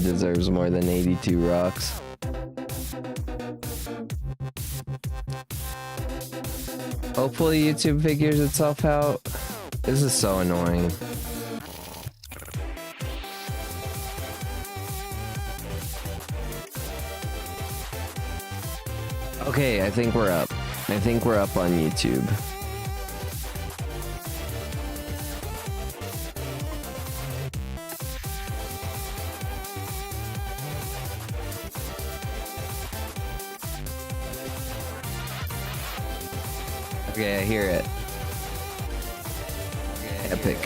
deserves more than 82 rocks. Hopefully YouTube figures itself out. This is so annoying. Okay, I think we're up. I think we're up on YouTube. Okay, I hear it. Epic.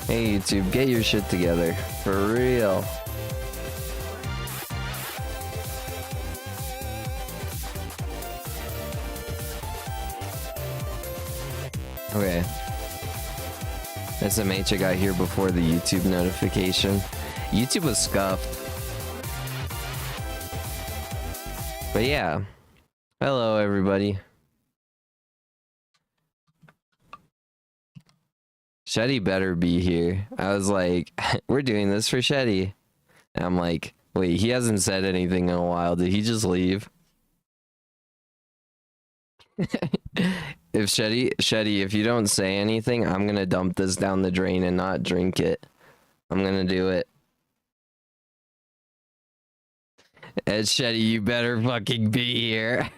Hey YouTube, get your shit together. For real. Okay. SMH, I got here before the YouTube notification. YouTube was scuffed. But yeah. Hello, everybody. Shetty better be here. I was like, we're doing this for Shetty. And I'm like, wait, he hasn't said anything in a while. Did he just leave? If Shetty, if you don't say anything, I'm gonna dump this down the drain and not drink it. I'm gonna do it. Ed Shetty, you better fucking be here.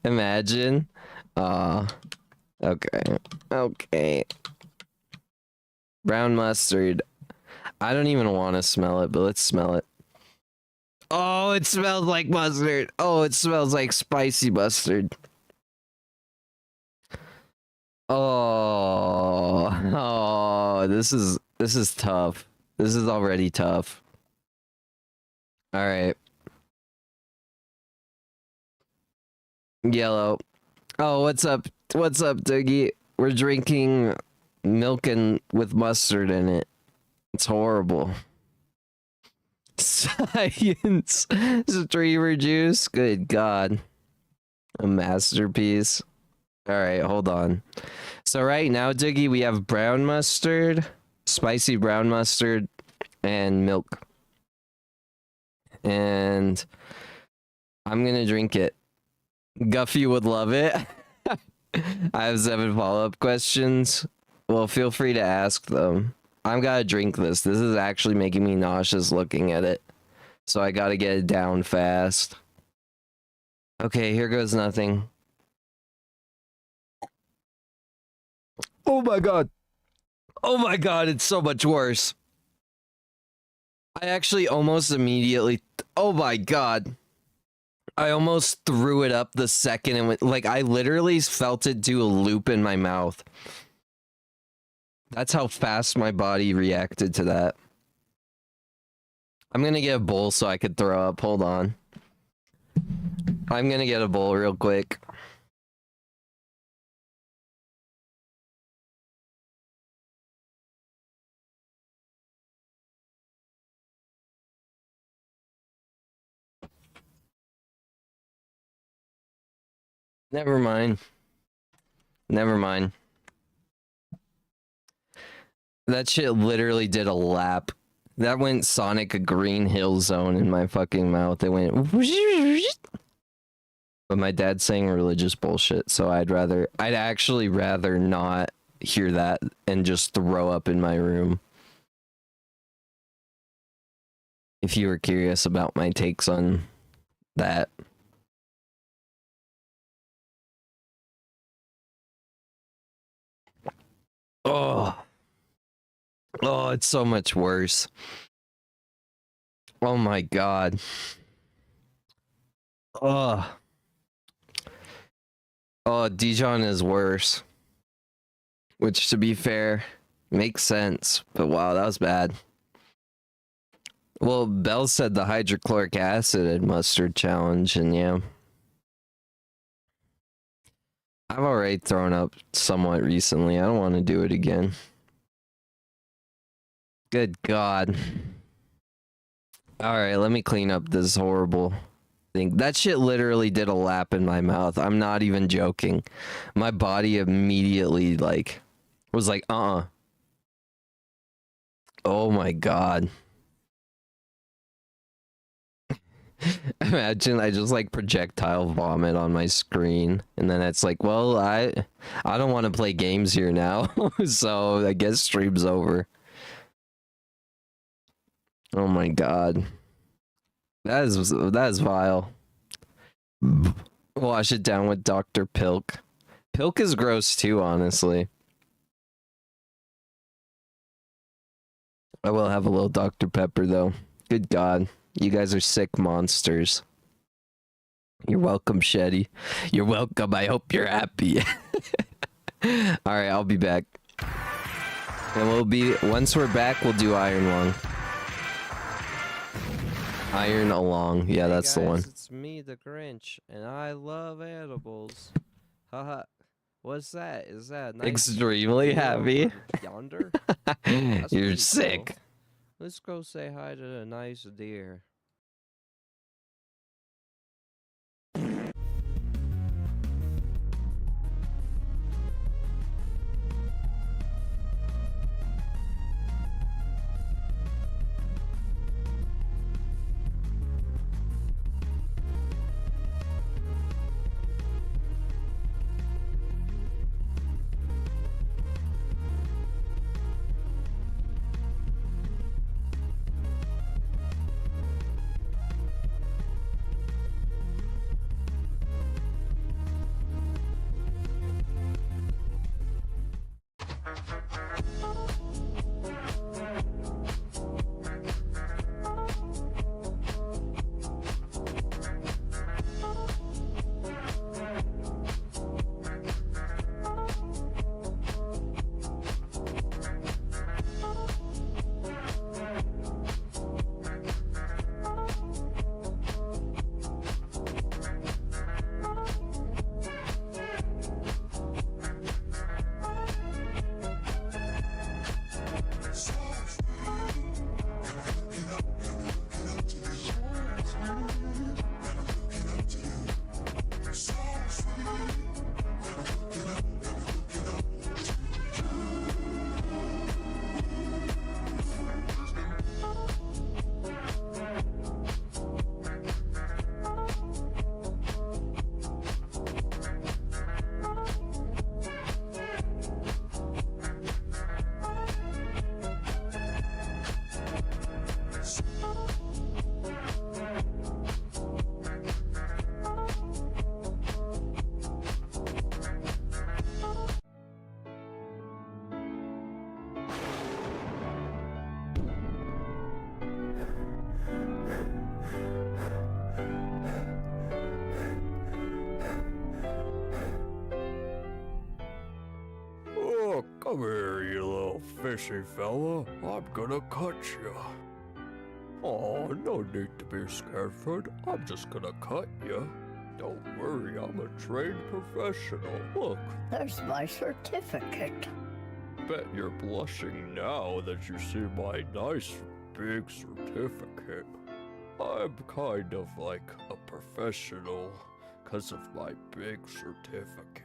Imagine. Okay. Okay. Brown mustard. I don't even want to smell it, but let's smell it. Oh, it smells like mustard. Oh, it smells like spicy mustard. Oh, this is tough. This is already tough. All right. Yellow. Oh, what's up? What's up, Dougie? We're drinking milk and with mustard in it. It's horrible. Science. Streamer juice. Good God. A masterpiece. All right, hold on. So right now, Dougie, we have brown mustard, spicy brown mustard, and milk. And I'm gonna drink it. Guffy would love it. I have 7 follow-up questions. Well, feel free to ask them. I'm gotta drink this. This is actually making me nauseous looking at it. So I gotta get it down fast. Okay, here goes nothing. Oh my God. Oh my God, it's so much worse. I actually almost immediately... Oh my God. I almost threw it up the second and went... Like, I literally felt it do a loop in my mouth. That's how fast my body reacted to that. I'm gonna get a bowl so I could throw up. Hold on. I'm gonna get a bowl real quick. Never mind. Never mind. That shit literally did a lap. That went Sonic Green Hill Zone in my fucking mouth. It went... But my dad's saying religious bullshit, so I'd actually rather not hear that and just throw up in my room. If you were curious about my takes on that. Oh. Oh, it's so much worse. Oh my God. Oh. Oh, Dijon is worse. Which, to be fair, makes sense. But wow, that was bad. Well, Bell said the hydrochloric acid and mustard challenge, and yeah. I've already thrown up somewhat recently. I don't want to do it again. Good God. Alright, let me clean up this horrible thing. That shit literally did a lap in my mouth. I'm not even joking. My body immediately, like, Was like, Oh my god. Imagine I just like projectile vomit on my screen, and then it's like, well, I don't want to play games here now, so I guess stream's over. Oh my god, that is vile. Wash it down with Dr. Pilk. Pilk is gross too, honestly. I will have a little Dr. Pepper though. Good god. You guys are sick monsters. You're welcome, Shetty. You're welcome. I hope you're happy. Alright, I'll be back. And once we're back, we'll do Iron Lung. Iron Along. Yeah, that's the one. It's me, the Grinch, and I love edibles. Haha. What's that? Is that nice extremely happy? Yonder? You're sick. Cool. Let's go say hi to the nice deer. Come here, you little fishy fella. I'm gonna cut you. Oh, no need to be scared, friend. I'm just gonna cut you. Don't worry, I'm a trained professional. Look. There's my certificate. Bet you're blushing now that you see my nice big certificate. I'm kind of like a professional because of my big certificate.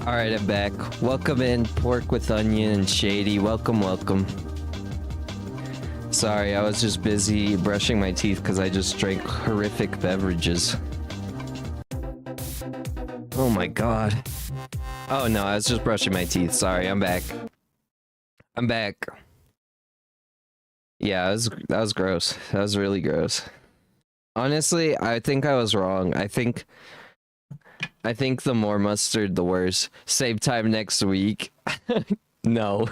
Alright, I'm back. Welcome in, Pork with Onion and Shady. Welcome, welcome. Sorry, I was just busy brushing my teeth because I just drank horrific beverages. Oh my god. Oh no, I was just brushing my teeth. Sorry, I'm back. I'm back. Yeah, that was gross. That was really gross. Honestly, I think I was wrong. I think the more mustard, the worse. Same time next week. No.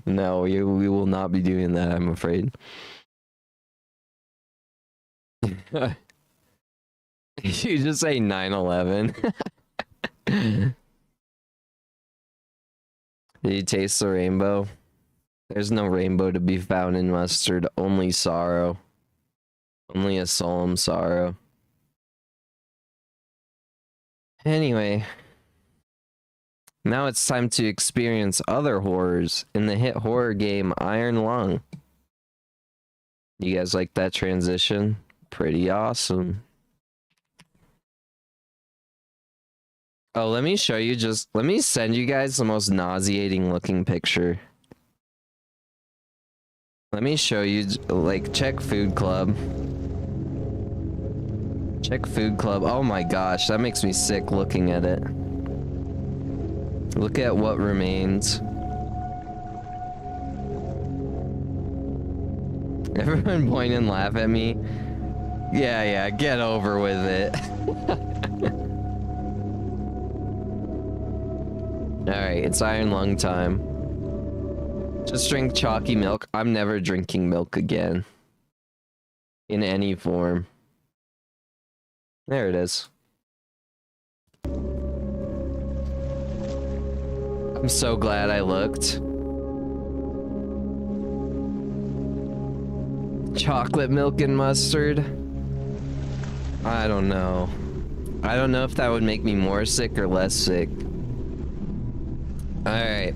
No, we will not be doing that, I'm afraid. You just say 9/11. Did you taste the rainbow? There's no rainbow to be found in mustard, only sorrow. Only a solemn sorrow. Anyway, now it's time to experience other horrors in the hit horror game Iron Lung. You guys like that transition? Pretty awesome. Oh, let me show you let me send you guys the most nauseating looking picture. Let me show you, like, check Food Club. Check Food Club. Oh my gosh, that makes me sick looking at it. Look at what remains. Everyone point and laugh at me. Yeah, get over with it. Alright, it's Iron Lung time. Just drink chalky milk. I'm never drinking milk again. In any form. There it is. I'm so glad I looked. Chocolate milk and mustard? I don't know. I don't know if that would make me more sick or less sick. Alright.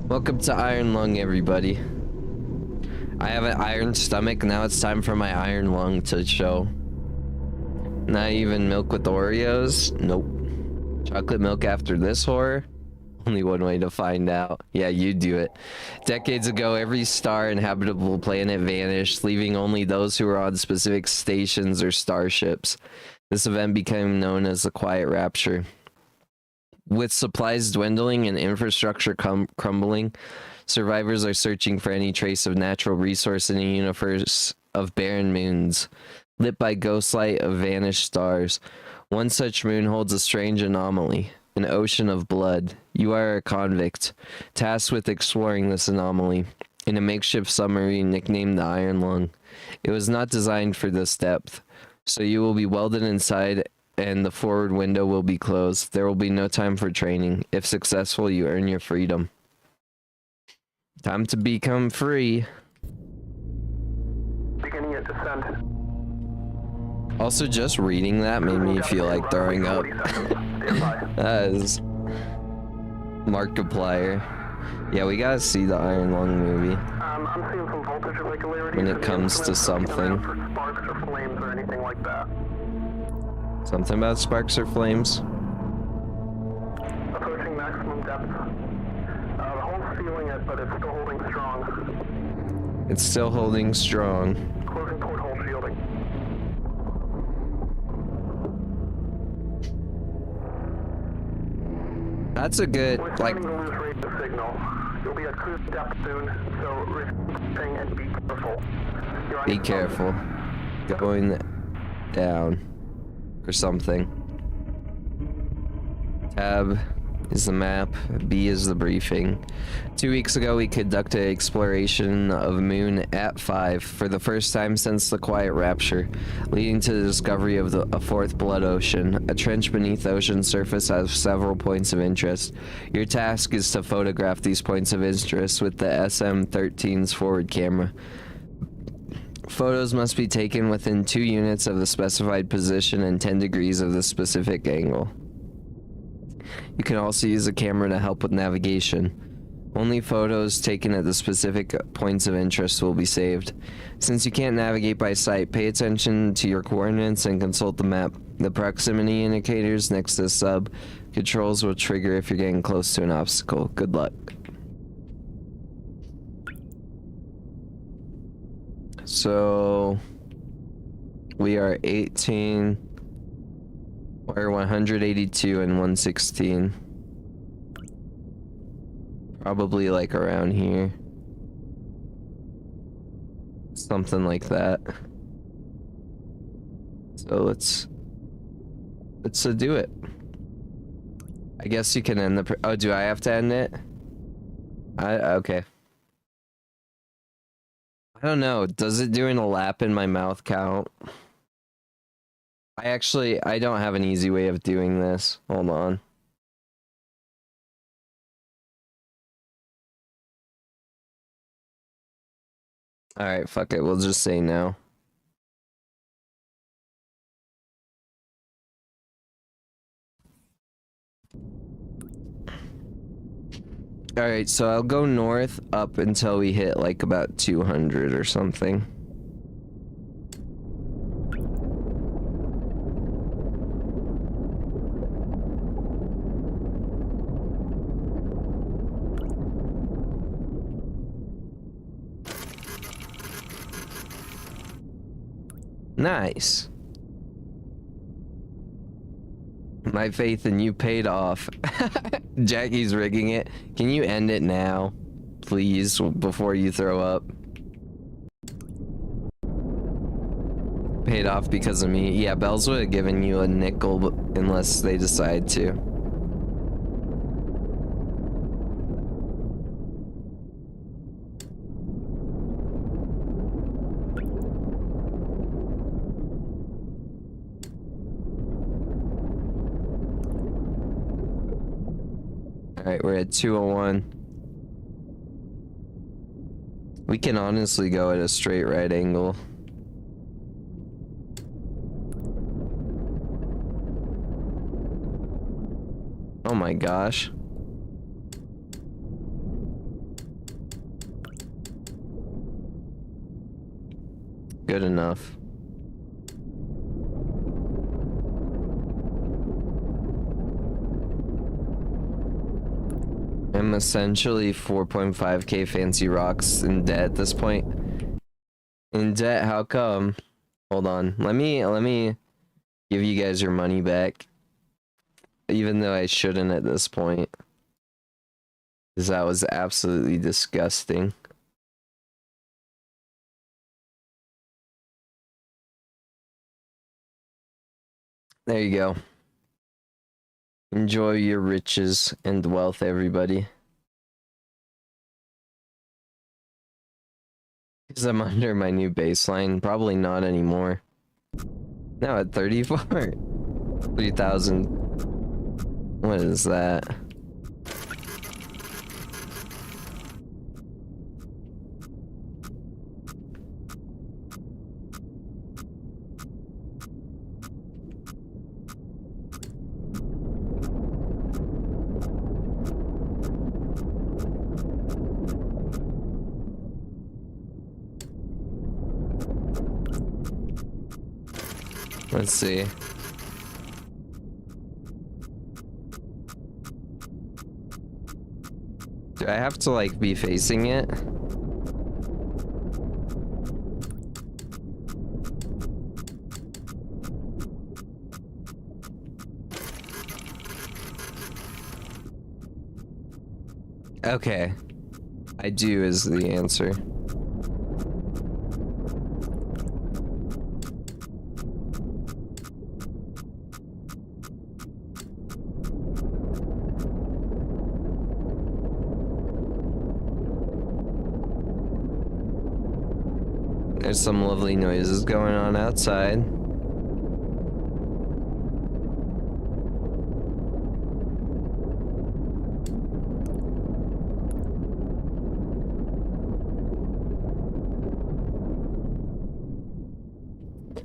Welcome to Iron Lung, everybody. I have an iron stomach, now it's time for my Iron Lung to show. Not even milk with Oreos? Nope. Chocolate milk after this horror? Only one way to find out. Yeah, you do it. Decades ago, every star and habitable planet vanished, leaving only those who were on specific stations or starships. This event became known as the Quiet Rapture. With supplies dwindling and infrastructure crumbling, survivors are searching for any trace of natural resource in a universe of barren moons, lit by ghost light of vanished stars. One such moon holds a strange anomaly, an ocean of blood. You are a convict, tasked with exploring this anomaly, in a makeshift submarine nicknamed the Iron Lung. It was not designed for this depth, so you will be welded inside and the forward window will be closed. There will be no time for training. If successful, you earn your freedom. Time to become free. Beginning at descent. Also, just reading that made me feel like throwing up. That is Markiplier. Yeah, we gotta see the Iron Lung movie. I'm seeing some voltage irregularities when it comes to something. For sparks or flames or anything like that. Something about sparks or flames? Approaching maximum depth. The hole's sealing it, but it's still holding strong. It's still holding strong. Closing porthole shielding. That's a good, We're like... starting to lose radio signal. You'll be at cruise depth soon, so refocusing and be careful. You're on Be your phone. careful. Going down. Or something. Tab is the map. B is the briefing. 2 weeks ago, we conducted exploration of Moon at 5 for the first time since the Quiet Rapture, leading to the discovery of a fourth blood ocean. A trench beneath the ocean surface has several points of interest. Your task is to photograph these points of interest with the SM-13's forward camera. Photos must be taken within 2 units of the specified position and 10 degrees of the specific angle. You can also use a camera to help with navigation. Only photos taken at the specific points of interest will be saved. Since you can't navigate by sight, pay attention to your coordinates and consult the map. The proximity indicators next to the sub controls will trigger if you're getting close to an obstacle. Good luck. So we are 18, we're 182 and 116. Probably like around here. Something like that. So let's do it. I guess you can end the. Oh, do I have to end it? Okay. I don't know. Does it doing a lap in my mouth count? I don't have an easy way of doing this. Hold on. Alright, fuck it. We'll just say no. Alright, so I'll go north up until we hit like about 200 or something. Nice. My faith in you paid off. Jackie's rigging it. Can you end it now, please, before you throw up? Paid off because of me. Yeah, Bells would have given you a nickel unless they decide to. Alright, we're at 201. We can honestly go at a straight right angle. Oh my gosh. Good enough. I'm essentially 4.5k fancy rocks in debt at this point. In debt, how come? Hold on. Let me give you guys your money back. Even though I shouldn't at this point. Because that was absolutely disgusting. There you go. Enjoy your riches and wealth, everybody. Because I'm under my new baseline. Probably not anymore. Now at 34. 3,000. What is that? Let's see. Do I have to like be facing it? Okay. I do is the answer. There's some lovely noises going on outside.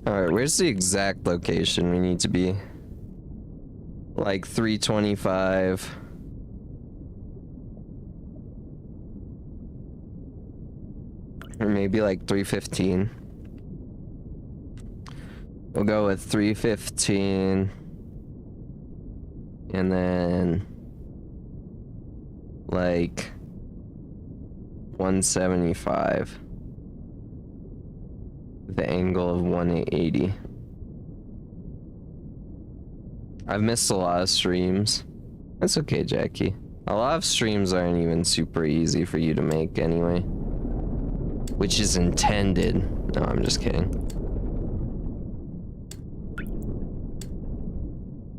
Alright, where's the exact location we need to be? Like 325. Or maybe like 315. We'll go with 315. And then like 175. The angle of 180. I've missed a lot of streams. That's okay, Jackie. A lot of streams aren't even super easy for you to make anyway. Which is intended. No, I'm just kidding.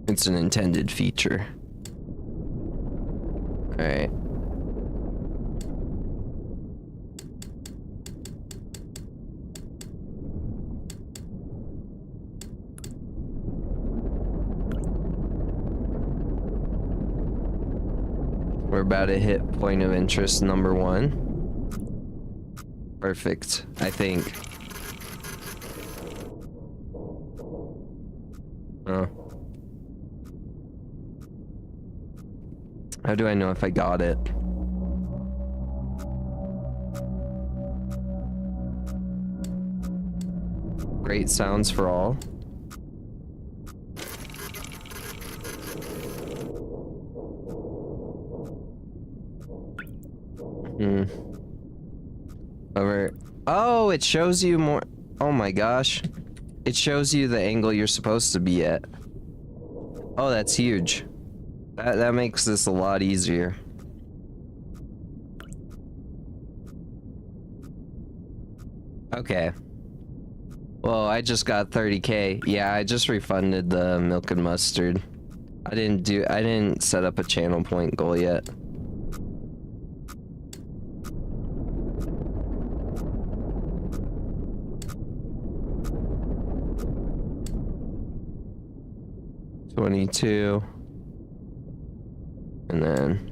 It's an intended feature. Alright. We're about to hit point of interest number 1. Perfect, I think. Oh. How do I know if I got it? Great sounds for all. Over. Oh, it shows you more. Oh my gosh. It shows you the angle you're supposed to be at. Oh, that's huge. That makes this a lot easier. Okay. Well, I just got 30K. Yeah, I just refunded the milk and mustard. I didn't set up a channel point goal yet. $22. And then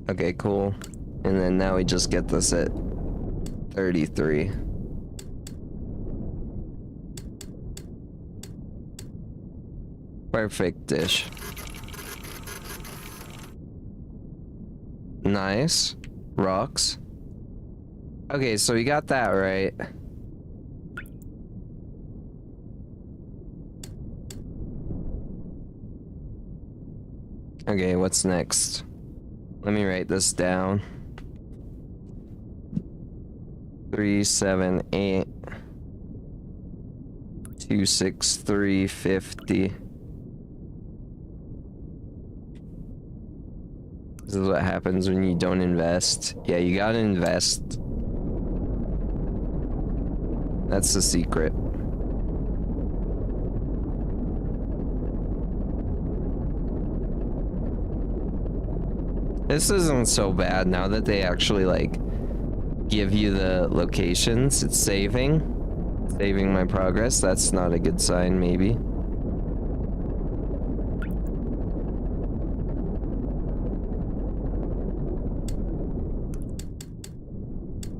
okay, cool. And then now we just get this at 33. Perfect dish. Nice. Rocks. Okay, so we got that right. Okay, what's next? Let me write this down. 378 26350. This is what happens when you don't invest. Yeah, you gotta invest. That's the secret. This isn't so bad now that they actually like give you the locations. It's saving my progress. That's not a good sign, maybe.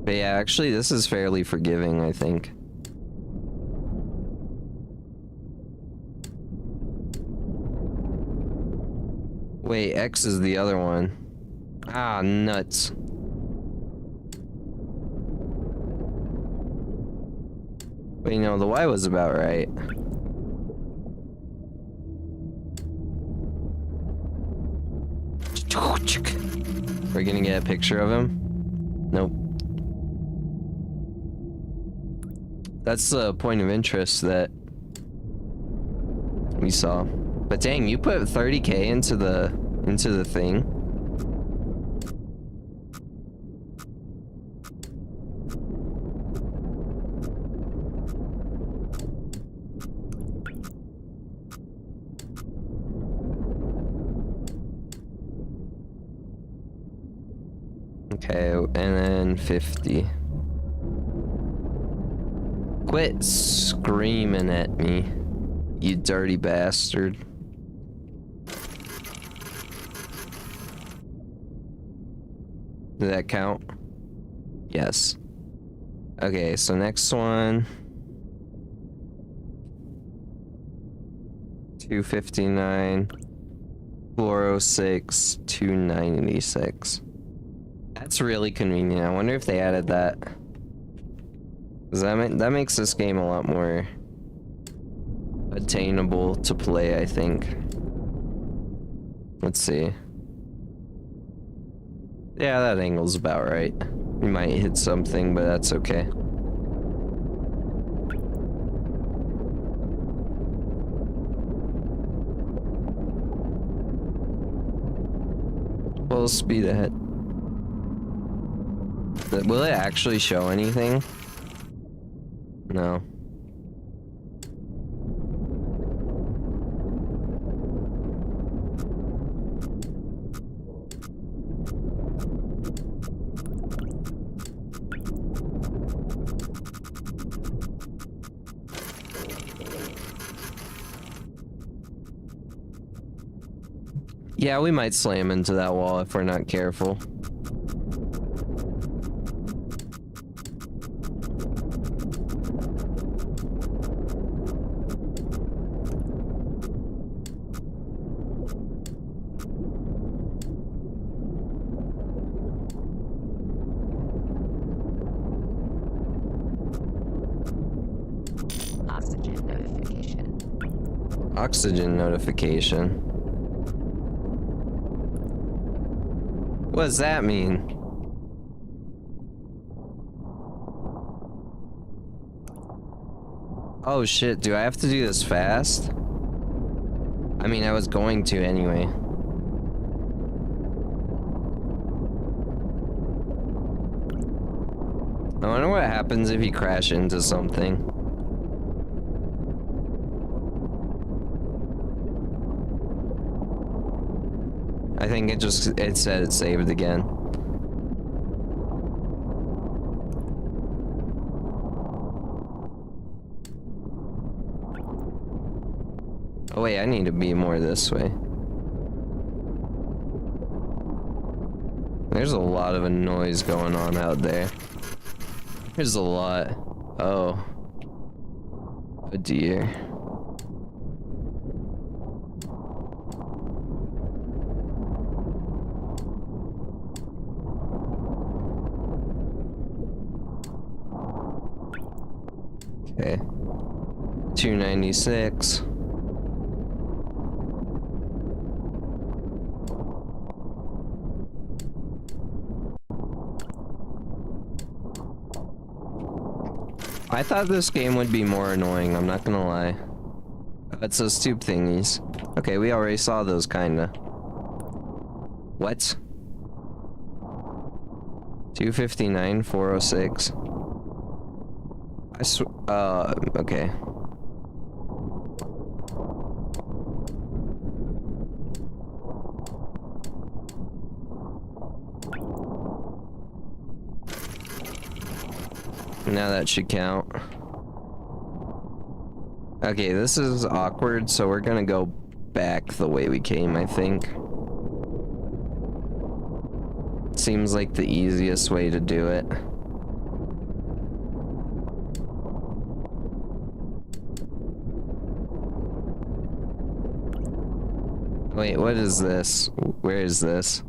But yeah, actually this is fairly forgiving, I think. Wait, X is the other one. Ah, nuts. Wait, no, the Y was about right. We're gonna get a picture of him? Nope. That's the point of interest that we saw. But dang, you put 30K into the thing. Okay, and then 50. Quit screaming at me, you dirty bastard. Did that count? Yes. Okay, so next one. 259, 406, 296. That's really convenient. I wonder if they added that. 'Cause that makes this game a lot more attainable to play, I think. Let's see. Yeah, that angle's about right. We might hit something, but that's okay. Full speed ahead. Will it actually show anything? No. Yeah, we might slam into that wall if we're not careful. Oxygen notification. Oxygen notification. What does that mean? Oh shit, do I have to do this fast? I mean, I was going to anyway. I wonder what happens if you crash into something. I think it said it saved again. Oh wait, I need to be more this way. There's a lot of a noise going on out there. There's a lot. Oh. Oh dear. Okay. 296. I thought this game would be more annoying, I'm not gonna lie. It's those tube thingies. Okay, we already saw those kinda. What? 259, 406. Okay. Now that should count. Okay, this is awkward, so we're gonna go back the way we came, I think. Seems like the easiest way to do it. Wait, what is this? Where is this?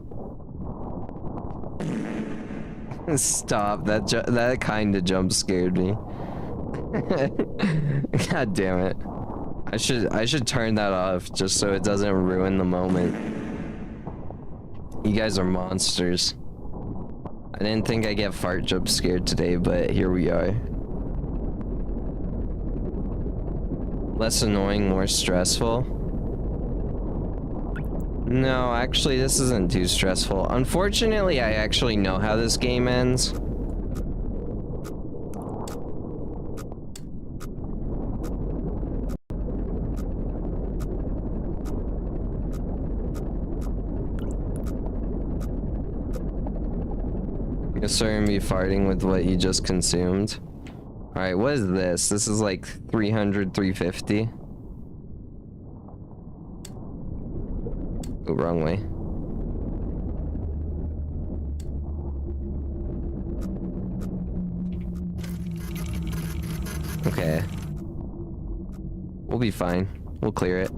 Stop, that kind of jump scared me. God damn it. I should turn that off just so it doesn't ruin the moment. You guys are monsters. I didn't think I'd get fart jump scared today, but here we are. Less annoying, more stressful. No, actually, this isn't too stressful. Unfortunately, I actually know how this game ends. Yes, sir, and be farting with what you just consumed. Alright, what is this? This is like 300, 350. Oh, wrong way. Okay. We'll be fine. We'll clear it.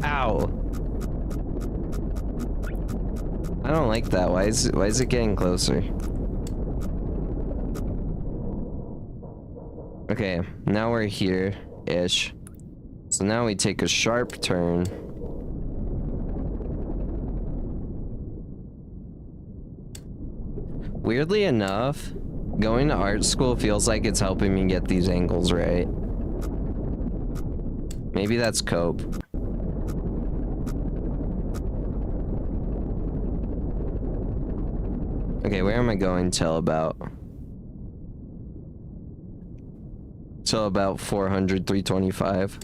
Ow! I don't like that. Why is it getting closer? Okay, now we're here-ish. So now we take a sharp turn. Weirdly enough, going to art school feels like it's helping me get these angles right. Maybe that's cope. Okay, where am I going till about? Till about 400, 325.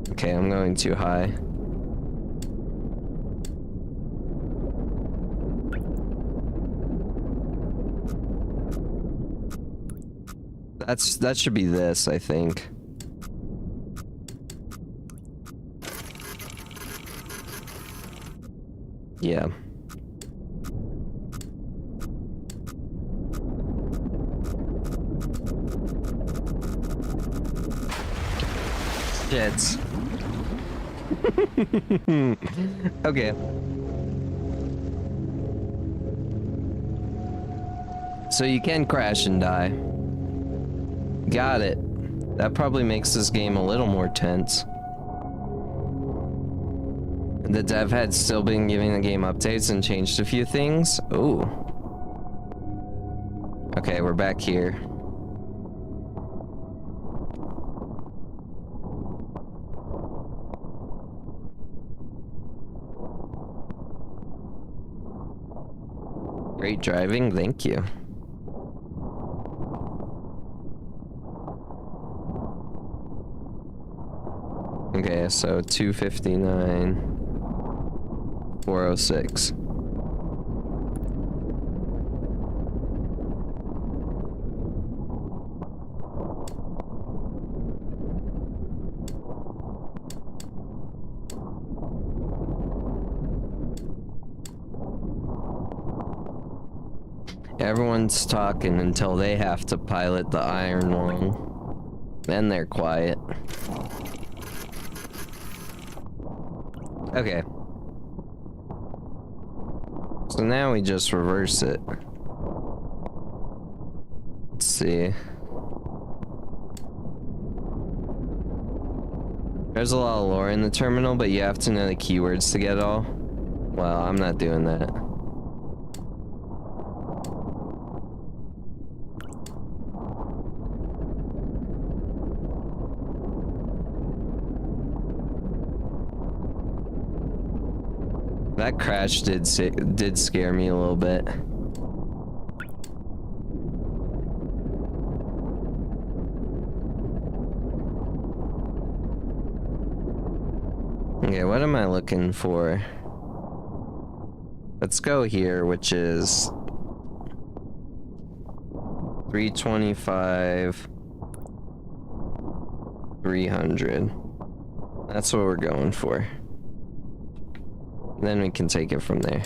Okay, I'm going too high. That should be this, I think. Yeah. Shit. Okay. So you can crash and die. Got it. That probably makes this game a little more tense. The dev had still been giving the game updates and changed a few things. Ooh. Okay, we're back here. Great driving, thank you. Okay, so 259, 406. Everyone's talking until they have to pilot the iron one. Then they're quiet. Okay. So now we just reverse it. Let's see. There's a lot of lore in the terminal, but you have to know the keywords to get it all. Well, I'm not doing that. That crash did scare me a little bit. Okay, what am I looking for? Let's go here, which is 325, 300. That's what we're going for. Then we can take it from there.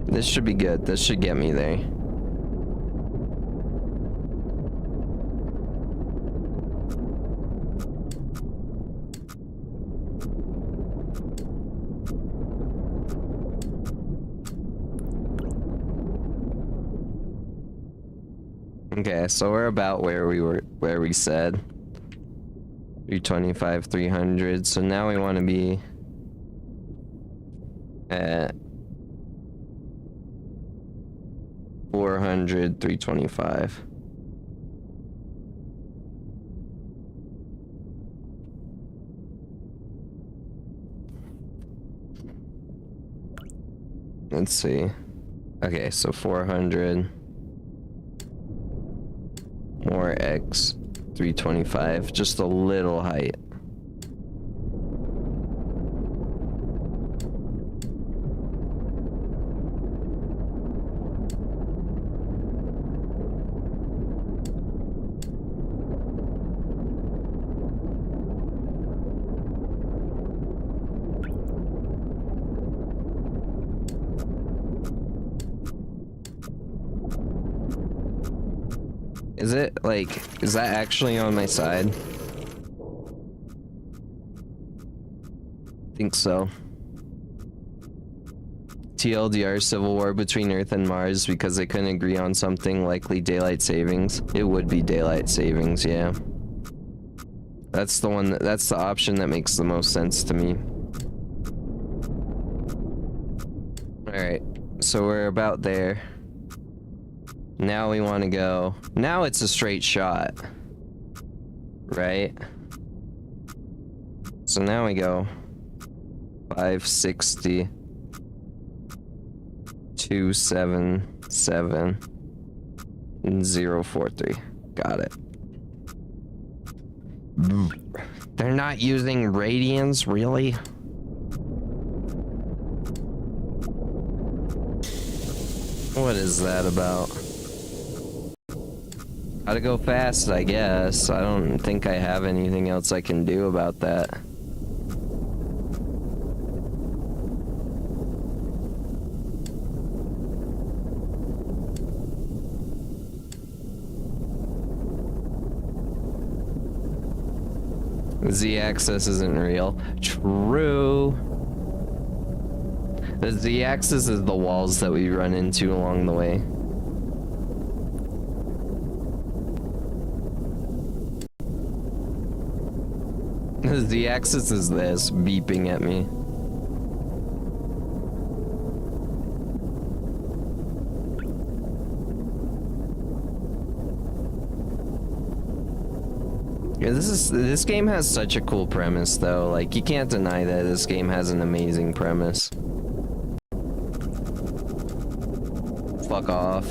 This should be good. This should get me there. Okay, so we're about where we said 325, 300. So now we want to be at 400, 325. Let's see. Okay, so 400. More X, 325, just a little height. Is it, like, is that actually on my side? Think so. TLDR civil war between Earth and Mars because they couldn't agree on something, likely daylight savings. It would be daylight savings, yeah. That's the one, that's the option that makes the most sense to me. Alright, so we're about there. Now we want to go. Now it's a straight shot. Right? So now we go 560 277 043. Got it. They're not using radians, really? What is that about? Gotta go fast, I guess. I don't think I have anything else I can do about that. The Z-axis isn't real. True. The Z-axis is the walls that we run into along the way. The Z-axis is this, beeping at me. Yeah, this game has such a cool premise though. Like, you can't deny that this game has an amazing premise. Fuck off.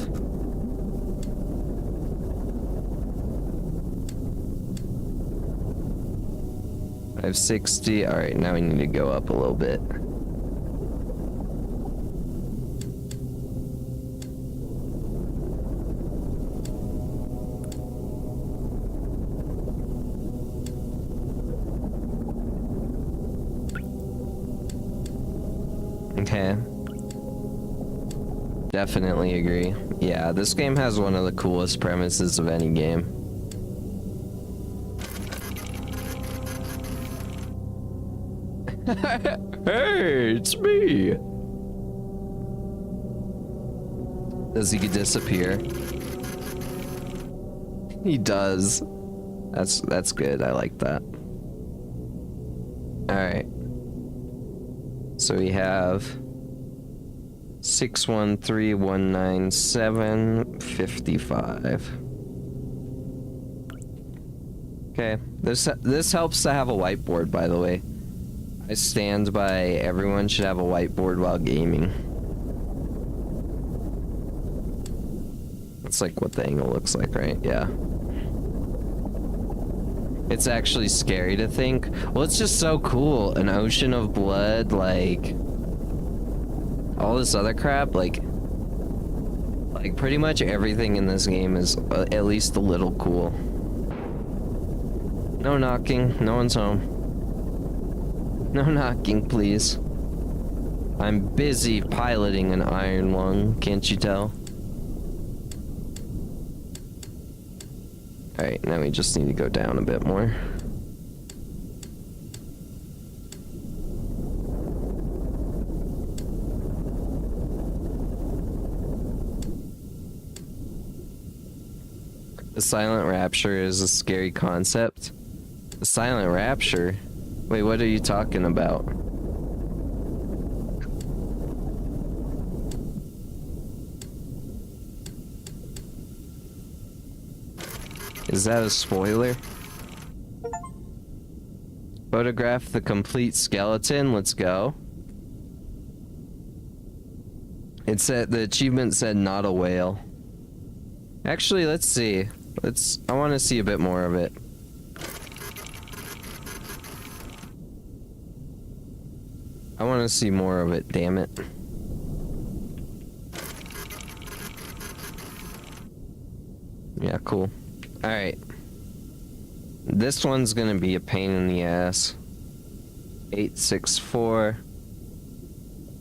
I have 60. Alright, now we need to go up a little bit. Okay. Definitely agree. Yeah, this game has one of the coolest premises of any game. Hey, it's me. Does he disappear? He does. That's good. I like that. All right. So we have 613,197,55. Okay, this helps to have a whiteboard, by the way. I stand by everyone should have a whiteboard while gaming. That's like what the angle looks like, right? Yeah. It's actually scary to think. Well, it's just so cool. An ocean of blood, like all this other crap, like pretty much everything in this game is at least a little cool. No knocking. No one's home. No knocking, please. I'm busy piloting an iron lung, can't you tell? Alright, now we just need to go down a bit more. The silent rapture is a scary concept. The silent rapture? Wait, what are you talking about? Is that a spoiler? Photograph the complete skeleton. Let's go. It said the achievement said not a whale. Actually, let's see. I want to see a bit more of it. I want to see more of it, damn it. Yeah, cool. Alright. This one's gonna be a pain in the ass. 864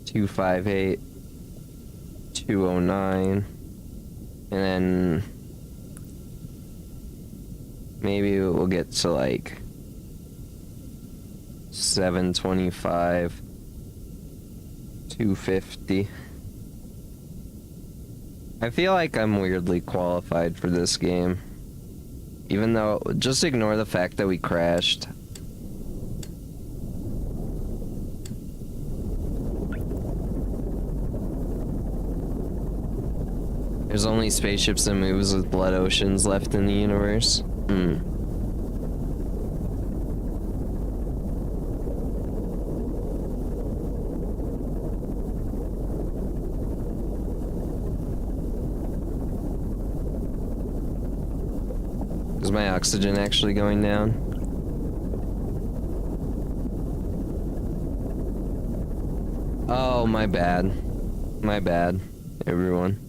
258 209. And then maybe we'll get to like 725 250. I feel like I'm weirdly qualified for this game. Even though, just ignore the fact that we crashed. There's only spaceships and moves with blood oceans left in the universe. Is my oxygen actually going down? Oh, my bad. My bad, everyone.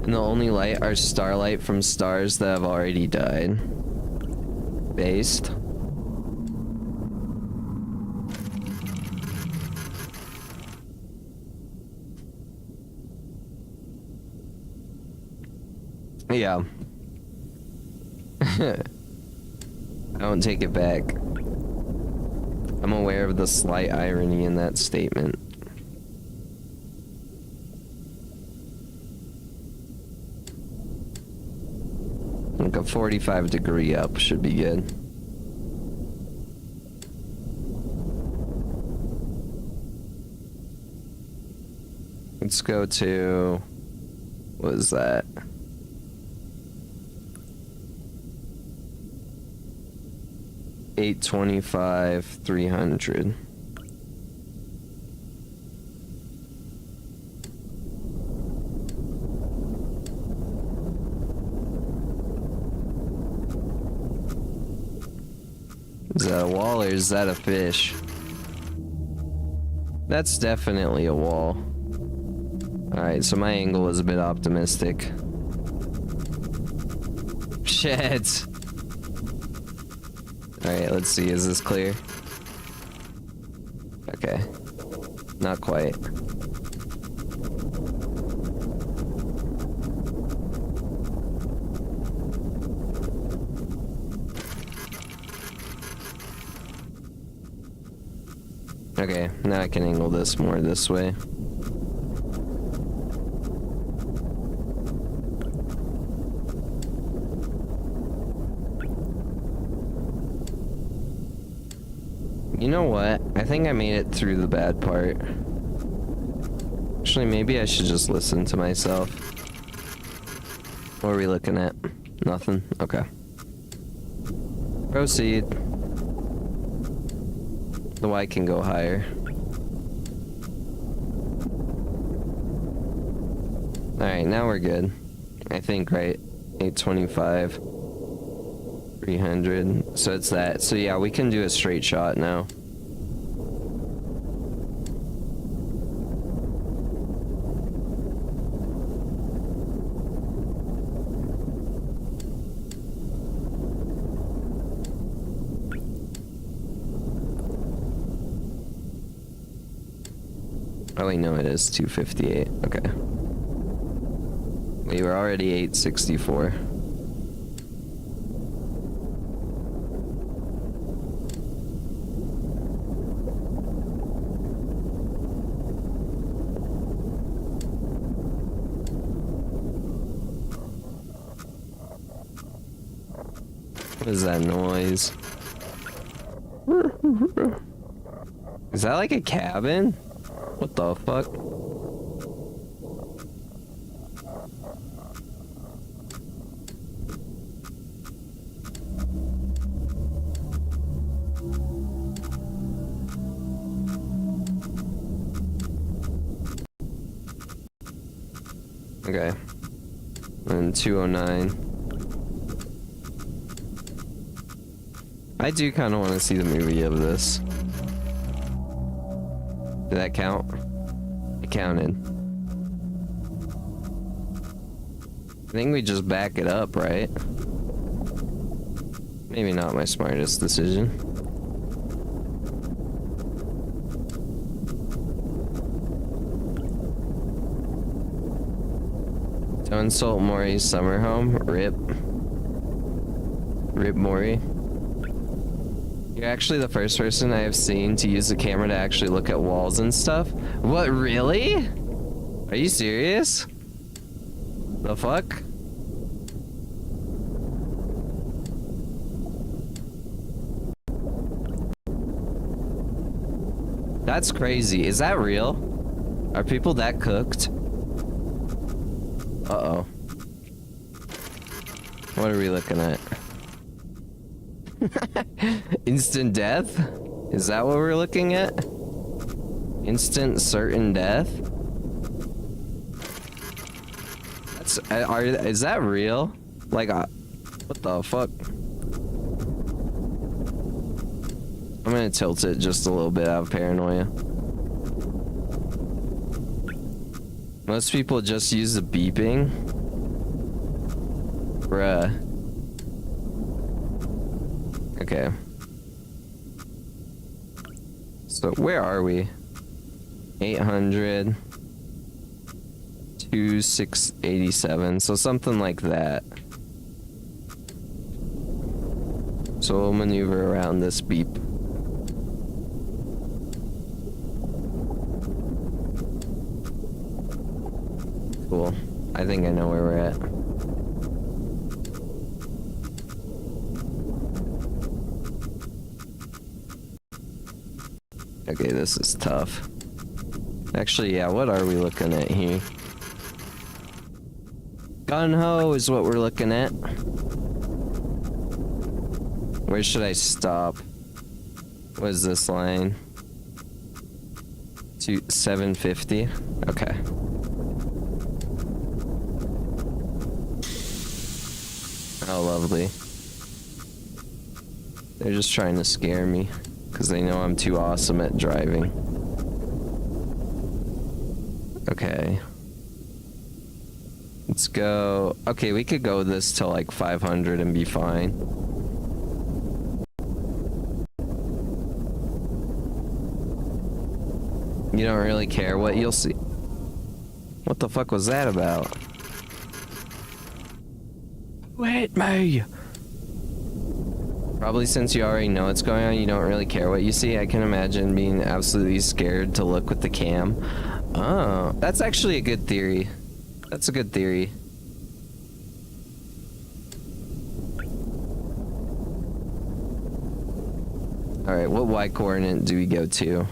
And the only light are starlight from stars that have already died. Based. Yeah. I don't take it back. I'm aware of the slight irony in that statement. Like a 45-degree up should be good. Let's go to... what is that? $825, 300. Is that a wall or is that a fish? That's definitely a wall. Alright, so my angle was a bit optimistic. Shit! Alright, let's see, is this clear? Okay. Not quite. Okay, now I can angle this more this way. You know what? I think I made it through the bad part. Actually, maybe I should just listen to myself. What are we looking at? Nothing? Okay. Proceed. The Y can go higher. Alright, now we're good. I think, right? 825. 300. So it's that. So yeah, we can do a straight shot now. Oh wait, no, it is 258. Okay. We were already 864. What is that noise? Is that like a cabin? What the fuck? Okay. And 209. I do kind of want to see the movie of this. Did that count? It counted. I think we just back it up, right? Maybe not my smartest decision. Don't insult Maury's summer home. Rip. Rip Maury. You're actually the first person I have seen to use the camera to actually look at walls and stuff. What, really? Are you serious? The fuck? That's crazy. Is that real? Are people that cooked? Uh-oh. What are we looking at? Instant death? Is that what we're looking at? Instant certain death? That's is that real? Like what the fuck? I'm gonna tilt it just a little bit out of paranoia. Most people just use the beeping. Bruh. Okay. So where are we? 800. 2687. So something like that. So we'll maneuver around this beep. Cool. I think I know where we're at. Okay, this is tough. Actually, yeah, what are we looking at here? Gun ho is what we're looking at. Where should I stop? What is this line? 750? Okay. Oh, lovely. They're just trying to scare me because they know I'm too awesome at driving. Okay. Let's go. Okay, we could go this till like 500 and be fine. You don't really care what you'll see. What the fuck was that about? Who hit me? Probably since you already know what's going on, you don't really care what you see. I can imagine being absolutely scared to look with the cam. Oh, that's actually a good theory. That's a good theory. Alright, what Y coordinate do we go to?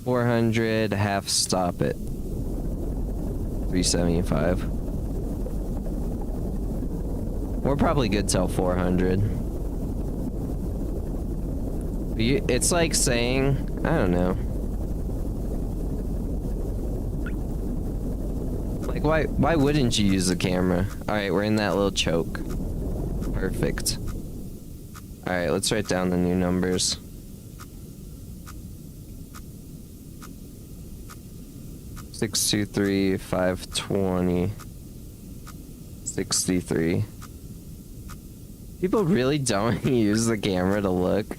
400, half stop it. 375. We're probably good till 400. It's like saying, I don't know. Like, why wouldn't you use the camera? Alright, we're in that little choke. Perfect. Alright, let's write down the new numbers. Six, 2, 3, 520, 63. People really don't use the camera to look.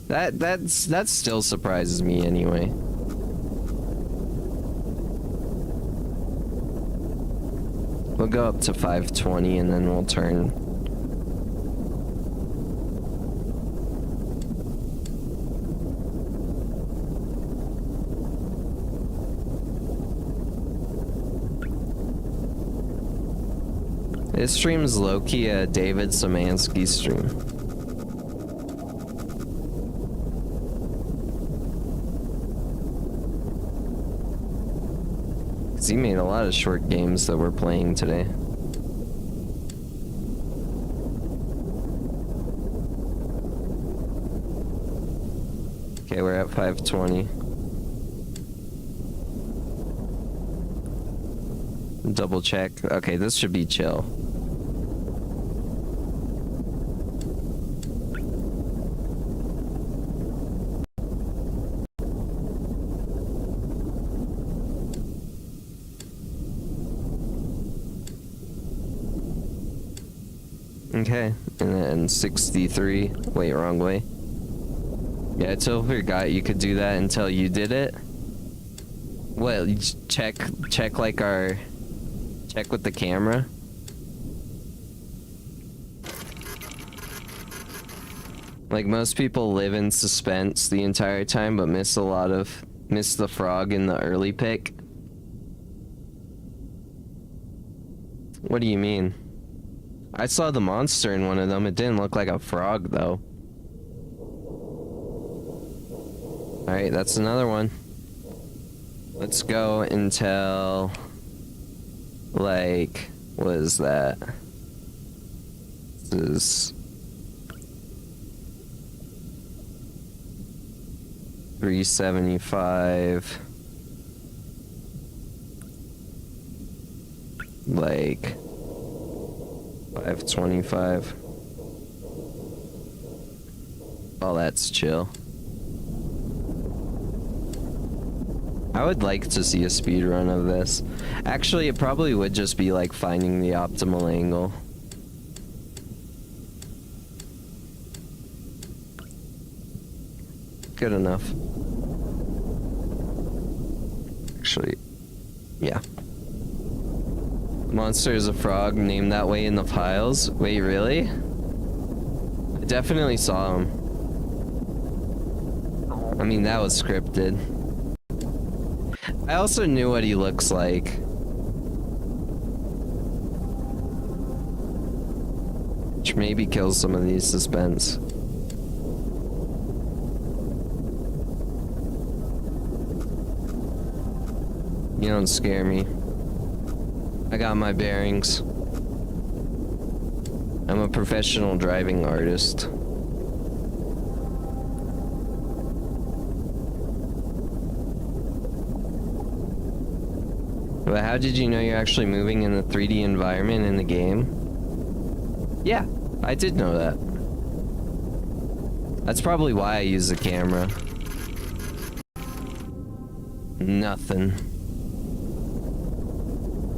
That still surprises me anyway. We'll go up to 520 and then we'll turn. This stream's low-key a David Szymanski stream. Cause he made a lot of short games that we're playing today. Okay, we're at 520. Double check. Okay, this should be chill. Okay, and then 63. Wait, wrong way. Yeah, I totally forgot you could do that until you did it. What? Check like our. Check with the camera. Like most people live in suspense the entire time, but miss the frog in the early pick. What do you mean? I saw the monster in one of them. It didn't look like a frog though. Alright, that's another one. Let's go until, like, what is that? This is 375. Like 525. Oh, that's chill. I would like to see a speed run of this. Actually, it probably would just be like finding the optimal angle. Good enough. Actually, yeah. Monster is a frog named that way in the files. Wait, really? I definitely saw him. I mean, that was scripted. I also knew what he looks like. Which maybe kills some of these suspense. You don't scare me. I got my bearings. I'm a professional driving artist. But how did you know you're actually moving in the 3D environment in the game? Yeah, I did know that. That's probably why I use the camera. Nothing.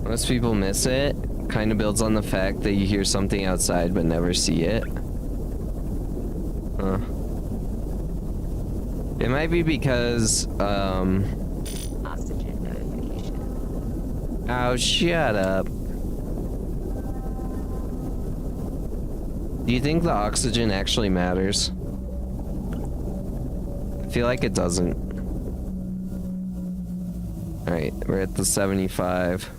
Most people miss it. Kind of builds on the fact that you hear something outside but never see it. Huh. It might be because, Oxygen notification. Oh, shut up. Do you think the oxygen actually matters? I feel like it doesn't. Alright, we're at the 75.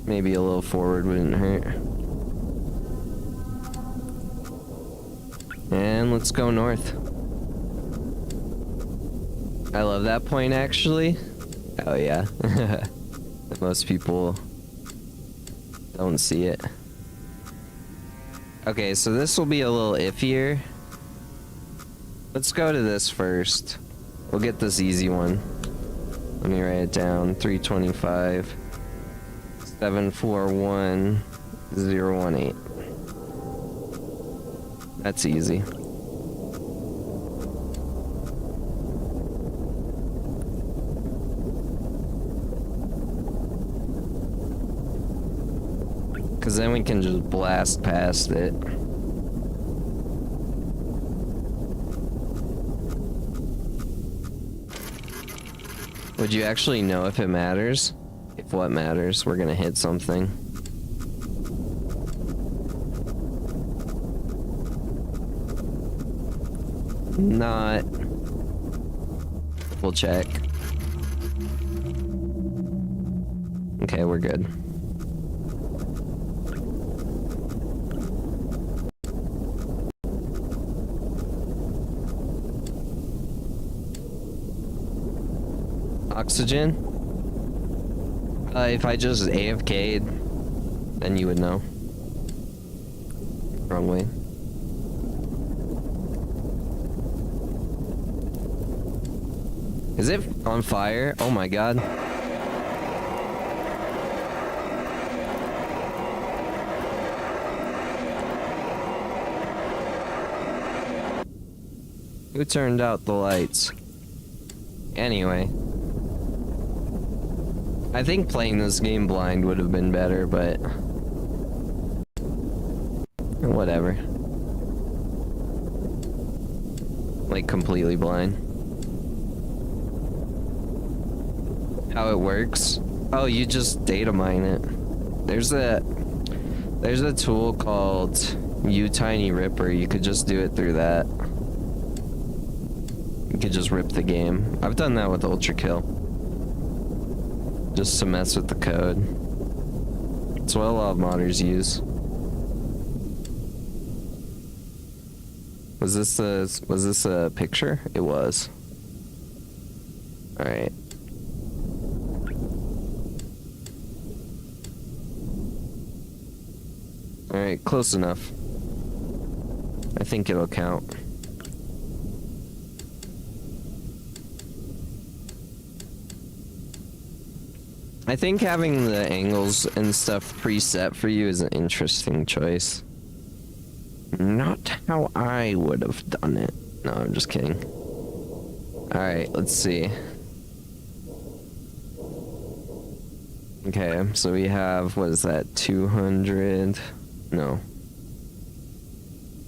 Maybe a little forward wouldn't hurt. And let's go north. I love that point, actually. Oh, yeah. Most people don't see it. Okay, so this will be a little iffier. Let's go to this first. We'll get this easy one. Let me write it down. 325. 741018. That's easy. Cause then we can just blast past it. Would you actually know if it matters? If what matters, we're gonna hit something. Not. We'll check. Okay, we're good. Oxygen? If I just AFK'd, then you would know. Wrong way. Is it on fire? Oh my god. Who turned out the lights? Anyway. I think playing this game blind would have been better, but whatever. Like completely blind. How it works? Oh, you just data mine it. There's a tool called UTinyRipper. You could just do it through that. You could just rip the game. I've done that with Ultrakill. Just to mess with the code. It's what a lot of modders use. Was this a picture? It was. Alright. Alright, close enough. I think it'll count. I think having the angles and stuff preset for you is an interesting choice. Not how I would have done it. No, I'm just kidding. Alright, let's see. Okay, so we have, what is that, 200? No.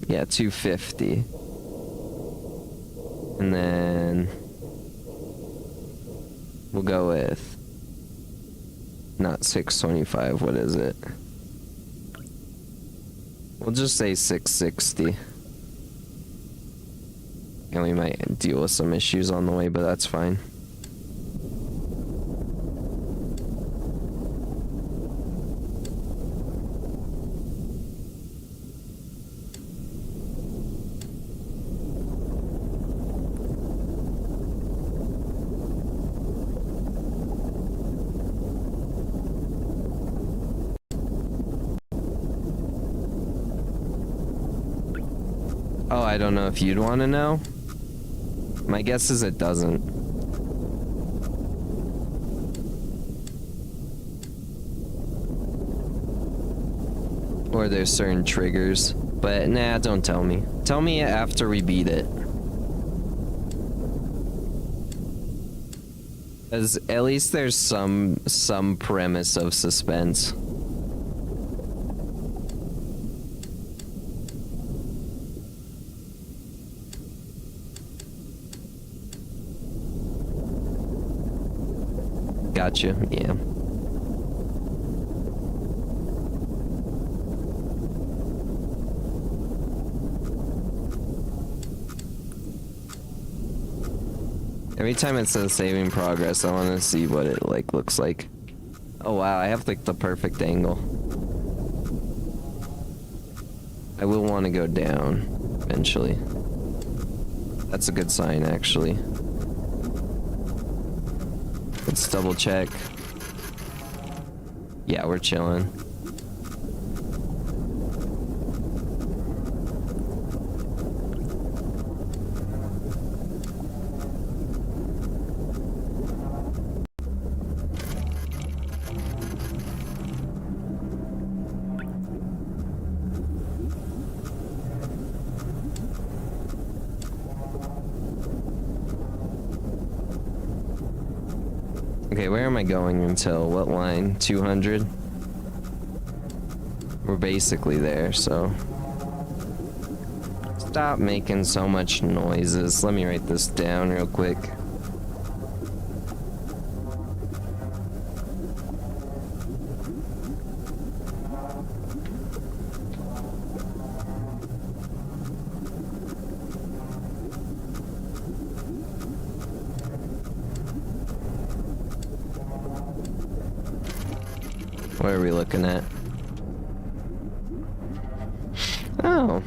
Yeah, 250. And then we'll go with not 625, what is it? We'll just say 660. And we might deal with some issues on the way, but that's fine. Oh, I don't know if you'd want to know. My guess is it doesn't. Or there's certain triggers. But nah, don't tell me. Tell me after we beat it. Because at least there's some premise of suspense. Gotcha, yeah. Every time it says saving progress, I want to see what it looks like. Oh wow, I have the perfect angle. I will want to go down eventually. That's a good sign, actually. Let's double check. Yeah, we're chilling. Okay, where am I going until? What line? 200? We're basically there, so... Stop making so much noises. Let me write this down real quick. What are we looking at? Oh.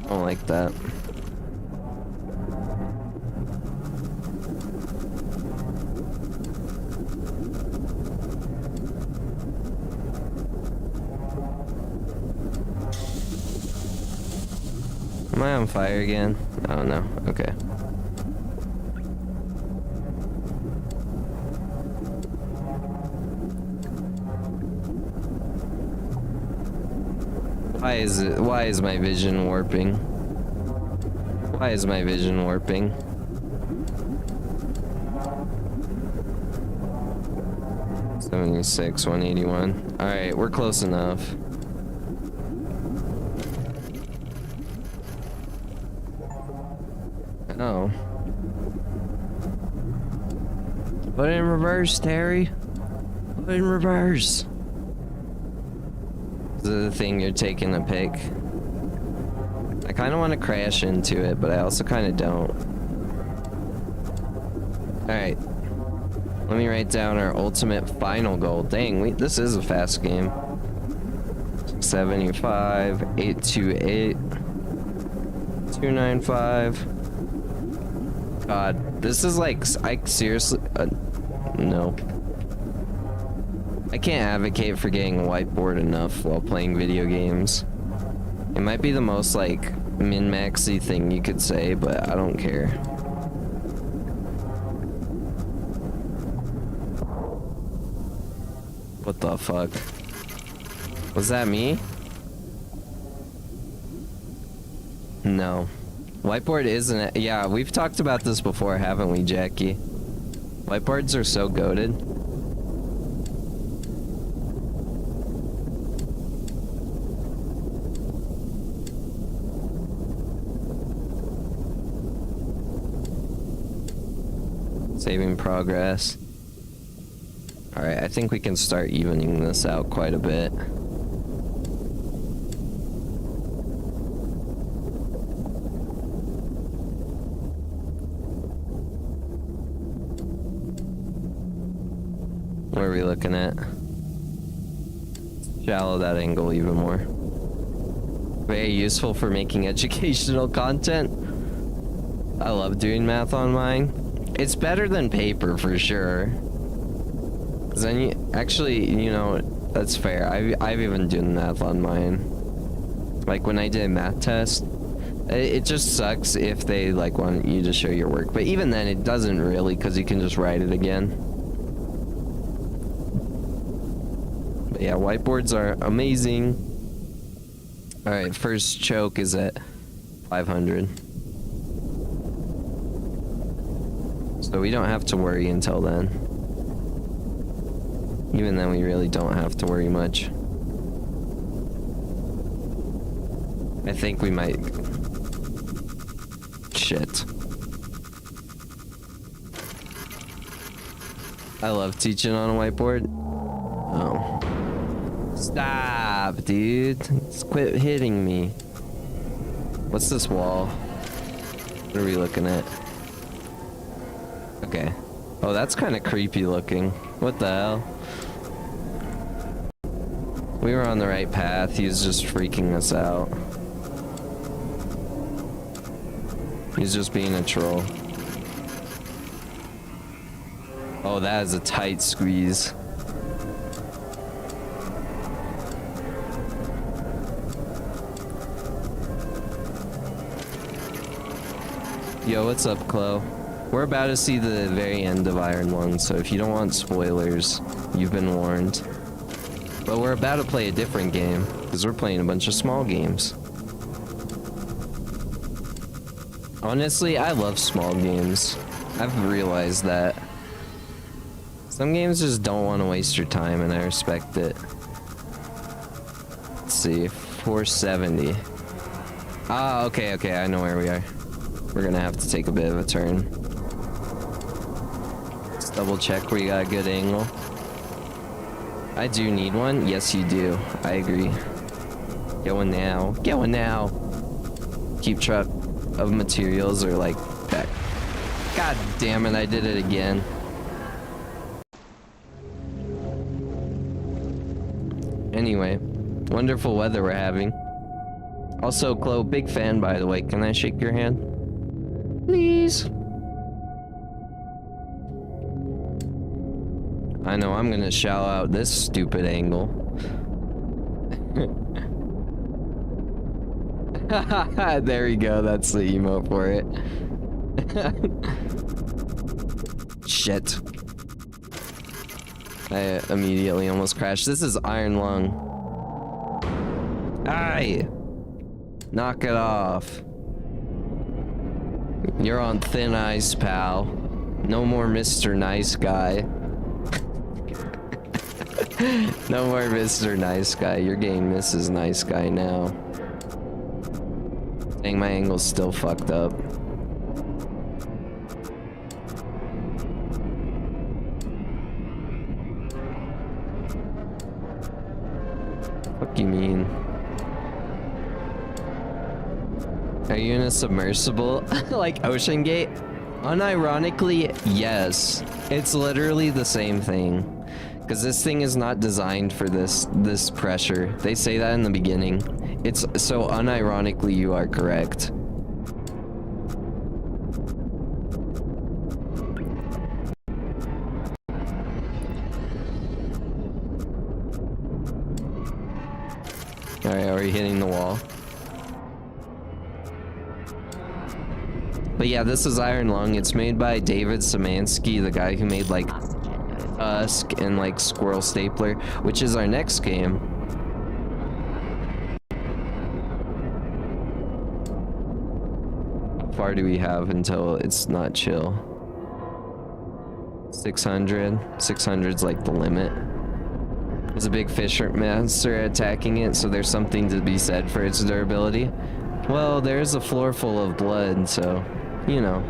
I don't like that. Am I on fire again? Oh no, okay. Why is my vision warping? Why is my vision warping? 76, 181. Alright, we're close enough. Oh. Put it in reverse, Terry. Put it in reverse. Is it the thing you're taking a pic? I kind of want to crash into it, but I also kind of don't. Alright. Let me write down our ultimate final goal. Dang, this is a fast game. 75, 828, 295. God, this is like, I seriously, no. I can't advocate for getting a whiteboard enough while playing video games. It might be the most like min-maxy thing you could say, but I don't care. What the fuck? Was that me? No. Whiteboard isn't. Yeah, we've talked about this before, haven't we, Jackie? Whiteboards are so goated. Saving progress. Alright, I think we can start evening this out quite a bit. What are we looking at? Shallow that angle even more. Very useful for making educational content. I love doing math on mine. It's better than paper for sure. 'Cause then you, actually, you know, that's fair. I've even done math on mine. Like when I did a math test, it just sucks if they like want you to show your work. But even then, it doesn't really, because you can just write it again. But yeah, whiteboards are amazing. All right, first choke is at 500. So we don't have to worry until then. Even then, we really don't have to worry much. I think we might... Shit. I love teaching on a whiteboard. Oh. Stop, dude. Just quit hitting me. What's this wall? What are we looking at? Okay. Oh, that's kind of creepy looking. What the hell? We were on the right path. He was just freaking us out. He's just being a troll. Oh, that is a tight squeeze. Yo, what's up, Chloe? We're about to see the very end of Iron Lung, so if you don't want spoilers, you've been warned. But we're about to play a different game, because we're playing a bunch of small games. Honestly, I love small games. I've realized that. Some games just don't want to waste your time, and I respect it. Let's see, 470. Ah, okay, I know where we are. We're gonna have to take a bit of a turn. Let's double check where you got a good angle. I do need one. Yes, you do. I agree. Going now. Going now. Keep track of materials or like back. God damn it, I did it again. Anyway, wonderful weather we're having. Also, Chloe, big fan by the way. Can I shake your hand? Please. I know I'm gonna shout out this stupid angle. There we go, that's the emote for it. Shit. I immediately almost crashed. This is Iron Lung. Aye! Knock it off. You're on thin ice, pal. No more Mr. Nice Guy. No more Mr. Nice Guy. You're getting Mrs. Nice Guy now. Dang, my angle's still fucked up. Fuck you mean? Are you in a submersible? Like Ocean Gate? Unironically, yes. It's literally the same thing. Because this thing is not designed for this pressure. They say that in the beginning. It's so unironically you are correct. Alright, are we hitting the wall? But yeah, this is Iron Lung. It's made by David Szymanski, the guy who made like Tusk and like Squirrel Stapler, which is our next game. How far do we have until it's not chill? 600. 600's like the limit. There's a big fisher monster attacking it, so there's something to be said for its durability. Well, there's a floor full of blood, so, you know.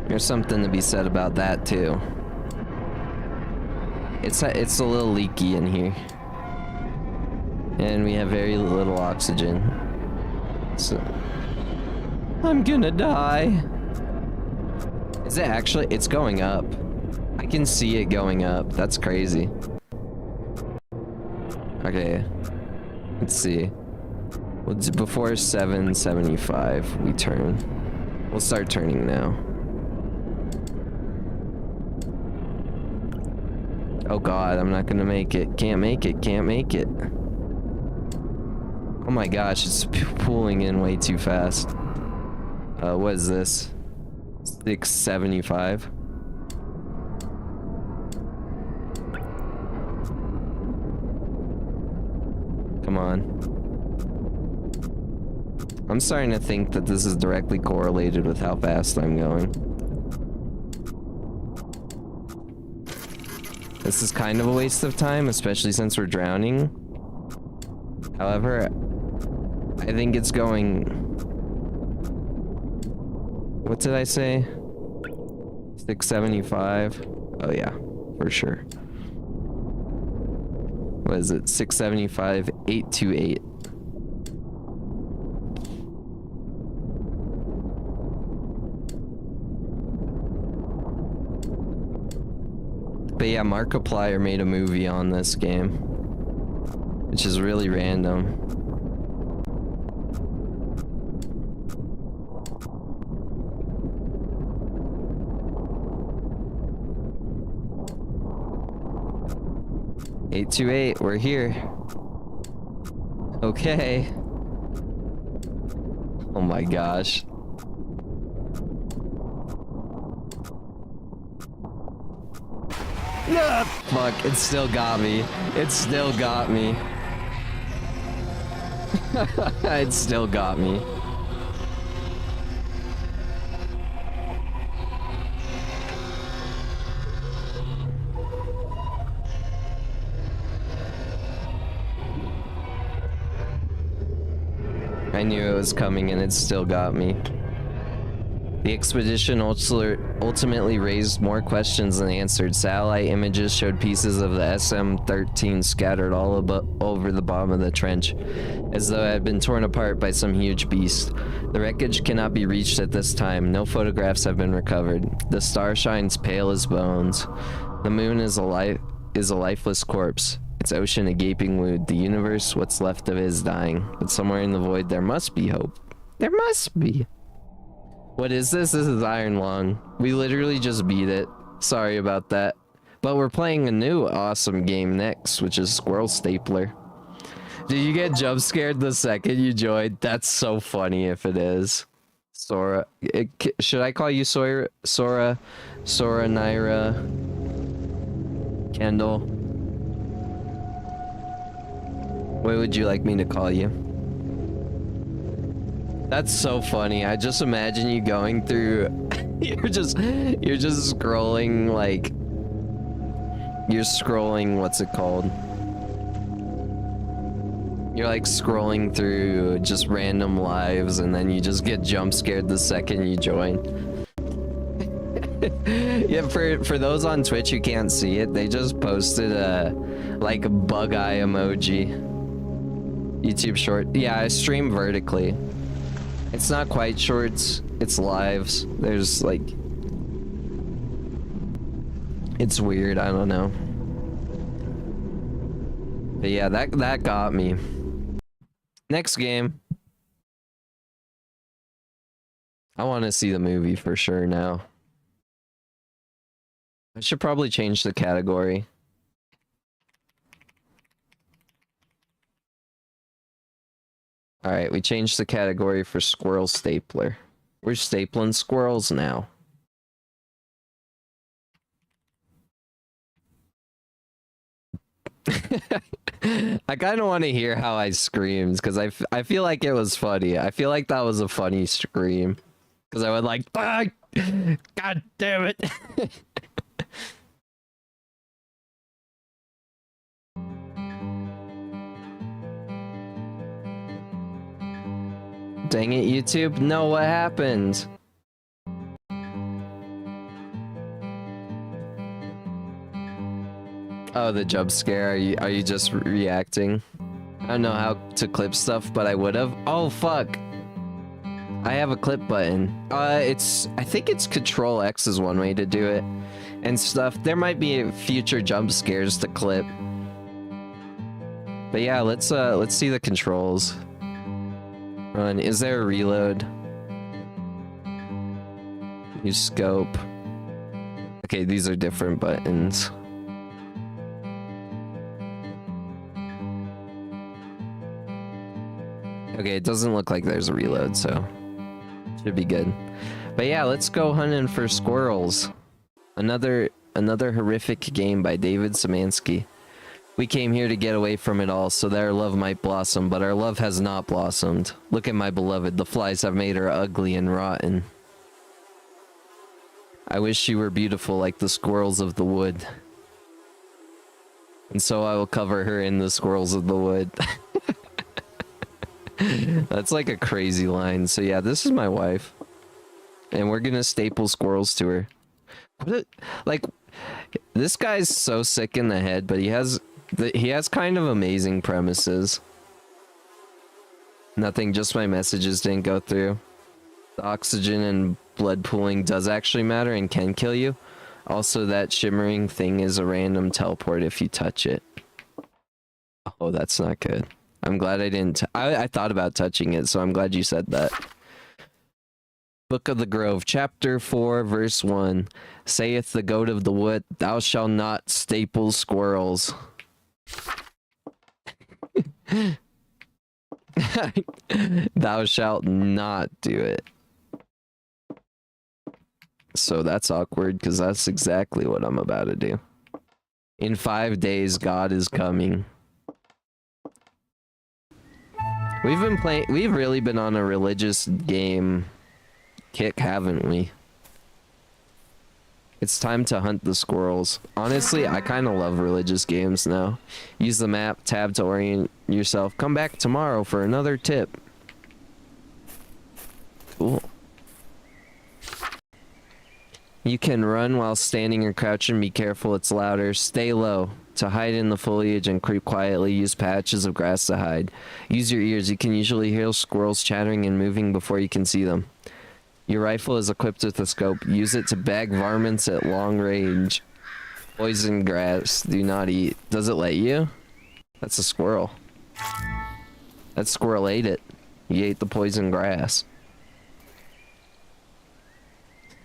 There's something to be said about that, too. It's a little leaky in here. And we have very little oxygen. So... I'm gonna die. Is it actually? It's going up. I can see it going up. That's crazy. Okay. Let's see. Before 775, we turn. We'll start turning now. Oh god, I'm not gonna make it. Can't make it. Can't make it. Oh my gosh, it's pulling in way too fast. What is this? 675. Come on. I'm starting to think that this is directly correlated with how fast I'm going. This is kind of a waste of time, especially since we're drowning. However, I think it's going... What did I say? 675? Oh yeah, for sure. What is it? 675, 828. But yeah, Markiplier made a movie on this game, which is really random. $828, we're here. Okay. Oh my gosh. Ah, fuck, it still got me. It still got me. It still got me. I knew it was coming and it still got me. The expedition ultimately raised more questions than answered. Satellite images showed pieces of the SM-13 scattered all over the bottom of the trench, as though it had been torn apart by some huge beast. The wreckage cannot be reached at this time. No photographs have been recovered. The star shines pale as bones. The moon is a lifeless corpse. Its ocean a gaping wound. The universe, what's left of it, is dying. But somewhere in the void there must be hope. There must be. What is this? This is Iron Lung. We literally just beat it. Sorry about that. But we're playing a new awesome game next, which is Squirrel Stapler. Did you get jump scared the second you joined? That's so funny if it is. Sora. Should I call you Sora, Naira, Kendall? What would you like me to call you? That's so funny. I just imagine you going through you're just scrolling like You're scrolling, what's it called? You're like scrolling through just random lives and then you just get jump scared the second you join. Yeah, for those on Twitch who can't see it, they just posted a like bug eye emoji. YouTube short. Yeah, I stream vertically. It's not quite shorts, it's lives. There's like, it's weird, I don't know. But yeah, that got me. Next game. I want to see the movie for sure now. I should probably change the category. Alright, we changed the category for Squirrel Stapler. We're stapling squirrels now. I kind of want to hear how I screamed because I feel like it was funny. I feel like that was a funny scream because I would like, ah, God damn it. Dang it, YouTube. No, what happened? Oh, the jump scare. Are you just reacting? I don't know how to clip stuff, but I would have. Oh, fuck. I have a clip button. I think it's Control X is one way to do it and stuff. There might be future jump scares to clip. But yeah, let's see the controls. Run. Is there a reload? Use scope. Okay, these are different buttons. Okay, it doesn't look like there's a reload, so should be good. But yeah, let's go hunting for squirrels. Another horrific game by David Szymanski. We came here to get away from it all so that our love might blossom, but our love has not blossomed. Look at my beloved, the flies have made her ugly and rotten. I wish she were beautiful like the squirrels of the wood. And so I will cover her in the squirrels of the wood. That's like a crazy line. So yeah, this is my wife. And we're gonna staple squirrels to her. Like, this guy's so sick in the head, but he has kind of amazing premises. Nothing, just my messages didn't go through. The oxygen and blood pooling does actually matter and can kill you. Also, that shimmering thing is a random teleport if you touch it. Oh, that's not good. I'm glad I didn't. I thought about touching it, so I'm glad you said that. Book of the Grove, chapter 4, verse 1. Saith the goat of the wood, thou shalt not staple squirrels. Thou shalt not do it. So that's awkward, because that's exactly what I'm about to do. In 5 days, God is coming. We've really been on a religious game kick, haven't we? It's time to hunt the squirrels. Honestly, I kind of love religious games now. Use the map tab to orient yourself. Come back tomorrow for another tip. Cool. You can run while standing or crouching. Be careful, it's louder. Stay low. To hide in the foliage and creep quietly, use patches of grass to hide. Use your ears. You can usually hear squirrels chattering and moving before you can see them. Your rifle is equipped with a scope. Use it to bag varmints at long range. Poison grass. Do not eat. Does it let you? That's a squirrel. That squirrel ate it. He ate the poison grass.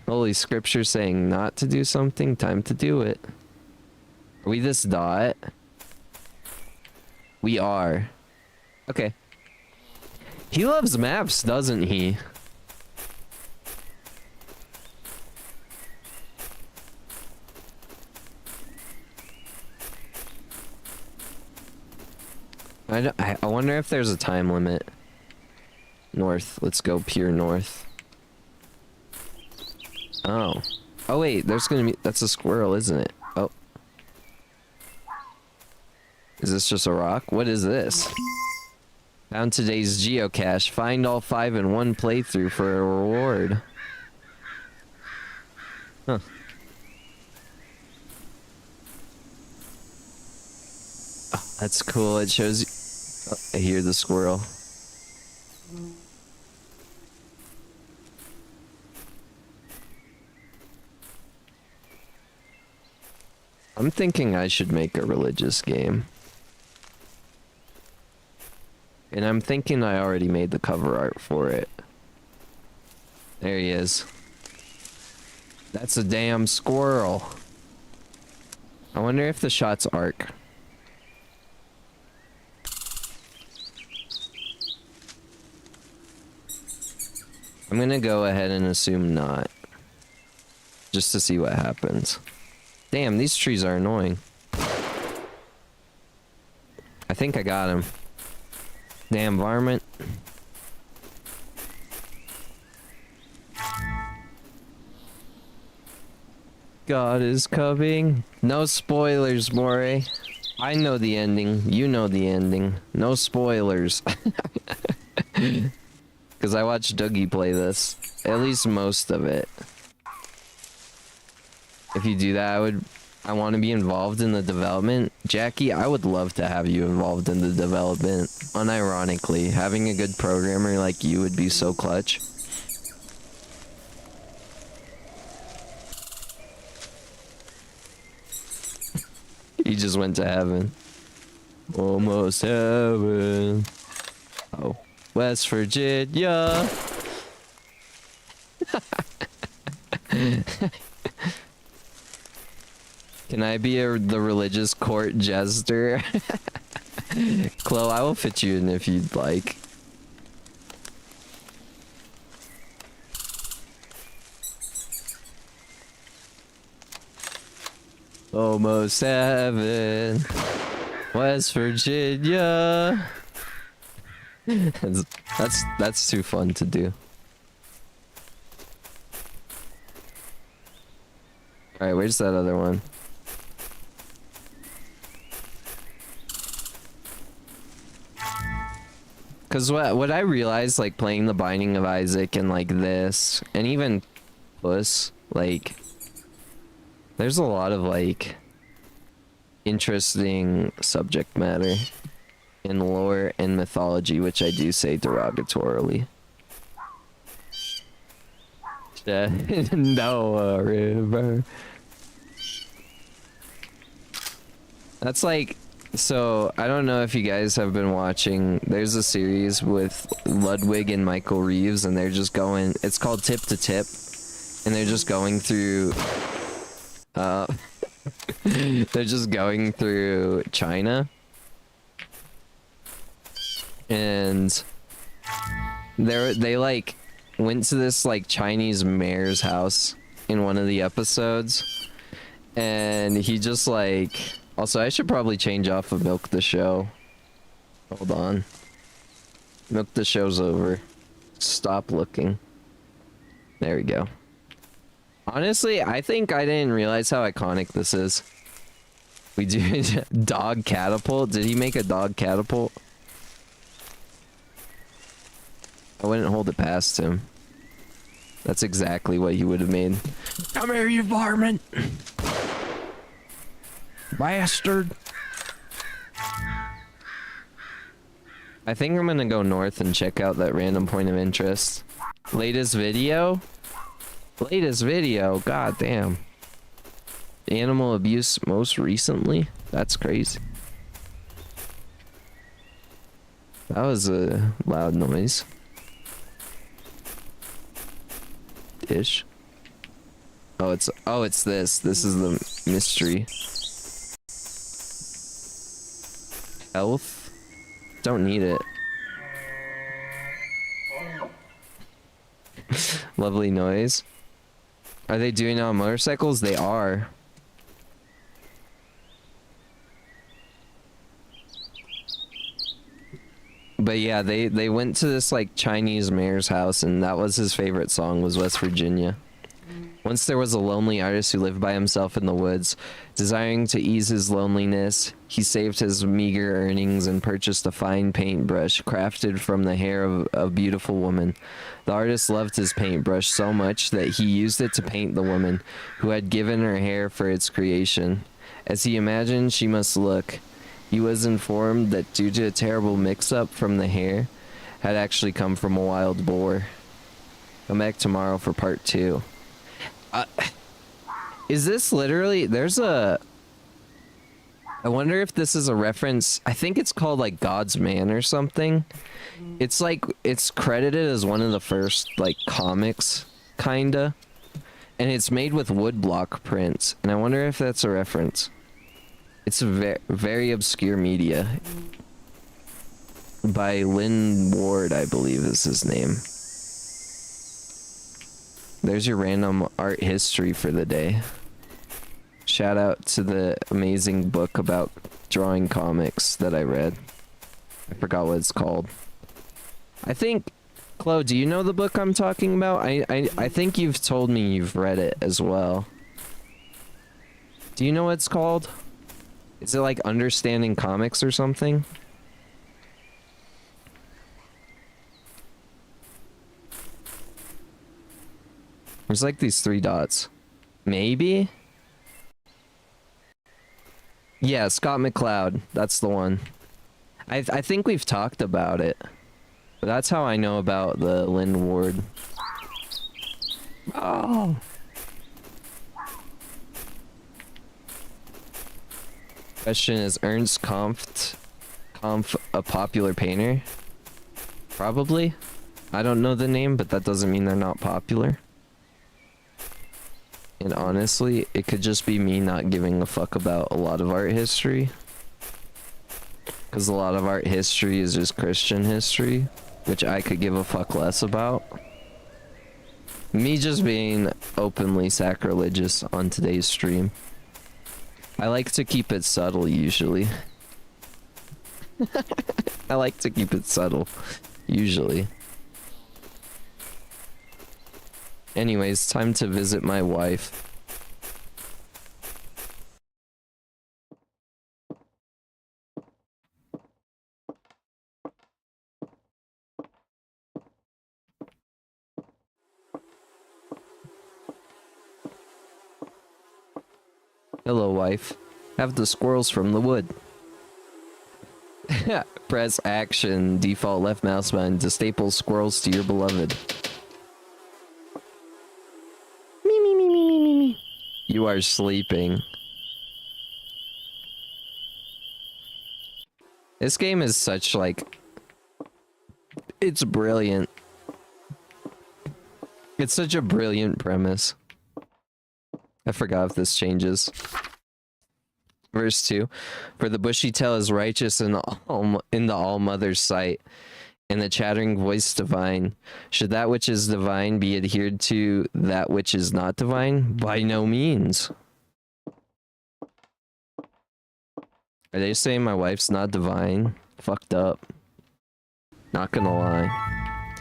Holy scripture saying not to do something, time to do it. Are we this dot? We are. Okay. He loves maps, doesn't he? I wonder if there's a time limit. North. Let's go pure north. Oh. Oh wait, there's gonna be... That's a squirrel, isn't it? Oh. Is this just a rock? What is this? Found today's geocache. Find all 5 in one playthrough for a reward. Huh. Oh, that's cool. It shows you... Oh, I hear the squirrel. I'm thinking I should make a religious game. And I'm thinking I already made the cover art for it. There he is. That's a damn squirrel. I wonder if the shots arc. I'm gonna go ahead and assume not. Just to see what happens. Damn, these trees are annoying. I think I got him. Damn varmint. God is coming. No spoilers, Moray. I know the ending. You know the ending. No spoilers. Because I watched Dougie play this. At least most of it. If you do that, I want to be involved in the development. Jackie, I would love to have you involved in the development. Unironically, having a good programmer like you would be so clutch. He just went to heaven. Almost heaven. Oh, West Virginia. Can I be the religious court jester? Chloe, I will fit you in if you'd like. Almost heaven, West Virginia. That's too fun to do. All right, where's that other one? Cause what I realized, like playing The Binding of Isaac and like this, and even Puss, like there's a lot of like interesting subject matter in lore and mythology, which I do say derogatorily. Noah River. That's like, so I don't know if you guys have been watching, there's a series with Ludwig and Michael Reeves, and they're just going, it's called Tip to Tip, and they're just going through they're just going through China, and they like went to this like Chinese mayor's house in one of the episodes, and he just like, also I should probably change off of Milk the Show. Hold on. Milk the Show's over. Stop looking. There we go. Honestly, I think I didn't realize how iconic this is. We do dog catapult. Did he make a dog catapult? I wouldn't hold it past him. That's exactly what he would have made. Come here, you varmint! Bastard! I think I'm gonna go north and check out that random point of interest. Latest video? Latest video? God damn. Animal abuse most recently? That's crazy. That was a loud noise. Ish. Oh, it's this. This is the mystery. Health? Don't need it. Lovely noise. Are they doing it on motorcycles? They are. But yeah, they went to this like Chinese mayor's house, and that was his favorite song, was West Virginia. Once there was a lonely artist who lived by himself in the woods. Desiring to ease his loneliness, he saved his meager earnings and purchased a fine paintbrush crafted from the hair of a beautiful woman. The artist loved his paintbrush so much that he used it to paint the woman who had given her hair for its creation. As he imagined she must look, he was informed that due to a terrible mix-up from the hair, had actually come from a wild boar. Come back tomorrow for part 2. Is this literally... There's a... I wonder if this is a reference... I think it's called, like, God's Man or something. It's, like... It's credited as one of the first, like, comics, kinda. And it's made with woodblock prints. And I wonder if that's a reference. It's a very obscure media. By Lynn Ward, I believe is his name. There's your random art history for the day. Shout out to the amazing book about drawing comics that I read. I forgot what it's called. I think, Chloe, do you know the book I'm talking about? I think you've told me you've read it as well. Do you know what it's called? Is it like Understanding Comics or something? There's like these 3 dots. Maybe? Yeah, Scott McCloud. That's the one. I think we've talked about it. But that's how I know about the Lynn Ward. Oh. Question is Ernst Kampf a popular painter? Probably. I don't know the name, but that doesn't mean they're not popular. And honestly, it could just be me not giving a fuck about a lot of art history. Because a lot of art history is just Christian history, which I could give a fuck less about. Me just being openly sacrilegious on today's stream. I like to keep it subtle usually. I like to keep it subtle, usually. Anyways, time to visit my wife. Hello, wife. Have the squirrels from the wood. Press action, default left mouse button to staple squirrels to your beloved. You are sleeping. This game is such like... It's brilliant. It's such a brilliant premise. I forgot if this changes. Verse 2. For the bushy tail is righteous in the All-Mother's sight, and the chattering voice divine. Should that which is divine be adhered to that which is not divine? By no means. Are they saying my wife's not divine? Fucked up. Not gonna lie.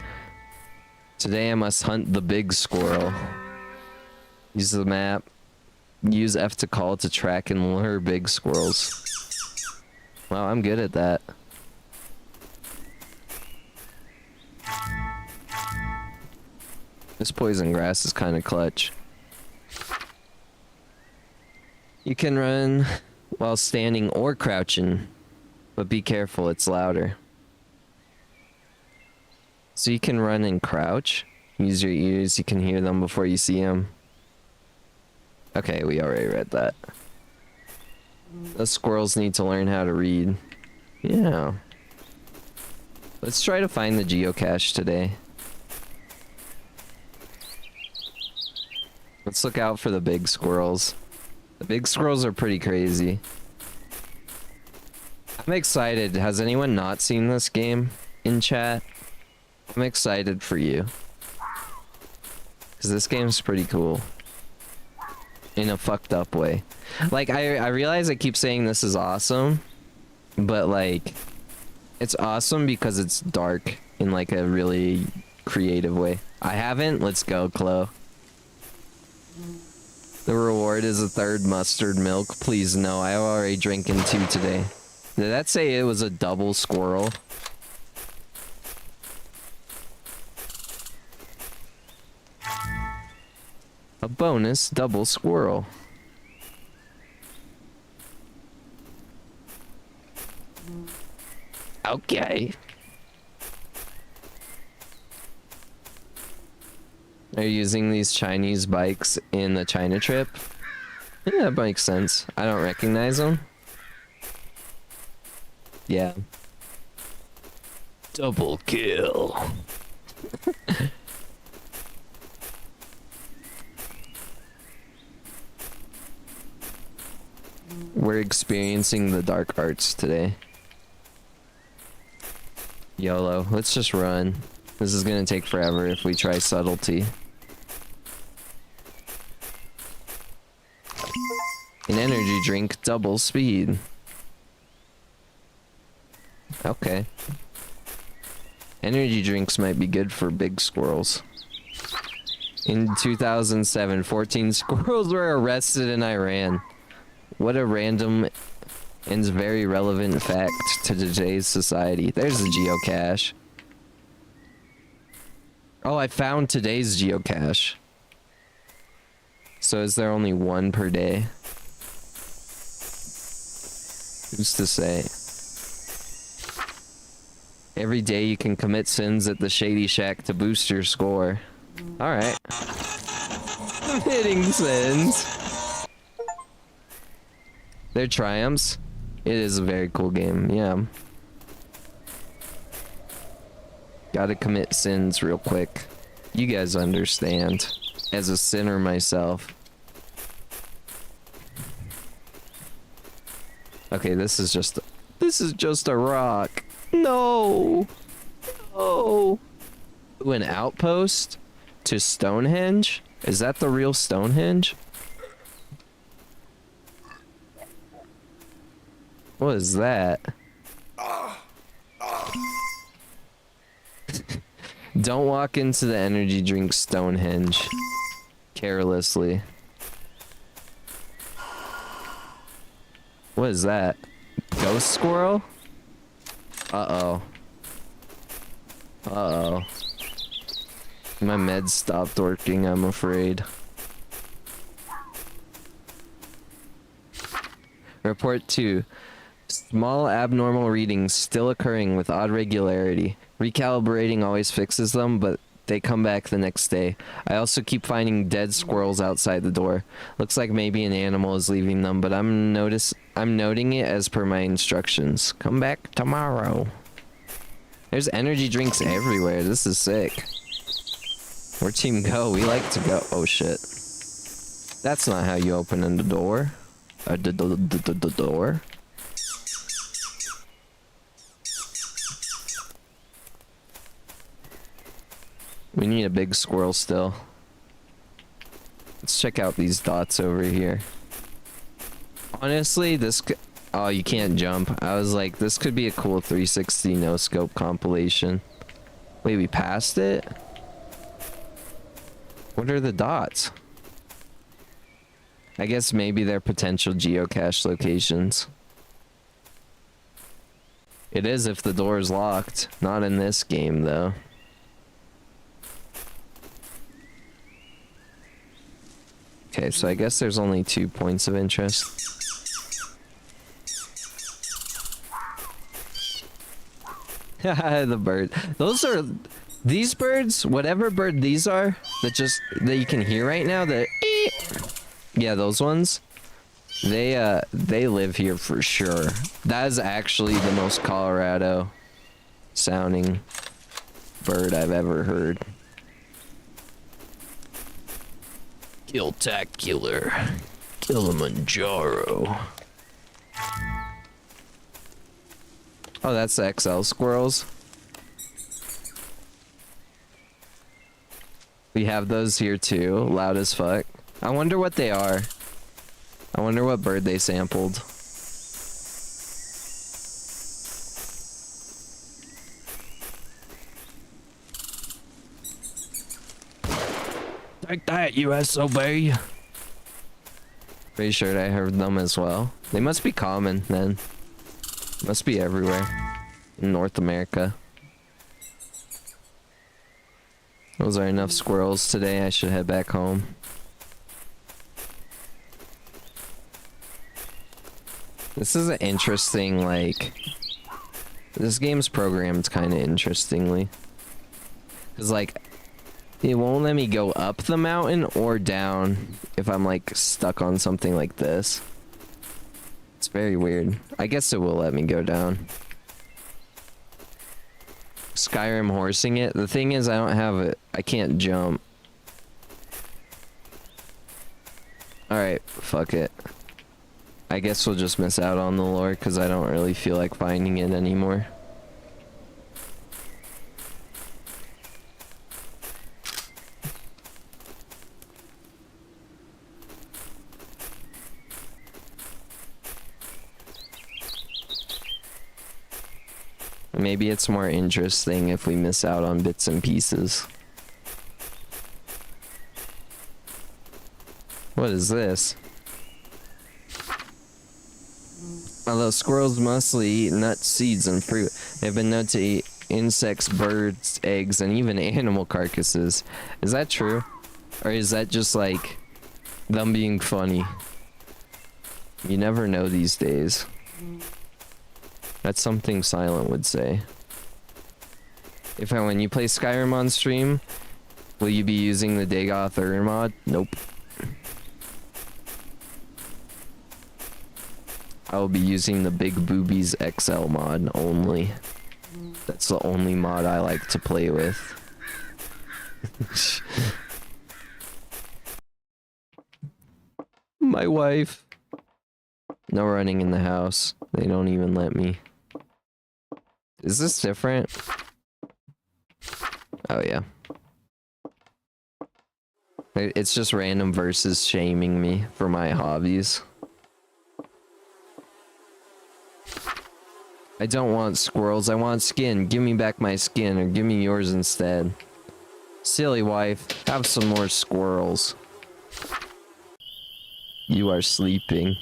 Today I must hunt the big squirrel. Use the map. Use F to call to track and lure big squirrels. Wow, I'm good at that. This poison grass is kind of clutch. You can run while standing or crouching, but be careful, it's louder. So you can run and crouch. Use your ears, you can hear them before you see them. Okay, we already read that. The squirrels need to learn how to read. Yeah. Let's try to find the geocache today. Let's look out for the big squirrels. The big squirrels are pretty crazy. I'm excited. Has anyone not seen this game in chat? I'm excited for you. Because this game's pretty cool. In a fucked up way. Like, I realize I keep saying this is awesome. But, like, it's awesome because it's dark in, like, a really creative way. I haven't? Let's go, Chloe. The reward is a third mustard milk. Please no, I already drinking 2 today. Did that say it was a double squirrel? A bonus double squirrel. Okay. Are you using these Chinese bikes in the China trip? Yeah, that makes sense. I don't recognize them. Yeah. Double kill. We're experiencing the dark arts today. YOLO. Let's just run. This is gonna take forever if we try subtlety. An energy drink, double speed. Okay. Energy drinks might be good for big squirrels. In 2007, 14 squirrels were arrested in Iran. What a random and very relevant fact to today's society. There's the geocache. Oh, I found today's geocache. So is there only 1 per day? Who's to say? Every day you can commit sins at the Shady Shack to boost your score. Alright. Committing sins. They're triumphs. It is a very cool game, yeah. Gotta commit sins real quick. You guys understand. As a sinner myself. Okay, this is just a rock. No! No! Ooh, an outpost to Stonehenge? Is that the real Stonehenge? What is that? Don't walk into the energy drink Stonehenge carelessly. What is that? Ghost squirrel? Uh-oh. Uh-oh. My meds stopped working, I'm afraid. Report 2. Small abnormal readings still occurring with odd regularity. Recalibrating always fixes them, but they come back the next day. I also keep finding dead squirrels outside the door. Looks like maybe an animal is leaving them, but I'm noting it as per my instructions. Come back tomorrow. There's energy drinks everywhere. This is sick. We're Team Go. We like to go. Oh shit. That's not how you open the door. The door. We need a big squirrel still. Let's check out these dots over here. Honestly, this could... Oh, you can't jump. I was like, this could be a cool 360 no-scope compilation. Wait, we passed it? What are the dots? I guess maybe they're potential geocache locations. It is if the door is locked. Not in this game, though. Okay, so I guess there's only 2 points of interest. The bird. These birds, whatever bird these are, that you can hear right now, yeah, those ones, they live here for sure. That is actually the most Colorado sounding bird I've ever heard. Killtacular. Kilimanjaro. Oh, that's the XL squirrels. We have those here too, loud as fuck. I wonder what they are. I wonder what bird they sampled. Take that, US SOB. Pretty sure I heard them as well. They must be common then. Must be everywhere in North America. Those are enough squirrels today. I should head back home. This is an interesting, like... This game's programmed kind of interestingly. Because, like, it won't let me go up the mountain or down if I'm, like, stuck on something like this. It's very weird. I guess it will let me go down. Skyrim horsing it. The thing is, I don't have it. I can't jump. Alright, fuck it. I guess we'll just miss out on the lore because I don't really feel like finding it anymore. Maybe it's more interesting if we miss out on bits and pieces. What is this? Although squirrels mostly eat nuts, seeds, and fruit, they've been known to eat insects, birds, eggs, and even animal carcasses. Is that true? Or is that just like them being funny? You never know these days. That's something Silent would say. When you play Skyrim on stream, will you be using the Dagoth Ur mod? Nope. I will be using the Big Boobies XL mod only. That's the only mod I like to play with. My wife. No running in the house. They don't even let me. Is this different? Oh yeah. It's just random verses shaming me for my hobbies. I don't want squirrels, I want skin. Give me back my skin, or give me yours instead. Silly wife, have some more squirrels. You are sleeping.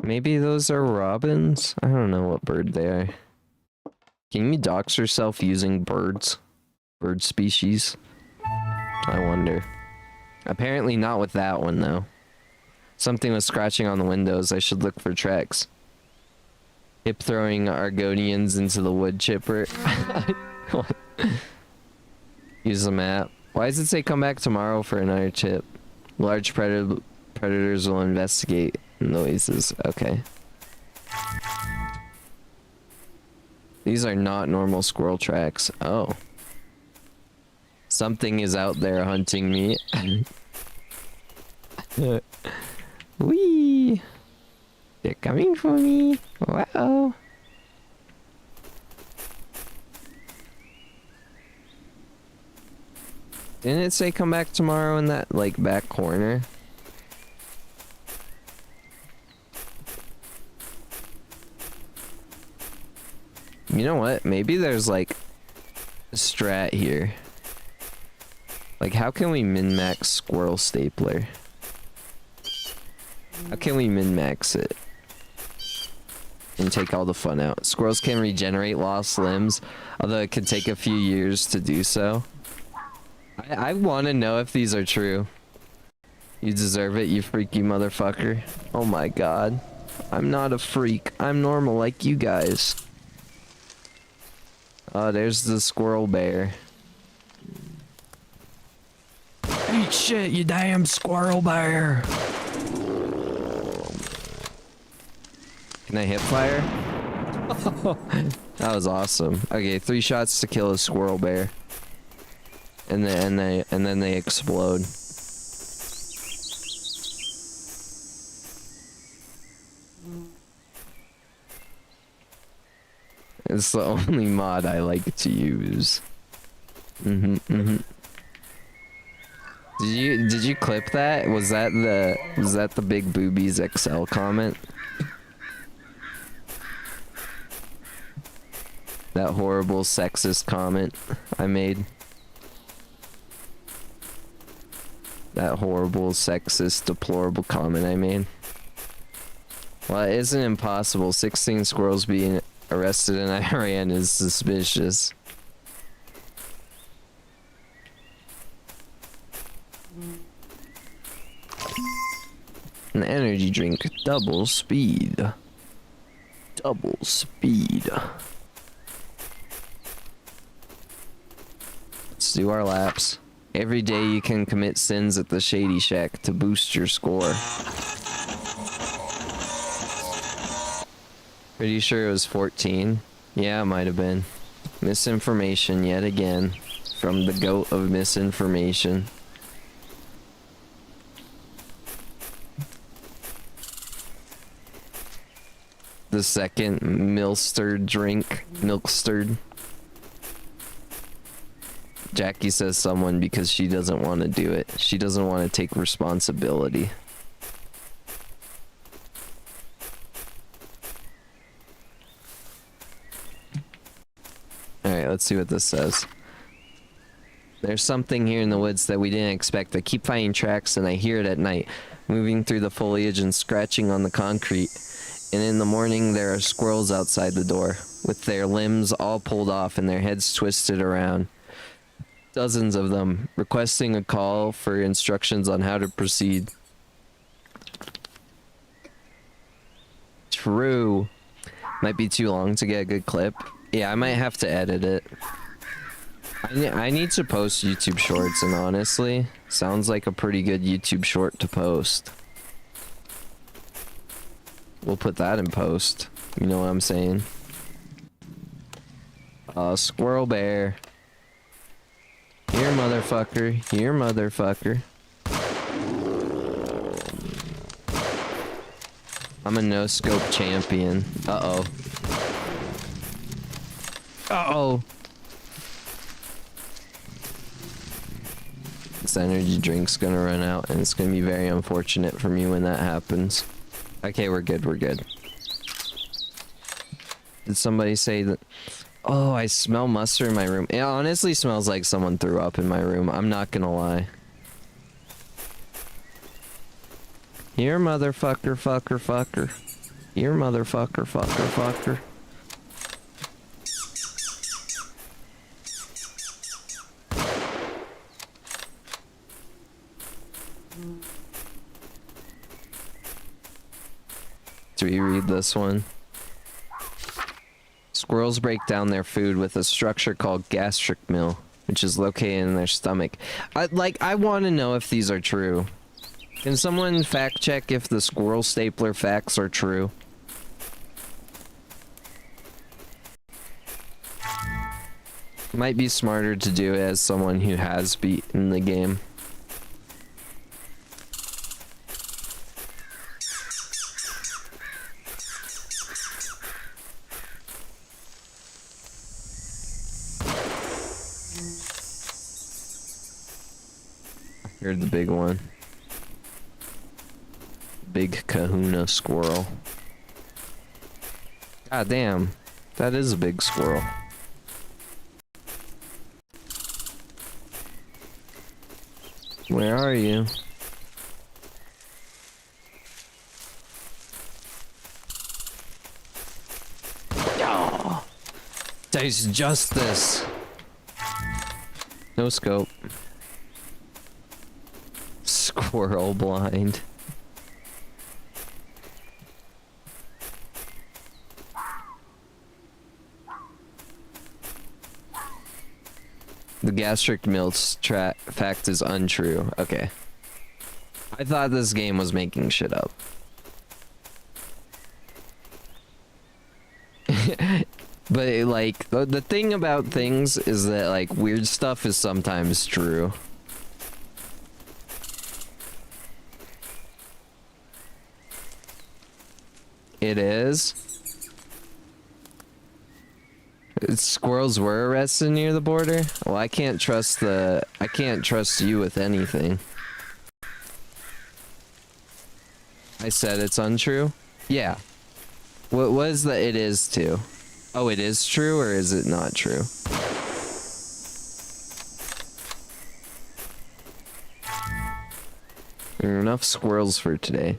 Maybe those are robins? I don't know what bird they are. Can you dox yourself using birds? Bird species? I wonder. Apparently not with that one, though. Something was scratching on the windows. I should look for tracks. Hip throwing Argonians into the wood chipper. Use the map. Why does it say come back tomorrow for another chip? Large predators will investigate noises. Okay. These are not normal squirrel tracks. Oh. Something is out there hunting me. Whee! They're coming for me. Wow. Didn't it say come back tomorrow in that, like, back corner? You know what? Maybe there's, like, a strat here. Like, how can we min-max Squirrel Stapler? How can we min-max it? And take all the fun out. Squirrels can regenerate lost limbs, although it could take a few years to do so. I want to know if these are true. You deserve it, you freaky motherfucker. Oh my god. I'm not a freak. I'm normal like you guys. Oh, there's the squirrel bear. Eat shit, you damn squirrel bear. Can I hip fire? That was awesome. Okay, 3 shots to kill a squirrel bear. And then they explode. It's the only mod I like to use. Did you clip that? Was that the big boobies XL comment? That horrible sexist comment I made. That horrible sexist deplorable comment I made. Well, it isn't impossible. 16 squirrels being arrested in Iran is suspicious. An energy drink, double speed. Double speed. Let's do our laps. Every day you can commit sins at the Shady Shack to boost your score. Pretty sure it was 14. Yeah, it might have been. Misinformation yet again. From the goat of misinformation. The second milk-stirred drink. Milk-stirred. Jackie says someone because she doesn't want to do it. She doesn't want to take responsibility. Alright, let's see what this says. There's something here in the woods that we didn't expect. I keep finding tracks and I hear it at night, moving through the foliage and scratching on the concrete. And in the morning there are squirrels outside the door, with their limbs all pulled off and their heads twisted around. Dozens of them, requesting a call for instructions on how to proceed. True. Might be too long to get a good clip. Yeah, I might have to edit it. I need to post YouTube shorts, and honestly, sounds like a pretty good YouTube short to post. We'll put that in post. You know what I'm saying? Squirrel bear. Here, motherfucker. Here, motherfucker. I'm a no-scope champion. Uh-oh. Uh-oh. This energy drink's gonna run out, and it's gonna be very unfortunate for me when that happens. Okay, we're good, we're good. Did somebody say that? Oh, I smell mustard in my room. It honestly smells like someone threw up in my room. I'm not gonna lie. Here, motherfucker, fucker, fucker. Here, motherfucker, fucker, fucker. Do we read this one? Squirrels break down their food with a structure called gastric mill, which is located in their stomach. I want to know if these are true. Can someone fact check if the squirrel stapler facts are true? Might be smarter to do it as someone who has beaten the game. Here's the big one. Big kahuna squirrel. God damn. That is a big squirrel. Where are you? Oh, taste justice. No scope. Squirrel blind. The gastric mills fact is untrue. Okay. I thought this game was making shit up. But the thing about things is that like weird stuff is sometimes true. It is. Squirrels were arrested near the border? Well, I can't trust you with anything. I said it's untrue? Yeah. What was the it is to? Oh, it is true or is it not true? There are enough squirrels for today.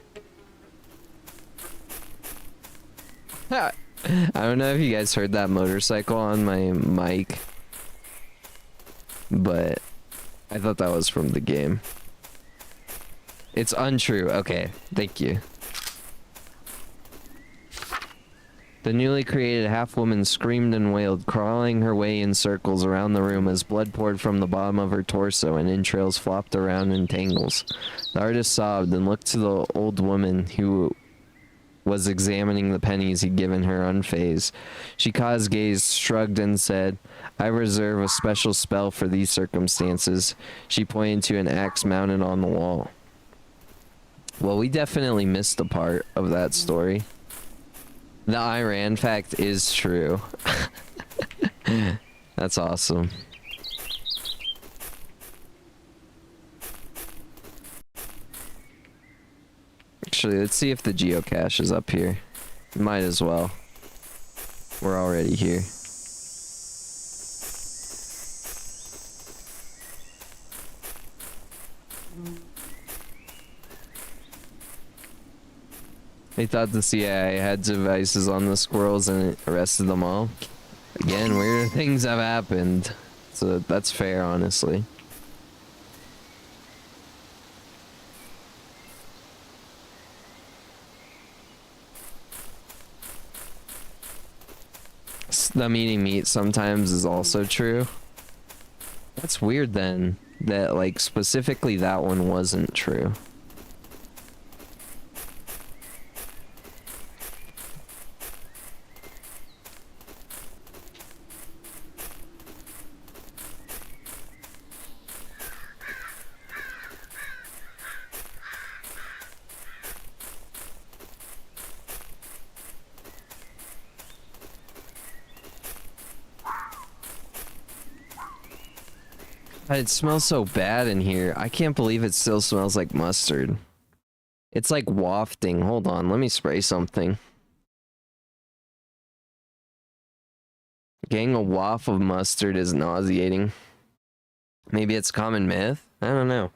I don't know if you guys heard that motorcycle on my mic, but I thought that was from the game. It's untrue. Okay, thank you. The newly created half-woman screamed and wailed, crawling her way in circles around the room as blood poured from the bottom of her torso and entrails flopped around in tangles. The artist sobbed and looked to the old woman who was examining the pennies he'd given her unfazed. She caught his gaze, shrugged, and said, "I reserve a special spell for these circumstances." She pointed to an axe mounted on the wall. Well, we definitely missed a part of that story. The Iran fact is true. That's awesome. Actually, let's see if the geocache is up here. Might as well. We're already here. They thought the CIA had devices on the squirrels and it arrested them all. Again, weird things have happened. So that's fair, honestly. Them eating meat sometimes is also true. That's weird then, that like specifically that one wasn't true. It smells so bad in here. I can't believe it still smells like mustard. It's like wafting. Hold on, let me spray something. Getting a waft of mustard is nauseating. Maybe it's common myth? I don't know.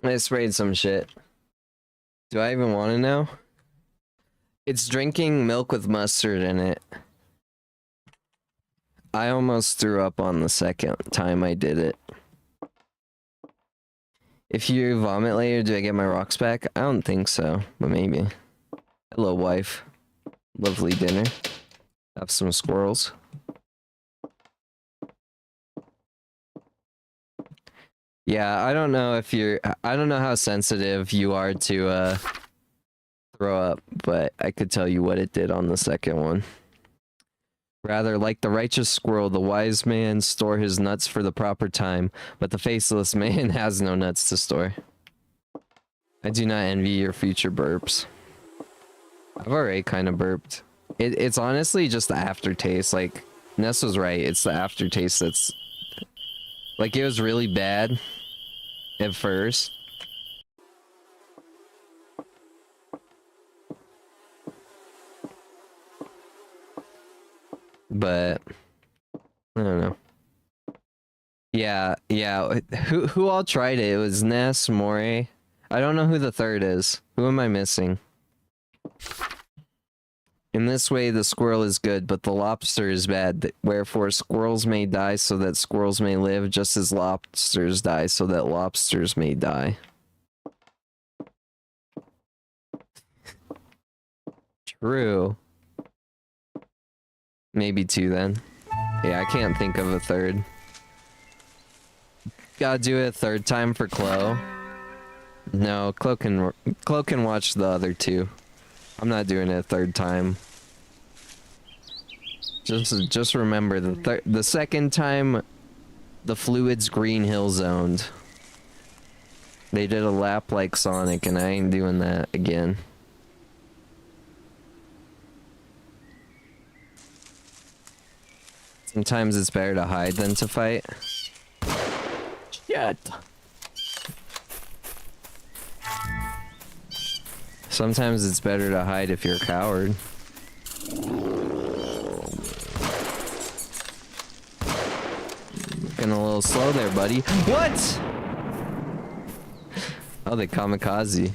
I sprayed some shit. Do I even want to know? It's drinking milk with mustard in it. I almost threw up on the second time I did it. If you vomit later, do I get my rocks back? I don't think so, but maybe. Hello, wife. Lovely dinner. Have some squirrels. Yeah, I don't know if you're... I don't know how sensitive you are to throw up, but I could tell you what it did on the second one. Rather, like the righteous squirrel, the wise man store his nuts for the proper time, but the faceless man has no nuts to store. I do not envy your future burps. I've already kind of burped. It's honestly just the aftertaste. Like, Ness was right. It's the aftertaste that's... Like, it was really bad at first. But I don't know. Yeah. Who all tried it? It was Ness, Moray. I don't know who the third is. Who am I missing? In this way, the squirrel is good, but the lobster is bad. Wherefore, squirrels may die so that squirrels may live, just as lobsters die so that lobsters may die. True. Maybe two then. Yeah, I can't think of a third. Gotta do it a third time for Chloe. No, Chloe can watch the other two. I'm not doing it a third time. Just remember the second time the fluid's green hill zoned. They did a lap like Sonic and I ain't doing that again. Sometimes it's better to hide than to fight. Shit. Sometimes it's better to hide if you're a coward. Looking a little slow there, buddy. What? Oh, they kamikaze.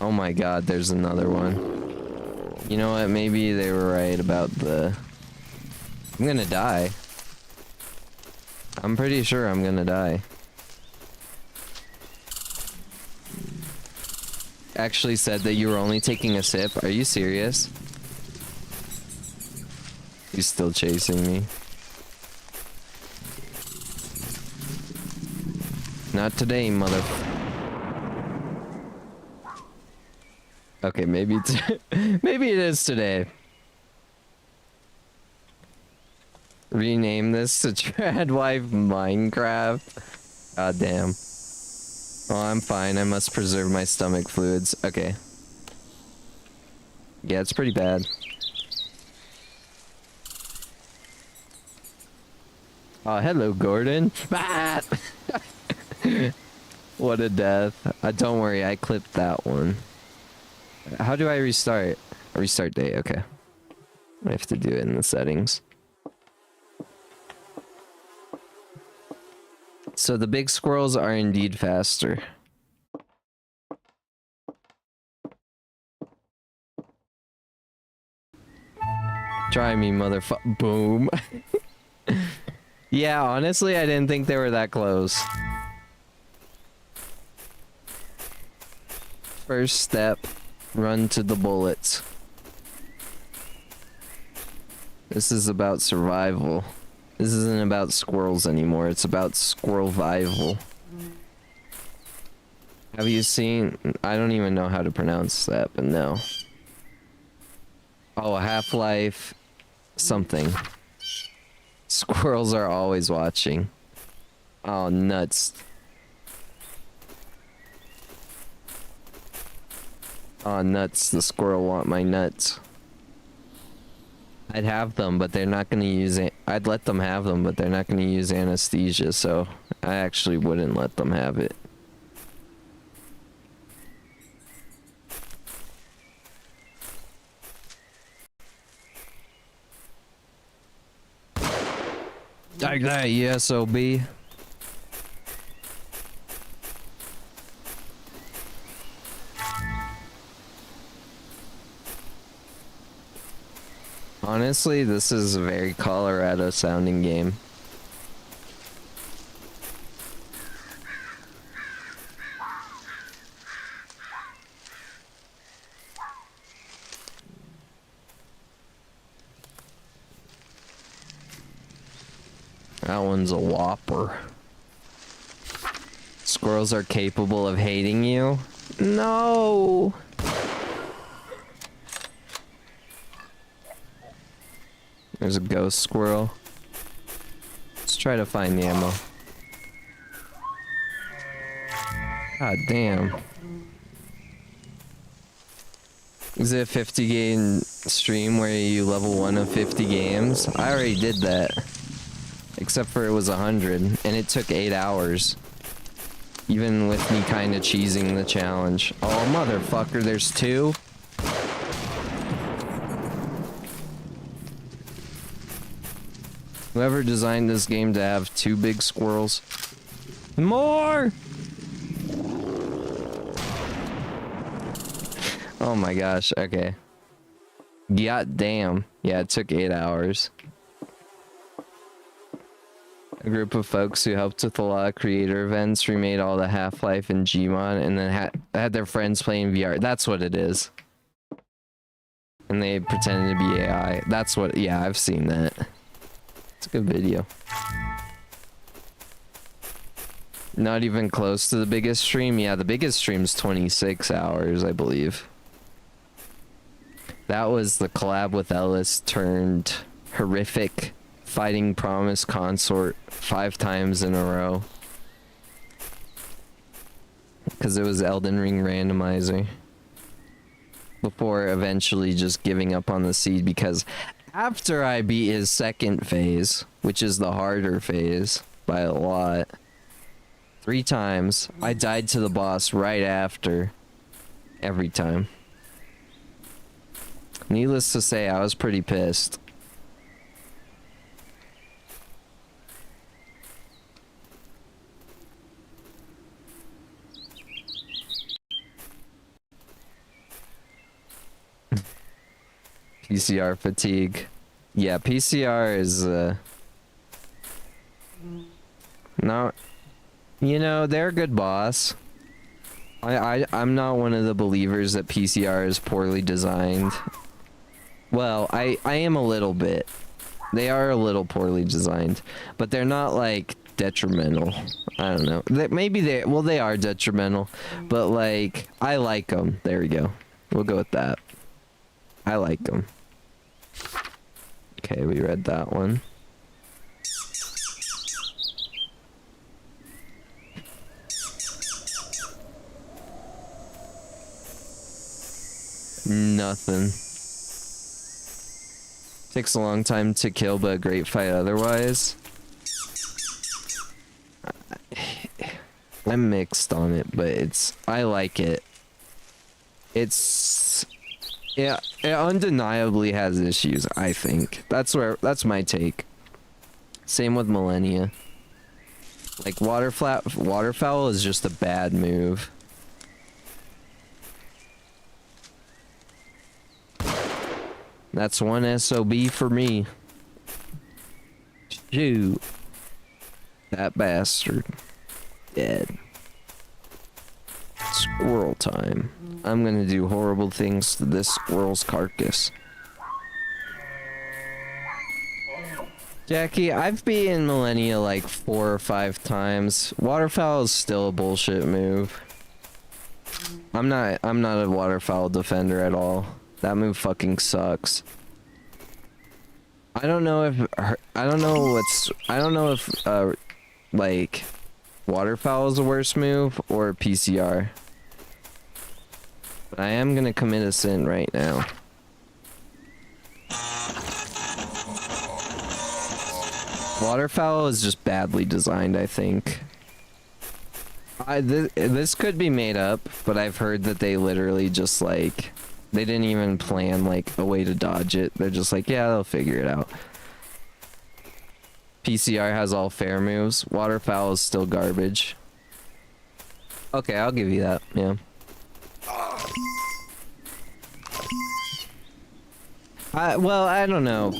Oh my god, there's another one. You know what? Maybe they were right about the... I'm gonna die. I'm pretty sure I'm gonna die. Actually said that you were only taking a sip. Are you serious? He's still chasing me. Not today, mother... Okay, maybe maybe it is today. Rename this to Tradwife Minecraft. God damn. Oh, I'm fine. I must preserve my stomach fluids. Okay. Yeah, it's pretty bad. Oh, hello, Gordon. Ah! What a death. Don't worry, I clipped that one. How do I restart? Restart day, okay. I have to do it in the settings. So the big squirrels are indeed faster. Try me, motherfucker. Boom. Yeah, honestly, I didn't think they were that close. First step, run to the bullets. This is about survival. This isn't about squirrels anymore, it's about squirrel-vival. Have you seen... I don't even know how to pronounce that, but no. Oh, Half-Life... something. Squirrels are always watching. Oh, nuts. Oh, nuts. The squirrel want my nuts. I'd have them, but they're not gonna use it. I'd let them have them, but they're not gonna use anesthesia, so I actually wouldn't let them have it. Like that, you SOB. Honestly, this is a very Colorado sounding game. That one's a whopper. Squirrels are capable of hating you? No! There's a ghost squirrel. Let's try to find the ammo. God damn. Is it a 50 game stream where you level 1 of 50 games? I already did that. Except for it was 100, and it took 8 hours. Even with me kinda cheesing the challenge. Oh, motherfucker, there's 2? Whoever designed this game to have 2 big squirrels. More! Oh my gosh, okay. God damn. Yeah, it took 8 hours. A group of folks who helped with a lot of creator events remade all the Half-Life and Gmod and then had their friends playing VR. That's what it is. And they pretended to be AI. That's what, yeah, I've seen that. It's a good video. Not even close to the biggest stream. Yeah, the biggest stream's 26 hours, I believe. That was the collab with Ellis turned horrific fighting promise consort 5 times in a row. Because it was Elden Ring randomizer. Before eventually just giving up on the seed, because after I beat his second phase, which is the harder phase by a lot, 3 times, I died to the boss right after. Every time. Needless to say, I was pretty pissed. PCR fatigue. Yeah, PCR is no, you know, they're a good boss. I'm not one of the believers that PCR is poorly designed. Well, I am a little bit. They are a little poorly designed, but they're not like detrimental. I don't know. Maybe they are detrimental, but like I like them. There we go. We'll go with that. I like them. Okay, we read that one. Nothing. Takes a long time to kill, but a great fight otherwise. I'm mixed on it, but I like it. Yeah, it undeniably has issues, I think. That's my take. Same with Millennia. Like waterfowl is just a bad move. That's one SOB for me. Shoot. That bastard. Dead. Squirrel time. I'm gonna do horrible things to this squirrel's carcass. Jackie, I've beaten Millennia like 4 or 5 times. Waterfowl is still a bullshit move. I'm not a waterfowl defender at all. That move fucking sucks. I don't know if like waterfowl is a worse move or PCR. But I am gonna commit a sin right now. Waterfowl is just badly designed, I think. This could be made up, but I've heard that they literally just like they didn't even plan like a way to dodge it. They're just like, yeah, they'll figure it out. PCR has all fair moves. Waterfowl is still garbage. Okay, I'll give you that. Yeah. Well, I don't know.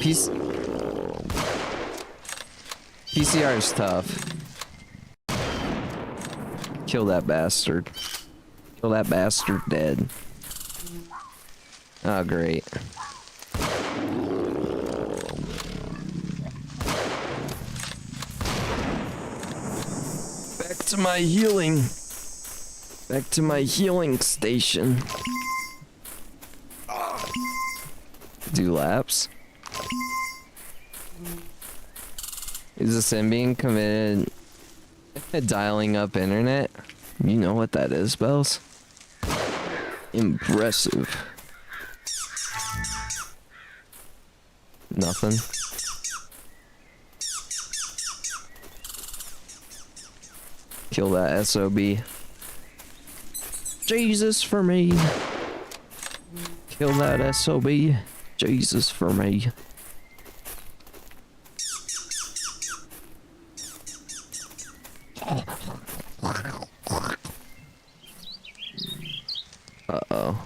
PCR is tough. Kill that bastard. Kill that bastard dead. Oh, great. Back to my healing. Back to my healing station. Do laps. Is a sin being committed? Dialing up internet? You know what that is, Bells? Impressive. Nothing. Kill that SOB. Jesus for me. Kill that SOB. Jesus for me. Uh-oh.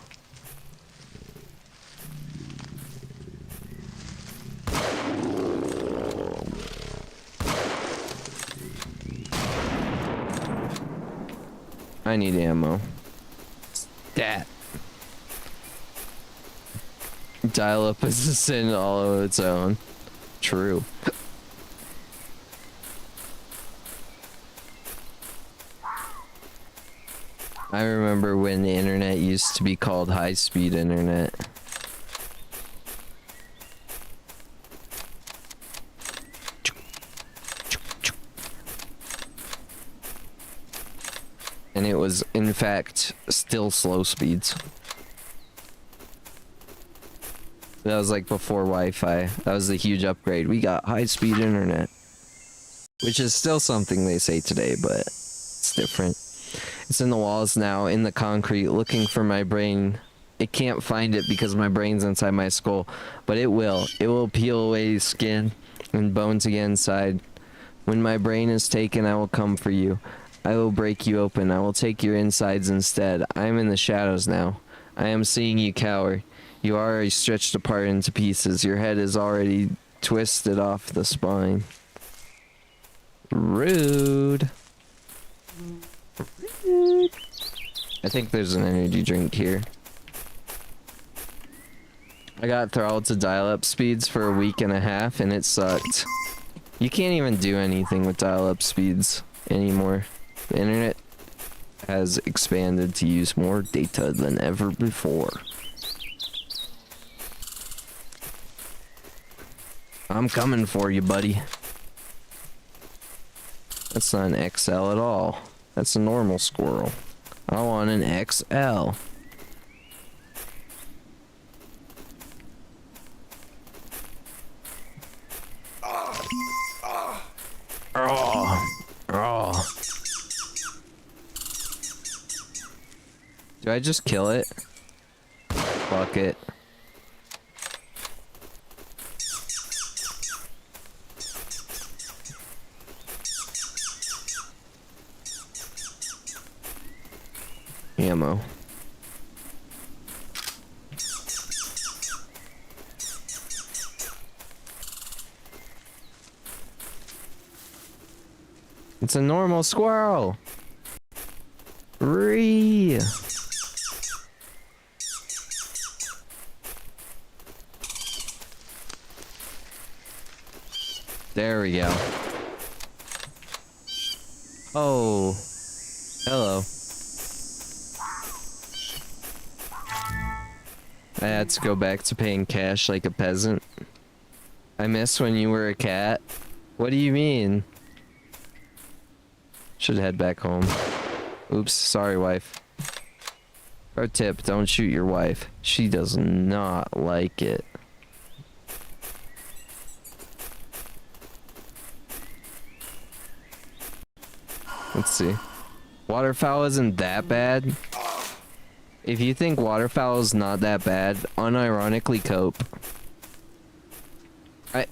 I need ammo. Stat. Dial up is a sin all of its own. True. I remember when the internet used to be called high-speed internet. And it was, in fact, still slow speeds. That was like before Wi-Fi. That was the huge upgrade. We got high-speed internet. Which is still something they say today, but it's different. It's in the walls now, in the concrete, looking for my brain. It can't find it because my brain's inside my skull, but it will. It will peel away skin and bones again inside. When my brain is taken, I will come for you. I will break you open. I will take your insides instead. I am in the shadows now. I am seeing you cower. You are already stretched apart into pieces. Your head is already twisted off the spine. Rude. I think there's an energy drink here. I got throttled to dial-up speeds for a week and a half and it sucked. You can't even do anything with dial-up speeds anymore. The internet has expanded to use more data than ever before. I'm coming for you, buddy. That's not an XL at all. That's a normal squirrel. I want an XL. Oh. Do I just kill it? Fuck it. Ammo. It's a normal squirrel. Ree. There we go. Oh. Hello. I had to go back to paying cash like a peasant. I miss when you were a cat. What do you mean? Should head back home. Oops, sorry, wife. Pro tip, don't shoot your wife. She does not like it. Let's see. Waterfowl isn't that bad. If you think waterfowl is not that bad, unironically cope.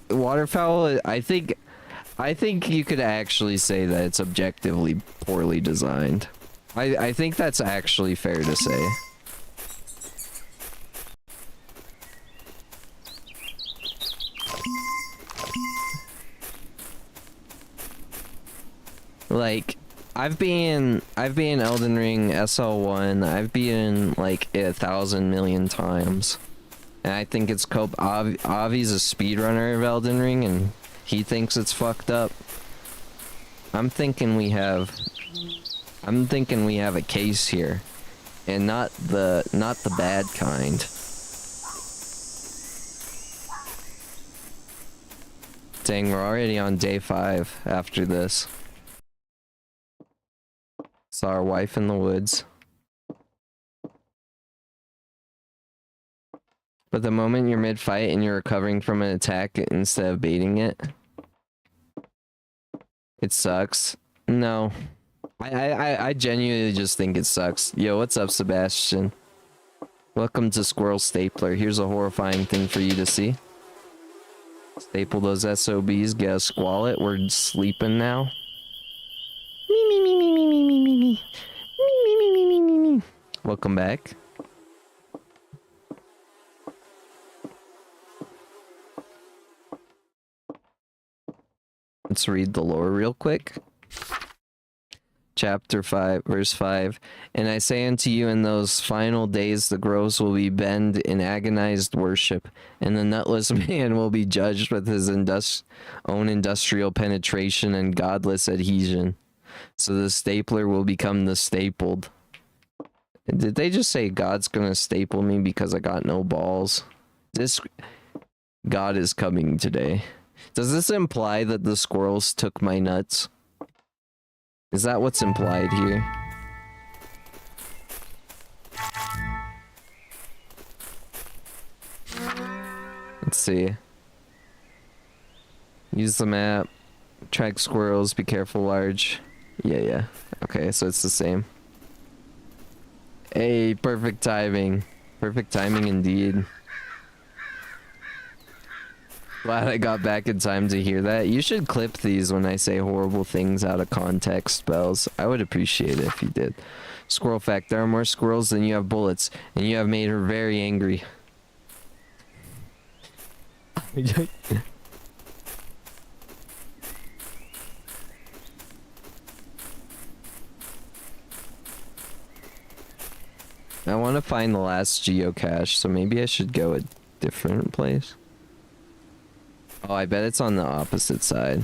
Waterfowl, I think you could actually say that it's objectively poorly designed. I think that's actually fair to say. Like, I've been Elden Ring SL1. I've been like 1,000 million times, and I think it's cope. Avi's a speedrunner of Elden Ring, and he thinks it's fucked up. I'm thinking we have a case here, and not the bad kind. Dang, we're already on day 5 after this. Saw our wife in the woods. But the moment you're mid-fight and you're recovering from an attack instead of baiting it, it sucks. No. I genuinely just think it sucks. Yo, what's up, Sebastian? Welcome to Squirrel Stapler. Here's a horrifying thing for you to see. Staple those SOBs, get a squallet. We're sleeping now. Me. Welcome back. Let's read the lore real quick. Chapter 5, verse 5. And I say unto you, in those final days the groves will be bent in agonized worship, and the nutless man will be judged with his own industrial penetration and godless adhesion. So the stapler will become the stapled. Did they just say God's gonna staple me because I got no balls? This God is coming today. Does this imply that the squirrels took my nuts? Is that what's implied here? Let's see. Use the map. Track squirrels. Be careful, large. Yeah. Okay, so it's the same. Hey, perfect timing. Perfect timing indeed. Glad I got back in time to hear that. You should clip these when I say horrible things out of context, Bells. I would appreciate it if you did. Squirrel fact, there are more squirrels than you have bullets, and you have made her very angry. I want to find the last geocache, so maybe I should go a different place. Oh, I bet it's on the opposite side.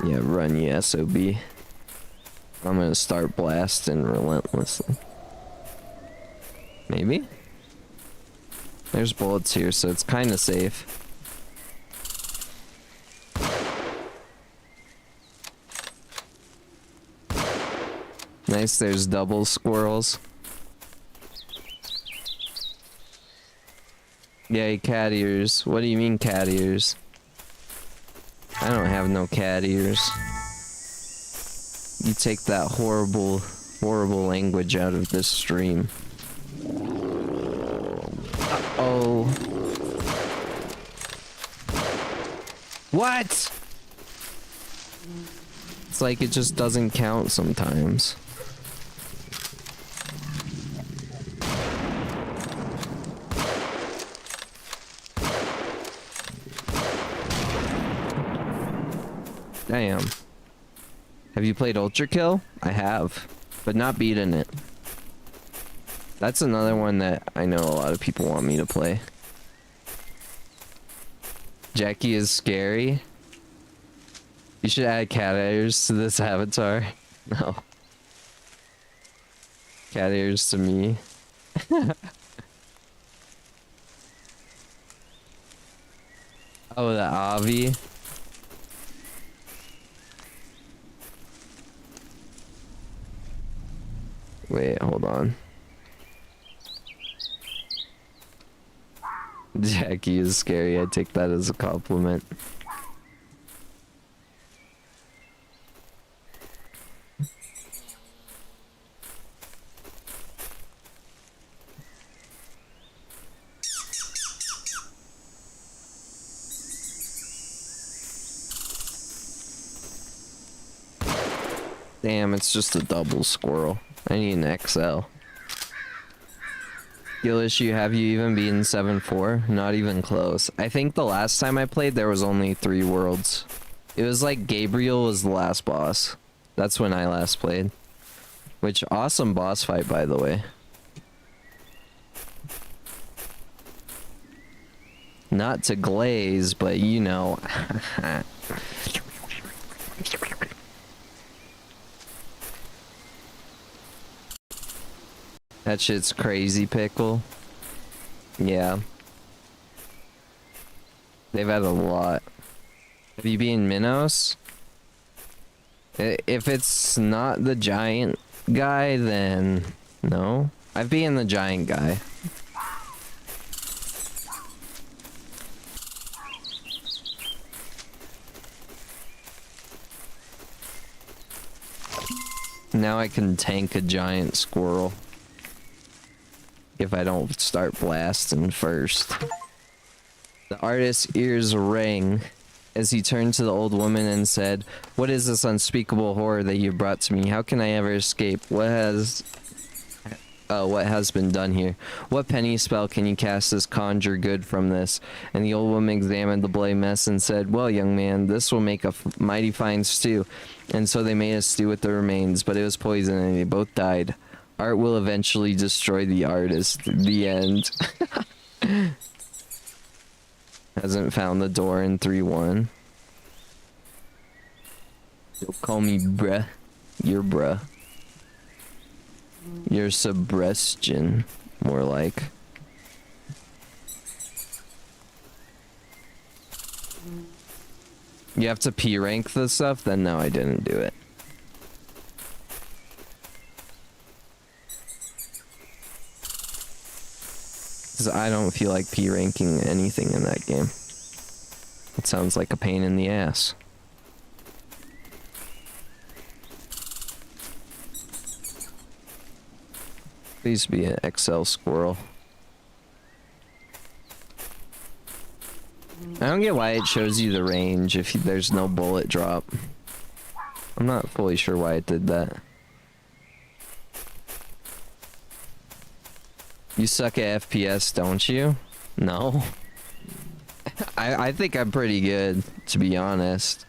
Yeah, run, you SOB. I'm gonna start blasting relentlessly. Maybe? There's bullets here, so it's kind of safe. Nice, there's double squirrels. Yay, cat ears. What do you mean cat ears? I don't have no cat ears. You take that horrible language out of this stream. Uh-oh. What? It's like it just doesn't count sometimes. Damn. Have you played Ultra Kill? I have, but not beaten it. That's another one that I know a lot of people want me to play. Jackie is scary. You should add cat ears to this avatar. No. Cat ears to me. Oh, the Avi. Wait, hold on. Jackie is scary. I take that as a compliment. Damn, it's just a double squirrel. I need an XL. Skill issue, have you even beaten 7-4? Not even close. I think the last time I played there was only 3 worlds. It was like Gabriel was the last boss. That's when I last played. Which, awesome boss fight, by the way. Not to glaze, but you know. That shit's crazy, Pickle. Yeah. They've had a lot. Have you been Minos? If it's not the giant guy, then no. I've been the giant guy. Now I can tank a giant squirrel. If I don't start blasting first. The artist's ears rang as he turned to the old woman and said, "What is this unspeakable horror that you brought to me? How can I ever escape? What has been done here? What penny spell can you cast as conjure good from this?" And the old woman examined the bloody mess and said, "Well, young man, this will make a mighty fine stew." And so they made a stew with the remains, but it was poison and they both died. Art will eventually destroy the artist. The end. Hasn't found the door in 3-1. Don't call me bruh. You're bruh. You're Sebastian, more like. You have to P rank this stuff? Then no, I didn't do it. Because I don't feel like P ranking anything in that game. It sounds like a pain in the ass. Please be an XL squirrel. I don't get why it shows you the range if there's no bullet drop. I'm not fully sure why it did that. You suck at FPS, don't you? No. I think I'm pretty good, to be honest.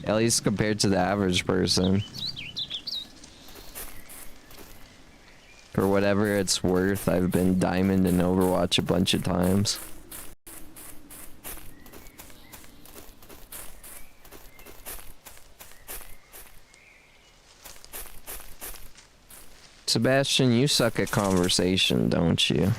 At least compared to the average person. For whatever it's worth, I've been Diamond in Overwatch a bunch of times. Sebastian, you suck at conversation, don't you?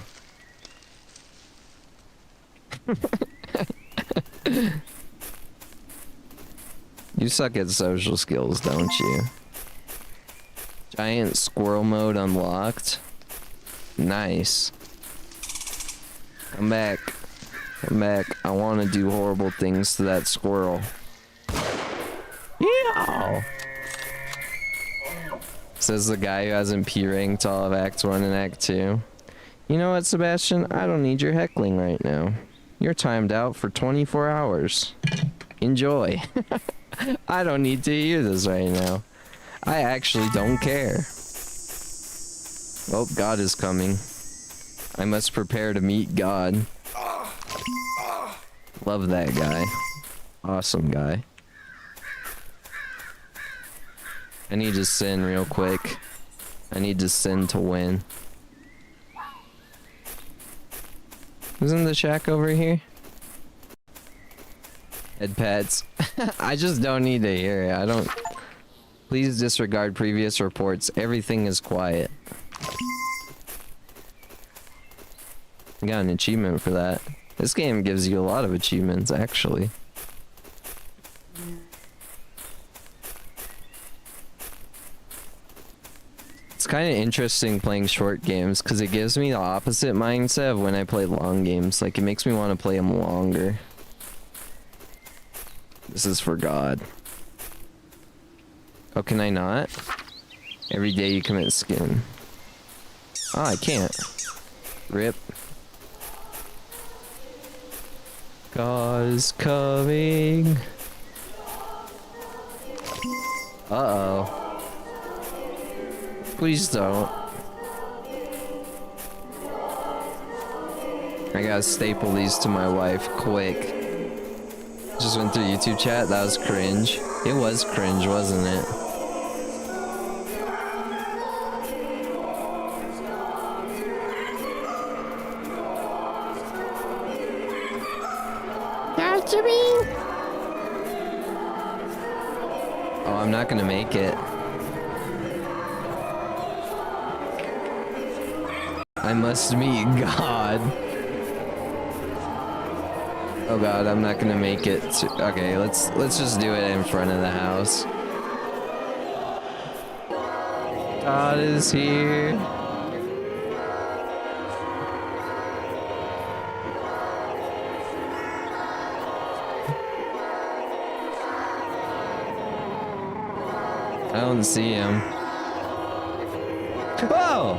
You suck at social skills, don't you? Giant squirrel mode unlocked. Nice. Come back. Come back. I want to do horrible things to that squirrel. Yeah. Says the guy who hasn't P-ranked all of Act 1 and Act 2. You know what, Sebastian? I don't need your heckling right now. You're timed out for 24 hours. Enjoy. I don't need to hear this right now. I actually don't care. Oh, God is coming. I must prepare to meet God. Love that guy. Awesome guy. I need to sin real quick. I need to sin to win. Isn't the shack over here? Head pets. I just don't need to hear it. I don't... Please disregard previous reports. Everything is quiet. I got an achievement for that. This game gives you a lot of achievements, actually. It's kind of interesting playing short games because it gives me the opposite mindset of when I play long games. Like, it makes me want to play them longer. This is for God. Oh, can I not? Every day you commit skin. Oh, I can't. Rip. God is coming. Uh-oh. Please don't. I gotta staple these to my wife quick. Just went through YouTube chat. That was cringe. It was cringe, wasn't it? Oh, I'm not gonna make it. I must meet God. Oh God, I'm not gonna make it. Okay, let's just do it in front of the house. God is here. I don't see him. Whoa!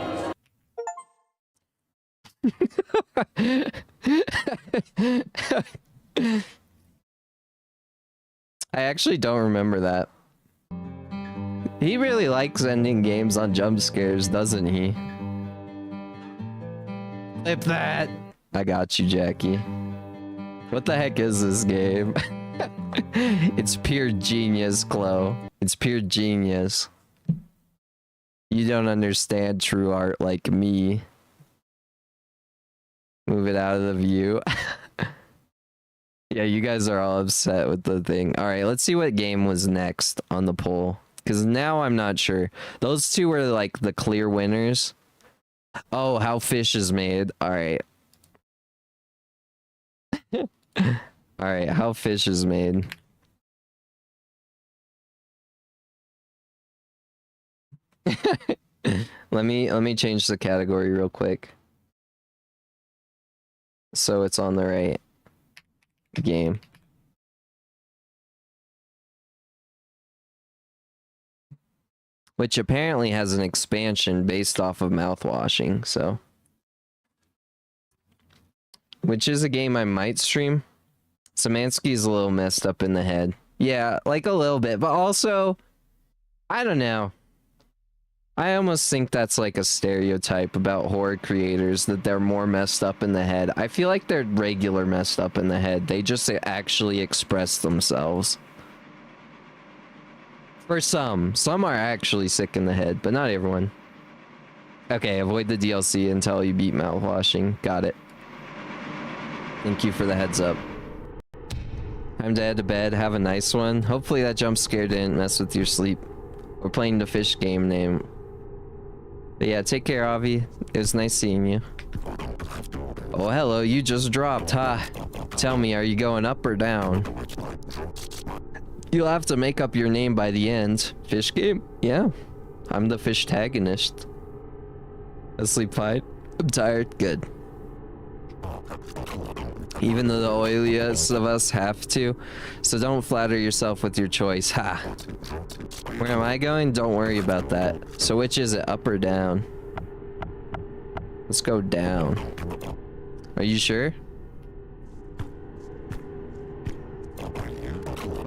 I actually don't remember that. He really likes ending games on jump scares, doesn't he? Flip that! I got you, Jackie. What the heck is this game? It's pure genius, Chloe. It's pure genius. You don't understand true art like me. Move it out of the view. Yeah, you guys are all upset with the thing. All right, let's see what game was next on the poll. Because now I'm not sure. Those two were like the clear winners. Oh, how fish is made. All right. All right, how fish is made. let me change the category real quick. So it's on the right game. Which apparently has an expansion based off of mouthwashing, so. Which is a game I might stream. Samansky's a little messed up in the head. Yeah, like a little bit, but also, I don't know. I almost think that's like a stereotype about horror creators, that they're more messed up in the head. I feel like they're regular messed up in the head. They just actually express themselves. For some are actually sick in the head, but not everyone. Okay, avoid the DLC until you beat mouthwashing. Got it. Thank you for the heads up. Time to head to bed. Have a nice one. Hopefully that jump scare didn't mess with your sleep. We're playing the fish game name. But yeah, take care, Avi. It was nice seeing you. Oh, hello. You just dropped, huh? Tell me, are you going up or down? You'll have to make up your name by the end. Fish game? Yeah. I'm the fish tagonist. Asleep fine? I'm tired. Good. Even though the oiliest of us have to. So don't flatter yourself with your choice. Ha! Where am I going? Don't worry about that. So which is it? Up or down? Let's go down. Are you sure?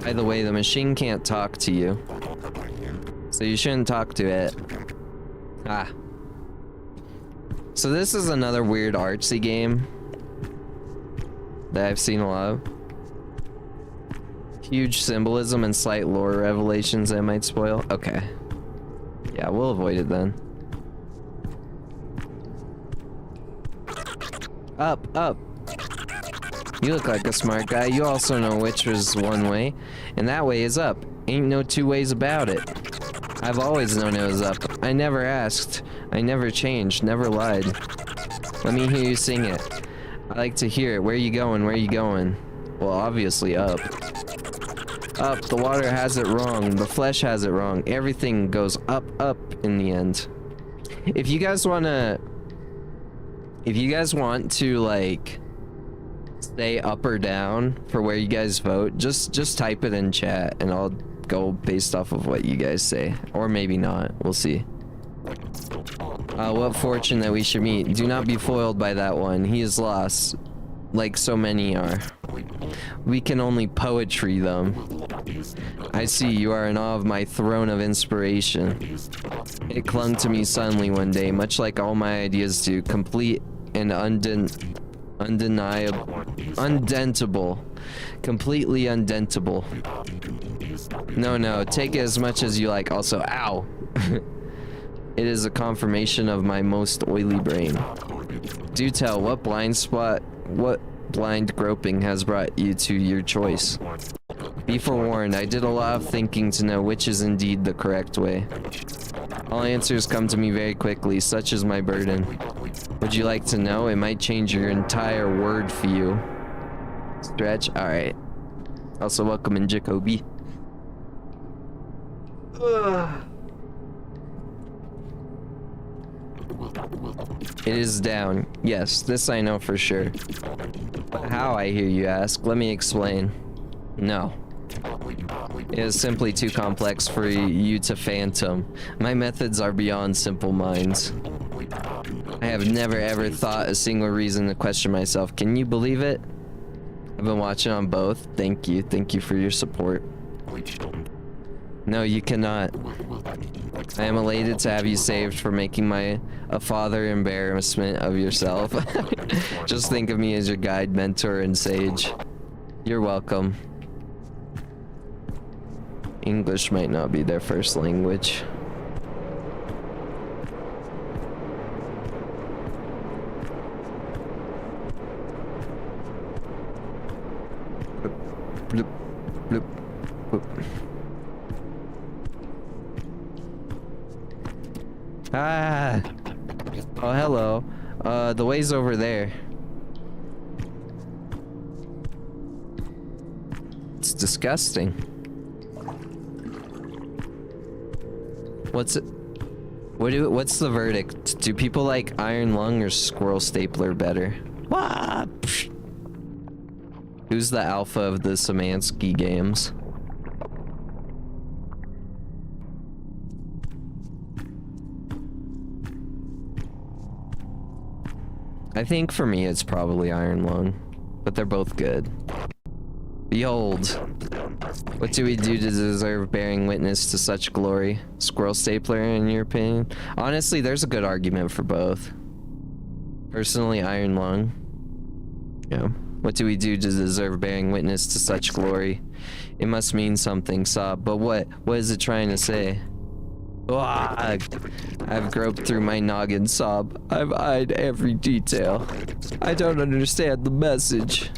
By the way, the machine can't talk to you. So you shouldn't talk to it. Ah. So this is another weird artsy game that I've seen a lot of. Huge symbolism and slight lore revelations that might spoil. Okay. Yeah, we'll avoid it then. Up, up. You look like a smart guy. You also know which was one way, and that way is up. Ain't no two ways about it. I've always known it was up. I never asked. I never changed. Never lied. Let me hear you sing it. I like to hear it. Where you going? Where you going? Well, obviously up. Up. The water has it wrong. The flesh has it wrong. Everything goes up, up in the end. If you guys want to like stay up or down for where you guys vote, just type it in chat and I'll go based off of what you guys say, or maybe not. We'll see. What fortune that we should meet. Do not be foiled by that one. He is lost, like so many are. We can only poetry them. I see you are in awe of my throne of inspiration. It clung to me suddenly one day, much like all my ideas do, complete and undeniable, undentable, completely undentable. No, take it as much as you like. Also, ow. It is a confirmation of my most oily brain. Do tell, what blind groping has brought you to your choice? Be forewarned, I did a lot of thinking to know which is indeed the correct way. All answers come to me very quickly, such is my burden. Would you like to know? It might change your entire word view. Stretch? Alright. Also, welcome in Jacoby. It is down. Yes, this I know for sure. But how, I hear you ask? Let me explain. No. It is simply too complex for you to fathom. My methods are beyond simple minds. I have never ever thought a single reason to question myself. Can you believe it? I've been watching on both. Thank you. Thank you for your support. No, you cannot. I am elated to have you saved for making a father embarrassment of yourself. Just think of me as your guide, mentor, and sage. You're welcome. English might not be their first language. Ah. Oh, hello. The way's over there. It's disgusting. What's it? What's the verdict? Do people like Iron Lung or Squirrel Stapler better? What? Who's the alpha of the Samansky games? I think for me it's probably Iron Lung, but they're both good. Behold, what do we do to deserve bearing witness to such glory? Squirrel Stapler, in your opinion? Honestly, there's a good argument for both. Personally, Iron Lung. Yeah. What do we do to deserve bearing witness to such glory? It must mean something, Sob. But what? What is it trying to say? I've groped through my noggin, Sob. I've eyed every detail. I don't understand the message.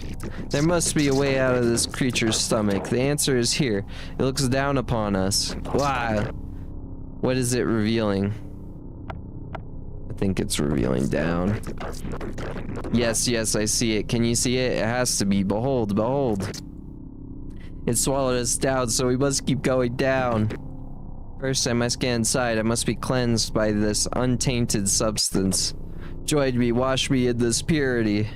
There must be a way out of this creature's stomach. The answer is here. It looks down upon us. Why? What is it revealing? I think it's revealing down. Yes, yes, I see it. Can you see it? It has to be. Behold, behold. It swallowed us down, so we must keep going down. First, I must get inside. I must be cleansed by this untainted substance. Join me, wash me in this purity.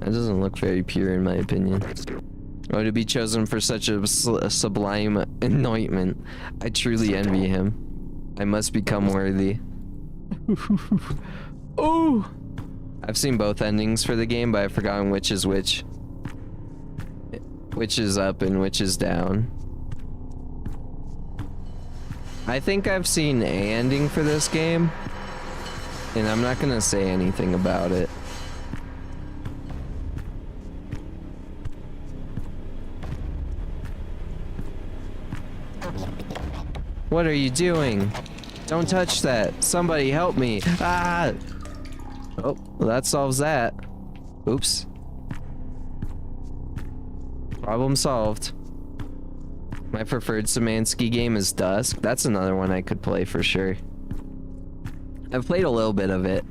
That doesn't look very pure, in my opinion. Oh, to be chosen for such a sublime anointment. I truly envy him. I must become worthy. Oh! I've seen both endings for the game, but I've forgotten which is which. Which is up and which is down. I think I've seen a ending for this game, and I'm not gonna say anything about it. What are you doing? Don't touch that. Somebody help me. Ah! Oh, well, that solves that. Oops. Problem solved. My preferred Samansky game is Dusk. That's another one I could play for sure. I've played a little bit of it.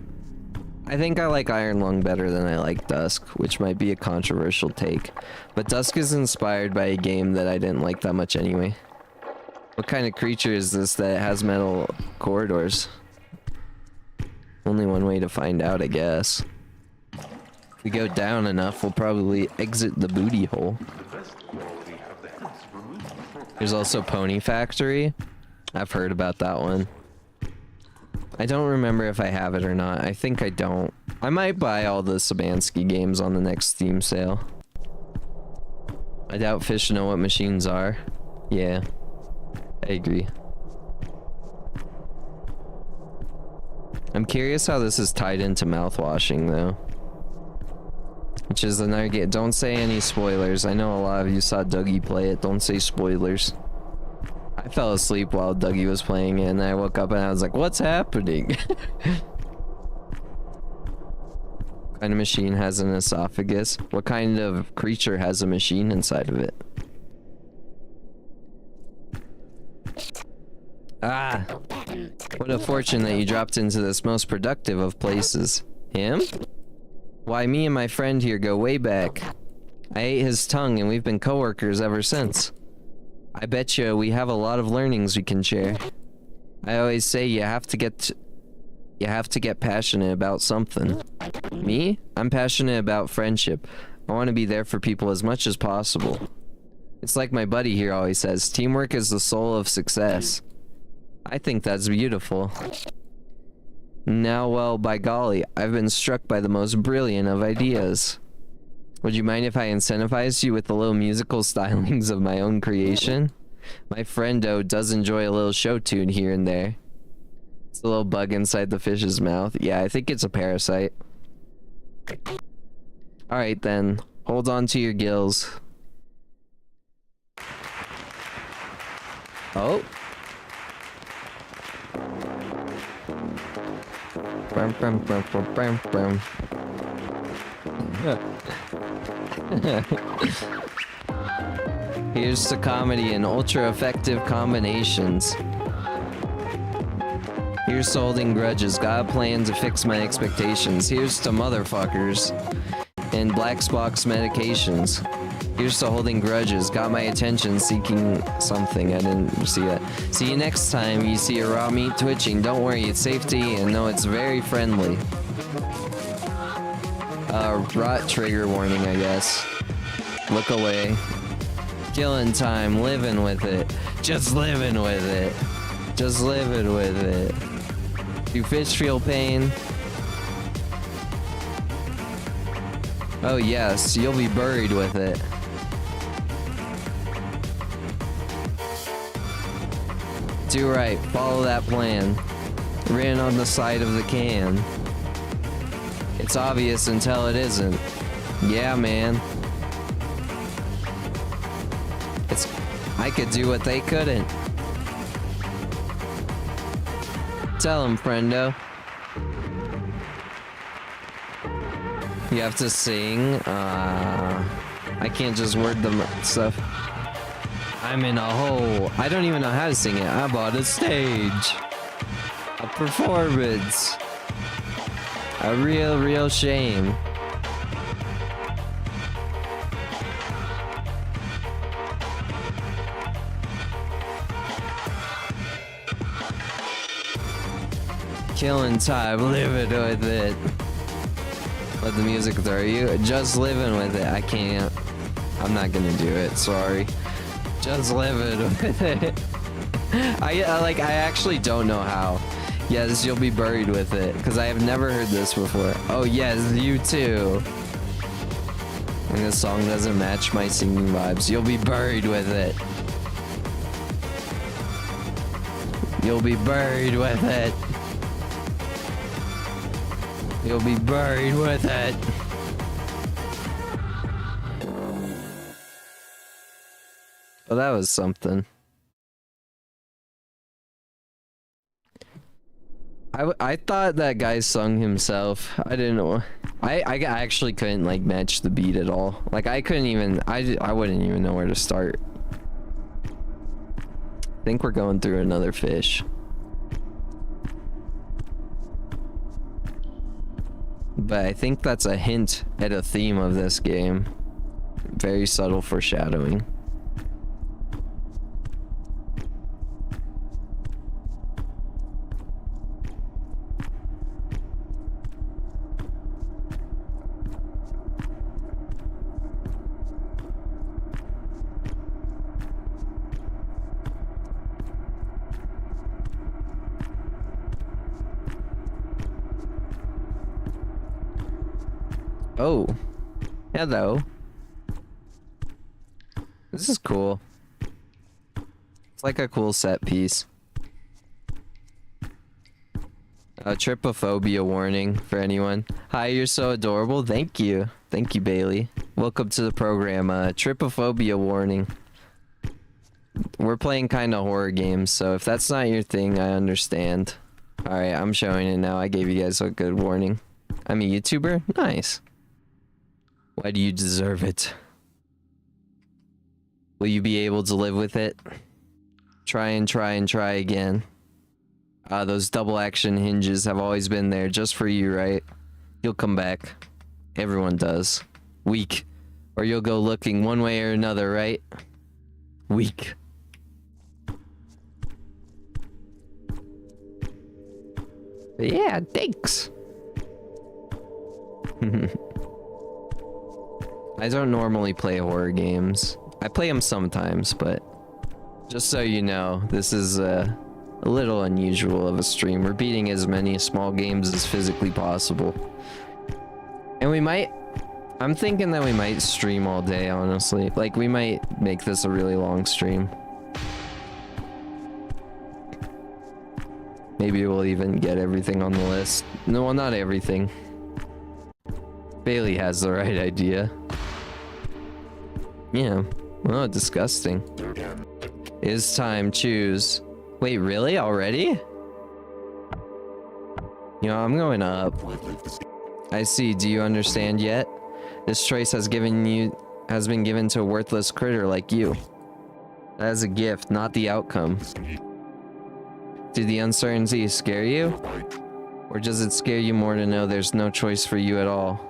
I think I like Iron Lung better than I like Dusk, which might be a controversial take. But Dusk is inspired by a game that I didn't like that much anyway. What kind of creature is this that has metal corridors? Only one way to find out, I guess. If we go down enough, we'll probably exit the booty hole. There's also Pony Factory. I've heard about that one. I don't remember if I have it or not. I think I don't. I might buy all the Samansky games on the next Steam sale. I doubt fish know what machines are. Yeah, I agree. I'm curious how this is tied into mouthwashing though. Which is another game. Don't say any spoilers. I know a lot of you saw Dougie play it. Don't say spoilers. I fell asleep while Dougie was playing it, and I woke up and I was like, what's happening? What kind of machine has an esophagus? What kind of creature has a machine inside of it? Ah! What a fortune that you dropped into this most productive of places. Him? Why, me and my friend here go way back. I ate his tongue and we've been coworkers ever since. I bet you we have a lot of learnings we can share. I always say you have to get passionate about something. Me? I'm passionate about friendship. I want to be there for people as much as possible. It's like my buddy here always says, teamwork is the soul of success. I think that's beautiful. Now, well, by golly, I've been struck by the most brilliant of ideas. Would you mind if I incentivized you with the little musical stylings of my own creation? My friendo does enjoy a little show tune here and there. It's a little bug inside the fish's mouth. Yeah, I think it's a parasite. Alright then, hold on to your gills. Oh. Brum, brum, brum, brum, brum, brum. Here's to comedy and ultra effective combinations. Here's to holding grudges. Got a plan to fix my expectations. Here's to motherfuckers. And Black Spock's medications. Here's to holding grudges. Got my attention seeking something. I didn't see that. See you next time you see a raw meat twitching. Don't worry, it's safety and no, it's very friendly. Rot trigger warning, I guess. Look away. Killing time, living with it. Just living with it. Just living with it. Do fish feel pain? Oh yes, you'll be buried with it. Do right, follow that plan. Written on the side of the can. It's obvious until it isn't. Yeah, man. I could do what they couldn't. Tell him, friendo. You have to sing. I can't just word the stuff. I'm in a hole. I don't even know how to sing it. I bought a stage. A performance. A real shame. Killing time, living with it. Let the music throw you. Just living with it. I can't. I'm not gonna do it. Sorry. Just living with it. I actually don't know how. Yes, you'll be buried with it. Because I have never heard this before. Oh yes, you too. And this song doesn't match my singing vibes. You'll be buried with it. You'll be buried with it. You'll be buried with it. Well, that was something. I thought that guy sung himself. I didn't know. I actually couldn't like match the beat at all. Like I couldn't even. I wouldn't even know where to start. I think we're going through another fish. But I think that's a hint at a theme of this game. Very subtle foreshadowing. Oh, hello. This is cool. It's like a cool set piece. A trypophobia warning for anyone. Hi, you're so adorable. Thank you. Thank you, Bailey. Welcome to the program. Trypophobia warning. We're playing kind of horror games, so if that's not your thing, I understand. Alright, I'm showing it now. I gave you guys a good warning. I'm a YouTuber? Nice. Why do you deserve it? Will you be able to live with it? Try and try and try again. Those double action hinges have always been there just for you, right? You'll come back. Everyone does. Weak. Or you'll go looking one way or another, right? Weak. But yeah, thanks. I don't normally play horror games. I play them sometimes, but just so you know, this is a little unusual of a stream. We're beating as many small games as physically possible. And we might... I'm thinking that we might stream all day, honestly. Like, we might make this a really long stream. Maybe we'll even get everything on the list. No, well, not everything. Bailey has the right idea. Yeah. Oh, disgusting. It's time. Choose. Wait, really? Already? You know, I'm going up. I see. Do you understand yet? This choice has been given to a worthless critter like you. That is a gift, not the outcome. Do the uncertainty scare you? Or does it scare you more to know there's no choice for you at all?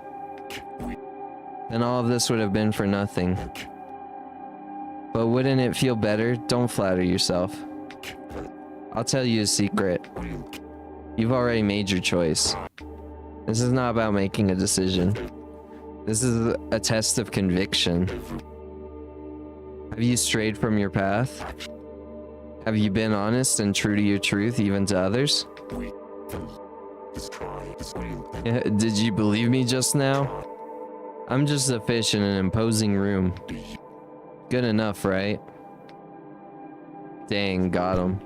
Then all of this would have been for nothing. But wouldn't it feel better? Don't flatter yourself. I'll tell you a secret. You've already made your choice. This is not about making a decision. This is a test of conviction. Have you strayed from your path? Have you been honest and true to your truth, even to others? Did you believe me just now? I'm just a fish in an imposing room. Good enough, right? Dang, got him.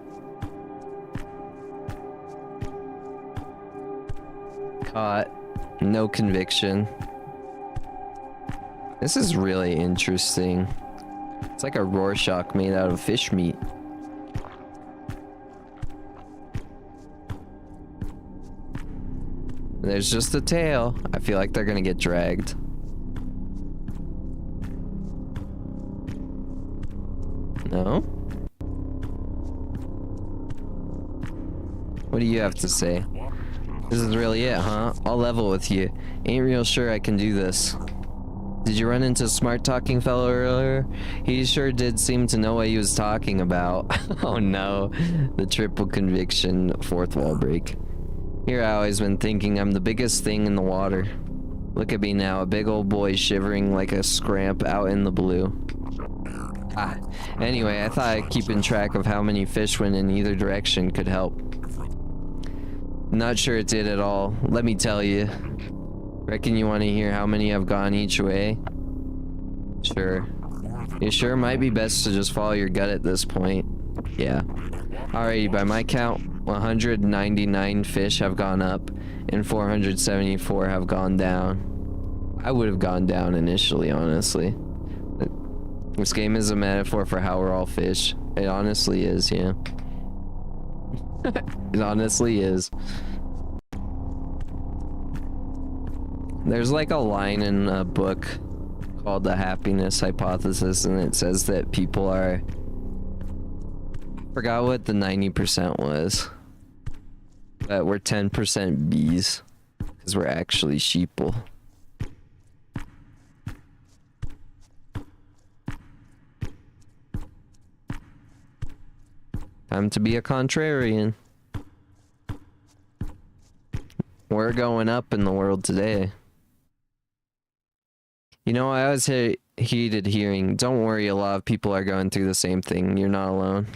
Caught. No conviction. This is really interesting. It's like a Rorschach made out of fish meat. There's just a tail. I feel like they're gonna get dragged. No? What do you have to say? This is really it, huh? I'll level with you. Ain't real sure I can do this. Did you run into a smart talking fellow earlier? He sure did seem to know what he was talking about. Oh no. The triple conviction, fourth wall break. Here I always been thinking I'm the biggest thing in the water. Look at me now, a big old boy shivering like a scramp out in the blue. Anyway, I thought keeping track of how many fish went in either direction could help. Not sure it did at all, let me tell you. Reckon you want to hear how many have gone each way? Sure. It sure might be best to just follow your gut at this point. Yeah. Alrighty, by my count, 199 fish have gone up, and 474 have gone down. I would have gone down initially, honestly. This game is a metaphor for how we're all fish. It honestly is, yeah. It honestly is. There's like a line in a book called The Happiness Hypothesis, and it says that people are... I forgot what the 90% was. But we're 10% bees. Because we're actually sheeple. Time to be a contrarian. We're going up in the world today. You know, I always hated hearing, don't worry, a lot of people are going through the same thing. You're not alone.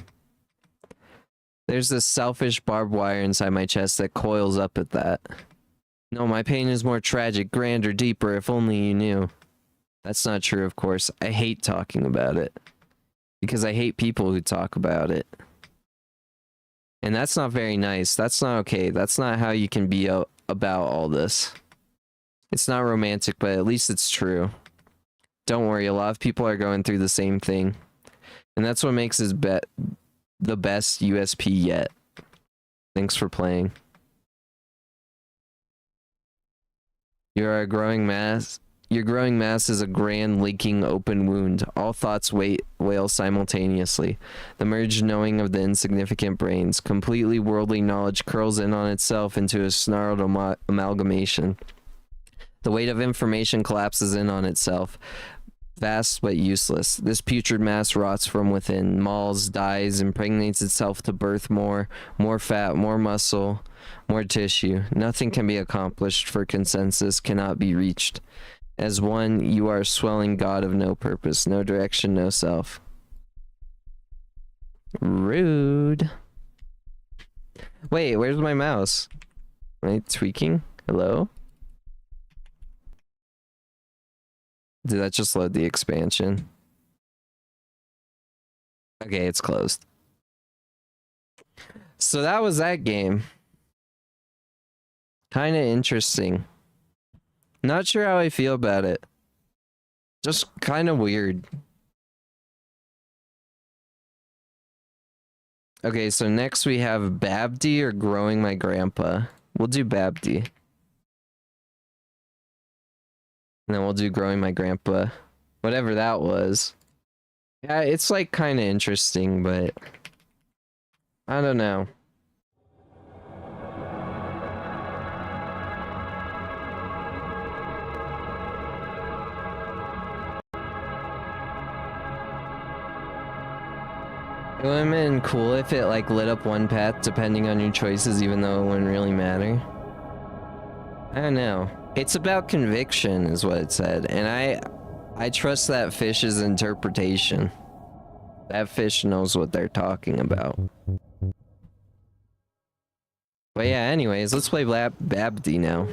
There's this selfish barbed wire inside my chest that coils up at that. No, my pain is more tragic, grander, deeper, if only you knew. That's not true, of course. I hate talking about it. Because I hate people who talk about it. And that's not very nice. That's not okay. That's not how you can be about all this. It's not romantic, but at least it's true. Don't worry, a lot of people are going through the same thing. And that's what makes this the best USP yet. Thanks for playing. You're a growing mass. Your growing mass is a grand, leaking, open wound. All thoughts wail simultaneously. The merged knowing of the insignificant brains. Completely worldly knowledge curls in on itself into a snarled amalgamation. The weight of information collapses in on itself. Vast but useless. This putrid mass rots from within, mauls, dies, impregnates itself to birth more fat, more muscle, more tissue. Nothing can be accomplished, for consensus cannot be reached. As one, you are a swelling god of no purpose, no direction, no self. Rude. Wait, where's my mouse? Am I tweaking? Hello? Did that just load the expansion? Okay, it's closed. So that was that game. Kinda interesting. Not sure how I feel about it. Just kind of weird. Okay, so next we have Babdi or Growing My Grandpa. We'll do Babdi. And then we'll do Growing My Grandpa. Whatever that was. Yeah, it's like kind of interesting, but... I don't know. It would have been cool if it like lit up one path depending on your choices, even though it wouldn't really matter. I don't know. It's about conviction is what it said, and I trust that fish's interpretation. That fish knows what they're talking about. But yeah, anyways, let's play Babdi now.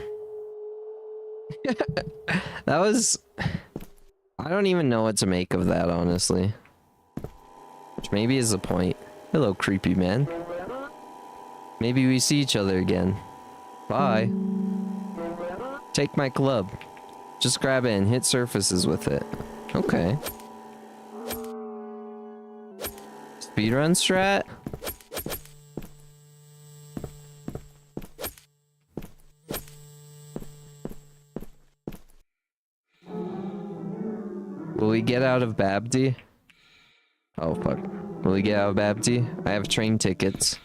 That was... I don't even know what to make of that, honestly. Which maybe is the point. Hello, creepy man. Maybe we see each other again. Bye. Take my club. Just grab it and hit surfaces with it. Okay. Speedrun strat? Will we get out of Babdi? Oh fuck. Will we get out of Babdi? I have train tickets.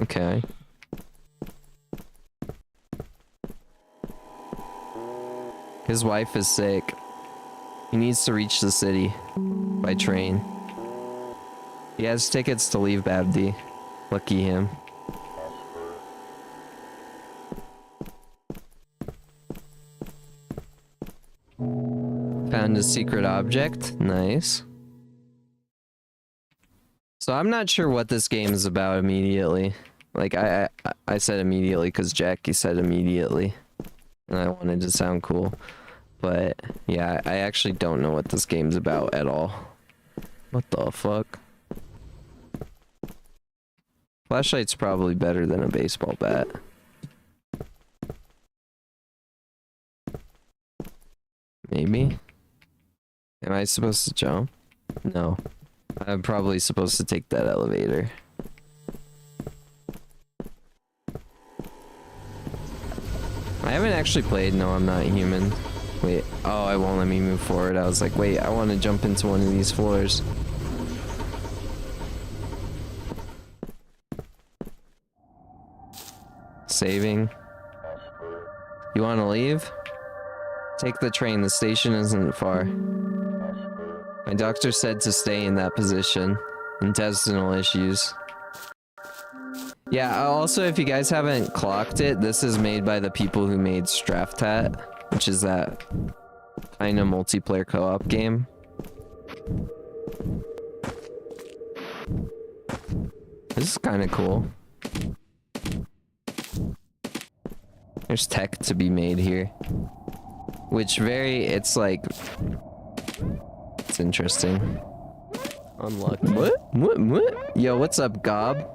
Okay. His wife is sick. He needs to reach the city by train. He has tickets to leave Babdi. Lucky him. Found a secret object. Nice. So I'm not sure what this game is about immediately. Like I said immediately because Jackie said immediately. And I wanted to sound cool. But yeah, I actually don't know what this game's about at all. What the fuck? Flashlight's probably better than a baseball bat. Maybe? Am I supposed to jump? No. I'm probably supposed to take that elevator. I haven't actually played No, I'm Not Human. Wait, oh, it won't let me move forward. I was like, wait, I want to jump into one of these floors. Saving. You want to leave? Take the train, the station isn't far. My doctor said to stay in that position. Intestinal issues. Yeah, also if you guys haven't clocked it, this is made by the people who made Straftat, which is that kind of multiplayer co-op game. This is kind of cool. There's tech to be made here. Which it's like... It's interesting. Unlucky. What? Yo, what's up, Gob?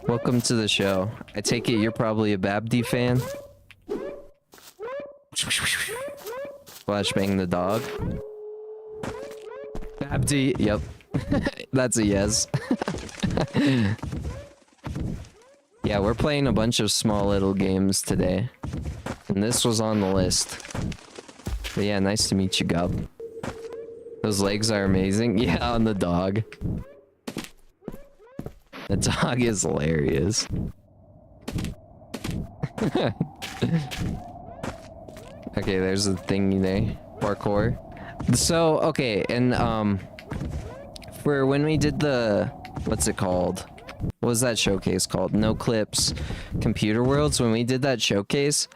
Welcome to the show. I take it you're probably a Babdi fan? Flashbang the dog. Babdi, yep. That's a yes. Yeah, we're playing a bunch of small little games today. And this was on the list. But yeah, nice to meet you, Gub. Those legs are amazing. Yeah, on the dog. The dog is hilarious. Okay, there's a thingy there. Parkour. So, okay, and for when we did the... What's it called? What was that showcase called? No Clips Computer Worlds. When we did that showcase,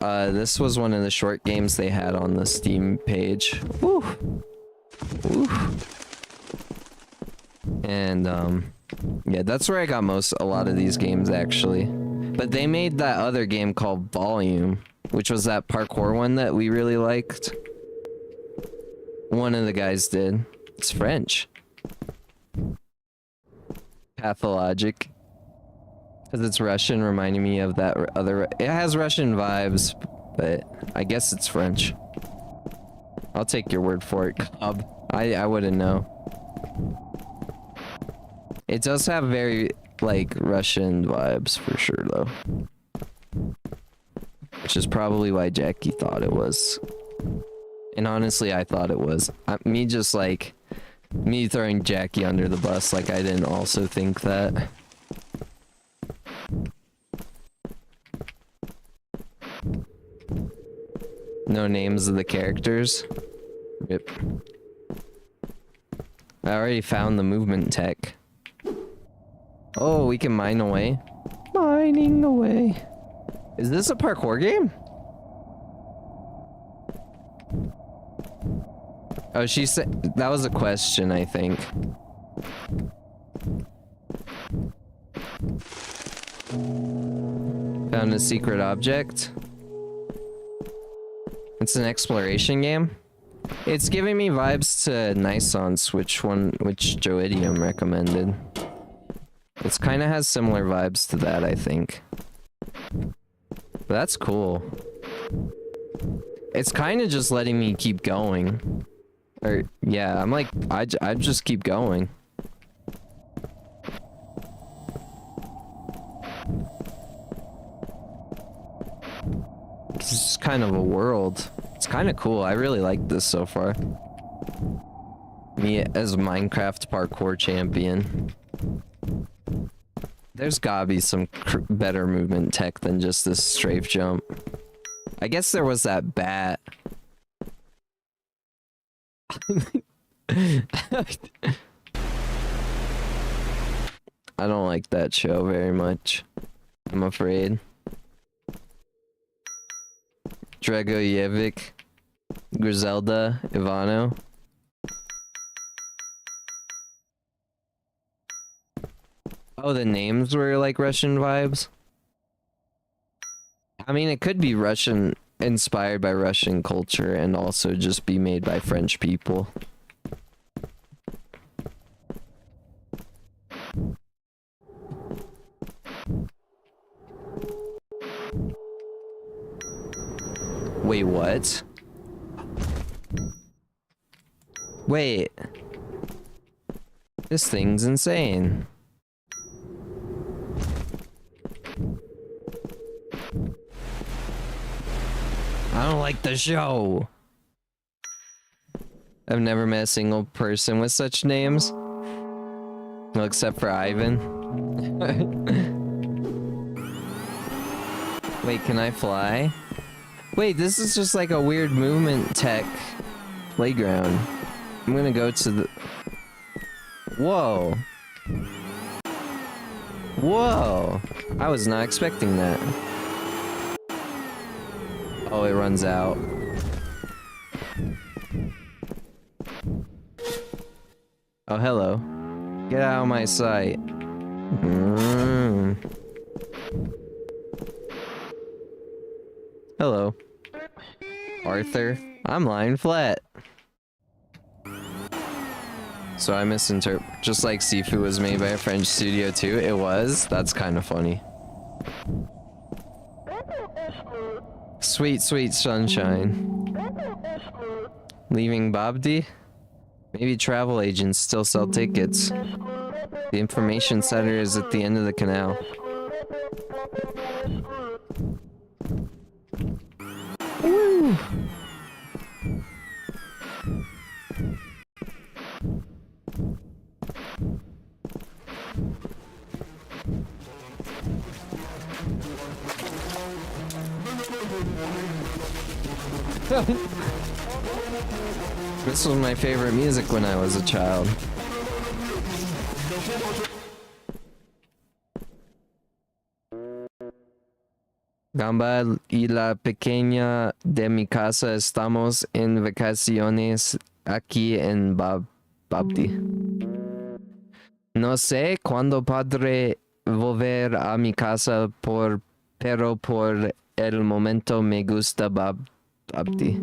this was one of the short games they had on the Steam page. Woo! Woo! And, yeah, that's where I got a lot of these games, actually. But they made that other game called Volume, which was that parkour one that we really liked. One of the guys did. It's French. Pathologic. Because it's Russian, reminding me of that other... It has Russian vibes, but I guess it's French. I'll take your word for it, Cobb. I wouldn't know. It does have very, like, Russian vibes for sure, though. Which is probably why Jackie thought it was. And honestly, I thought it was. Me just, like... Me throwing Jackie under the bus, like I didn't also think that. No names of the characters. Yep. I already found the movement tech. Oh, we can mine away. Mining away. Is this a parkour game? Oh, she said that was a question, I think. Found a secret object. It's an exploration game. It's giving me vibes to Nisance, which Joidium recommended. It kind of has similar vibes to that, I think. But that's cool. It's kind of just letting me keep going. Or, yeah, I'm like, I just keep going. It's just kind of a world. It's kind of cool. I really like this so far. Me as a Minecraft parkour champion. There's gotta be some better movement tech than just this strafe jump. I guess there was that bat. I don't like that show very much, I'm afraid. Dragojevic, Griselda, Ivano. Oh, the names were like Russian vibes? I mean, it could be Russian, inspired by Russian culture, and also just be made by French people. Wait, what? Wait. This thing's insane. I don't like the show. I've never met a single person with such names. Well, except for Ivan. Wait, can I fly? Wait, this is just like a weird movement tech playground. I'm gonna go to the... Whoa. Whoa. I was not expecting that. Oh, it runs out. Oh, hello. Get out of my sight. Hello. Arthur. I'm lying flat. So I misinterpret. Just like Sifu was made by a French studio too. It was? That's kind of funny. Sweet, sweet sunshine. Leaving Babdi? Maybe travel agents still sell tickets. The information center is at the end of the canal. Woo! This was my favorite music when I was a child. Gamba y la pequeña de mi casa estamos en vacaciones aquí en Babdi. No sé cuándo podré volver a mi casa pero por el momento me gusta Babdi.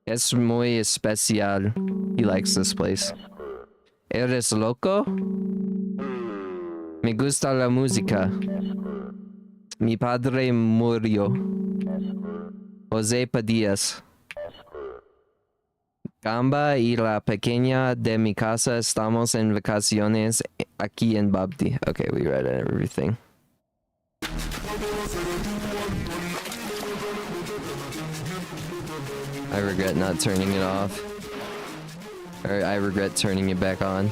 Es muy especial. He likes this place. ¿Eres loco? Me gusta la música. Mi padre murió. José Padillas. Gamba y la pequeña de mi casa estamos en vacaciones aquí en Babdi. Okay, we read everything. I regret not turning it off. Or I regret turning it back on.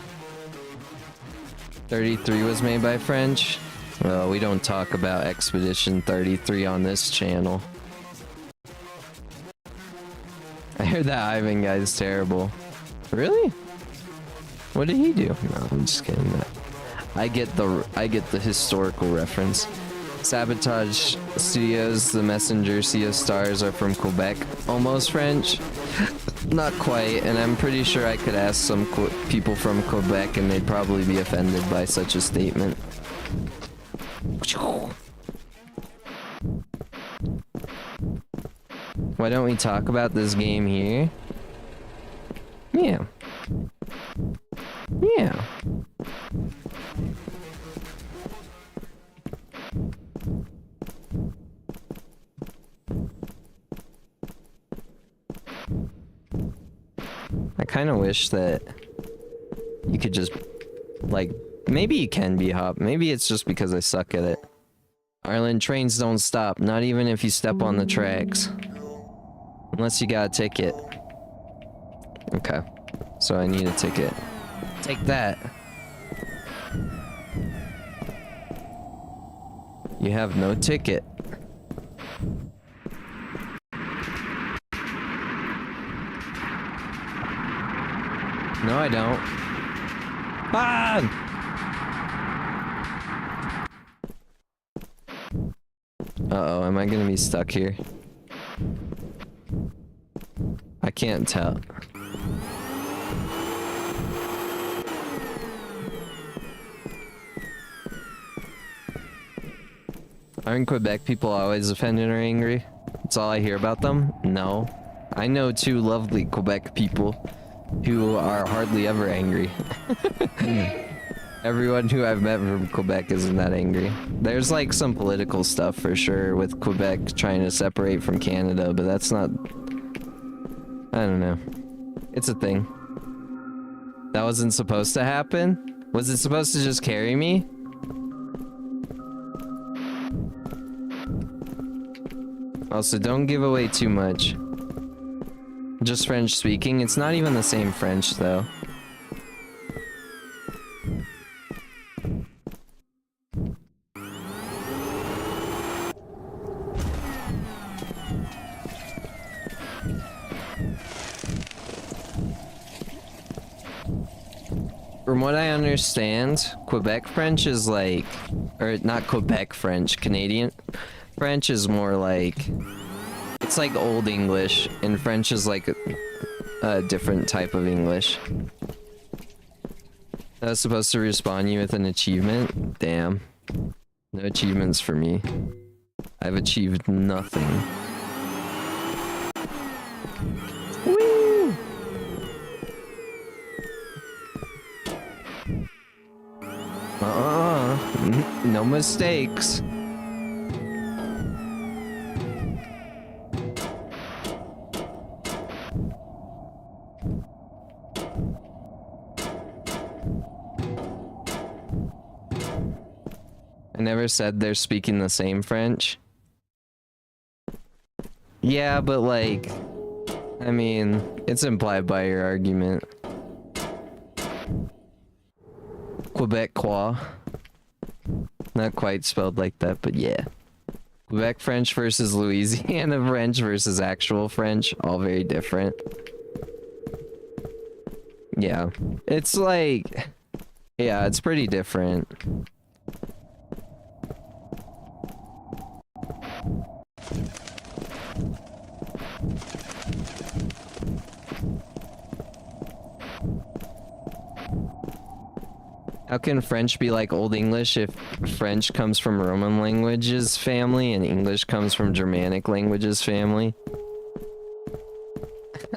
33 was made by French. Well, we don't talk about Expedition 33 on this channel. heard that Ivan guy's terrible. Really? What did he do? No, I'm just kidding. I get the historical reference. Sabotage Studios, The Messenger, Sea of Stars are from Quebec. Almost French. Not quite, and I'm pretty sure I could ask some people from Quebec and they'd probably be offended by such a statement. Why don't we talk about this game here? Yeah. Yeah. I kind of wish that you could just, like, maybe you can be hop. Maybe it's just because I suck at it. Ireland, trains don't stop, not even if you step on the tracks. Unless you got a ticket. Okay. So I need a ticket. Take that. You have no ticket. No, I don't. Ah! Uh-oh, am I gonna be stuck here? I can't tell. Aren't Quebec people always offended or angry? That's all I hear about them? No. I know two lovely Quebec people who are hardly ever angry. Everyone who I've met from Quebec isn't that angry. There's like some political stuff for sure with Quebec trying to separate from Canada, but that's not... I don't know. It's a thing. That wasn't supposed to happen? Was it supposed to just carry me? Also, don't give away too much. Just French speaking. It's not even the same French, though. From what I understand, Quebec French is like... Or not Quebec French, Canadian French is more like... It's like Old English, and French is like a different type of English. That was supposed to respawn you with an achievement? Damn. No achievements for me. I've achieved nothing. Woo! No mistakes. I never said they're speaking the same French. Yeah, but like, I mean, it's implied by your argument. Quebecois. Not quite spelled like that, but yeah. Quebec French versus Louisiana French versus actual French, all very different. Yeah. It's like, yeah, it's pretty different. How can French be like Old English if French comes from Roman languages family and English comes from Germanic languages family?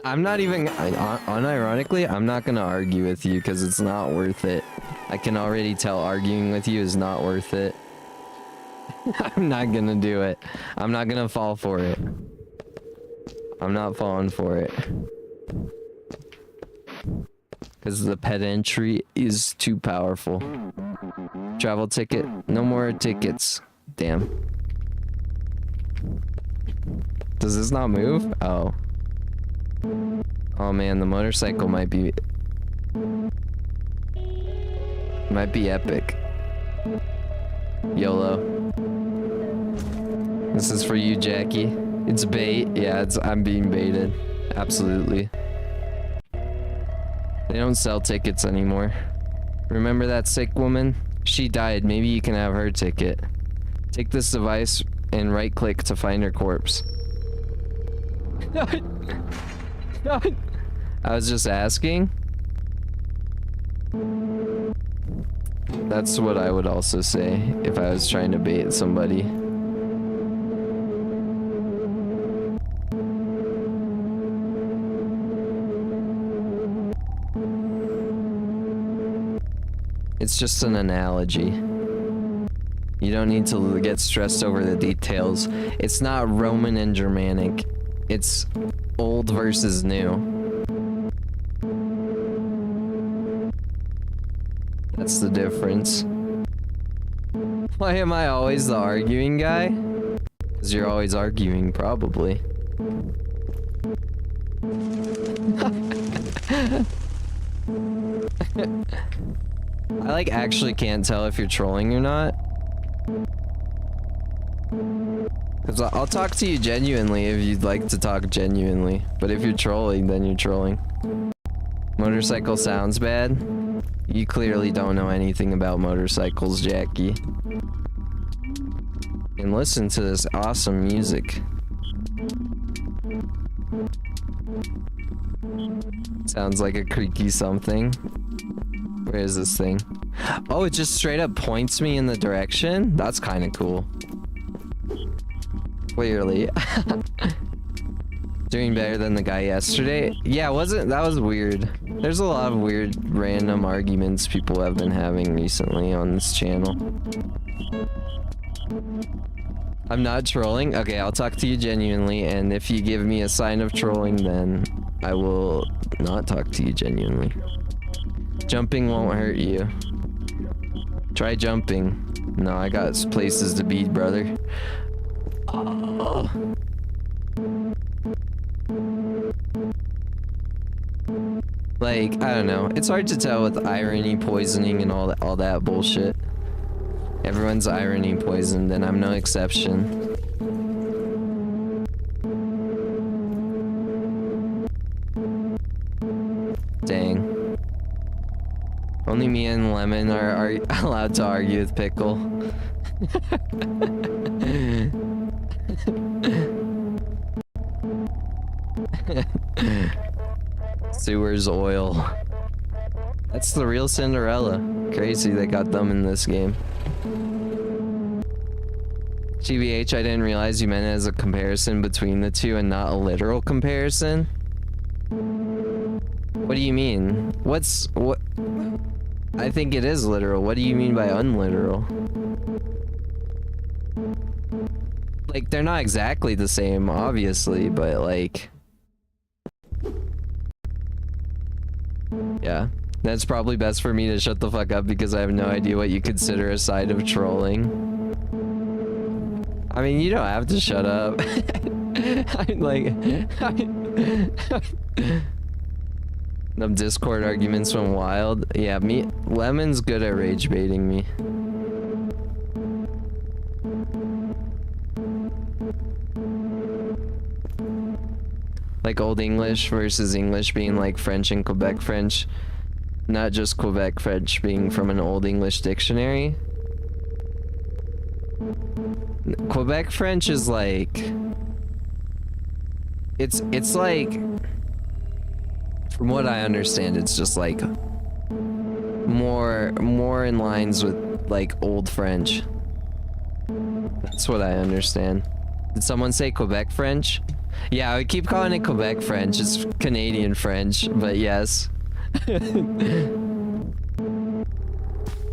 I'm not even, unironically, I'm not gonna argue with you because it's not worth it. I can already tell arguing with you is not worth it. I'm not gonna do it. I'm not gonna fall for it. I'm not falling for it. Because the pedantry is too powerful. Travel ticket. No more tickets. Damn. Does this not move? Oh. Oh man, the motorcycle might be epic. YOLO. This is for you, Jackie. It's bait. Yeah, I'm being baited. Absolutely. They don't sell tickets anymore. Remember that sick woman? She died. Maybe you can have her ticket. Take this device and right click to find her corpse. I was just asking. That's what I would also say if I was trying to bait somebody. It's just an analogy. You don't need to get stressed over the details. It's not Roman and Germanic. It's old versus new. That's the difference. Why am I always the arguing guy? Because you're always arguing, probably. I like actually can't tell if you're trolling or not. Cause I'll talk to you genuinely if you'd like to talk genuinely. But if you're trolling, then you're trolling. Motorcycle sounds bad. You clearly don't know anything about motorcycles, Jackie. And listen to this awesome music. Sounds like a creaky something. Where is this thing? Oh, it just straight up points me in the direction? That's kind of cool. Clearly. Doing better than the guy yesterday? Yeah, that was weird. There's a lot of weird random arguments people have been having recently on this channel. I'm not trolling? Okay, I'll talk to you genuinely, and if you give me a sign of trolling, then I will not talk to you genuinely. Jumping won't hurt you. Try jumping. No, I got places to be, brother. Oh. Like, I don't know. It's hard to tell with irony poisoning and all that bullshit. Everyone's irony poisoned, and I'm no exception. Dang. Only me and Lemon are allowed to argue with Pickle. Sewers oil. That's the real Cinderella. Crazy they got them in this game. GBH, I didn't realize you meant it as a comparison between the two and not a literal comparison. What do you mean? What? I think it is literal. What do you mean by unliteral? Like, they're not exactly the same, obviously, but like... Yeah. That's probably best for me to shut the fuck up because I have no idea what you consider a side of trolling. I mean, you don't have to shut up. I'm like... Them Discord arguments went wild. Yeah, Lemon's good at rage baiting me. Like Old English versus English being like French and Quebec French. Not just Quebec French being from an Old English dictionary. Quebec French is like... It's like... From what I understand, it's just like... More in lines with like Old French. That's what I understand. Did someone say Quebec French? Yeah, I would keep calling it Quebec French. It's Canadian French, but yes.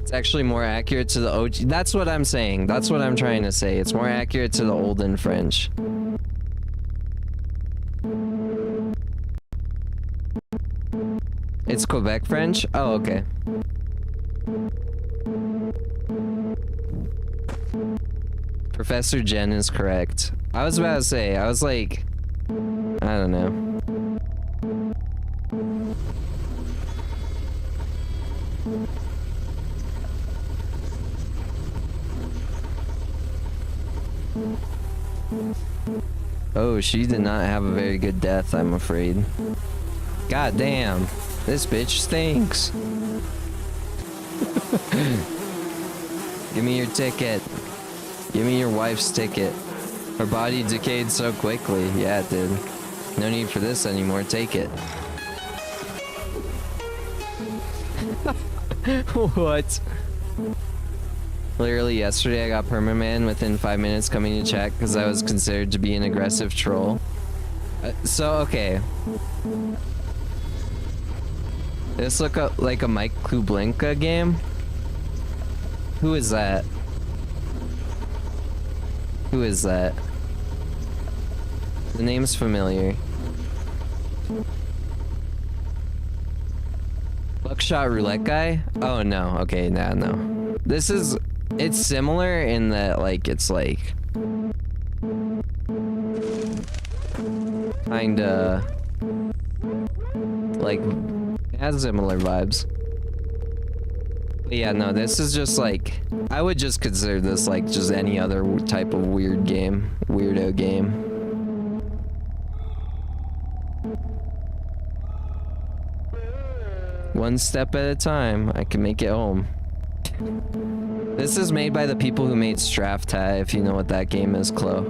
It's actually more accurate to the OG. That's what I'm saying. That's what I'm trying to say. It's more accurate to the Olden French. It's Quebec French? Oh, okay. Professor Jen is correct. I was about to say, I was like... I don't know. Oh, she did not have a very good death, I'm afraid. God damn. This bitch stinks. Give me your ticket. Give me your wife's ticket. Her body decayed so quickly. Yeah, it did. No need for this anymore. Take it. What? Literally yesterday I got permaman within 5 minutes coming to chat because I was considered to be an aggressive troll. So, okay. This look like a Mike Kublinka game? Who is that? Who is that? The name's familiar. Buckshot roulette guy? Oh no, okay, nah, no. This is, it's similar in that like, it's like kinda like, it has similar vibes. But yeah, no, this is just like, I would just consider this like just any other type of weird game, weirdo game. One step at a time, I can make it home. This is made by the people who made Straftat, if you know what that game is, Chloe.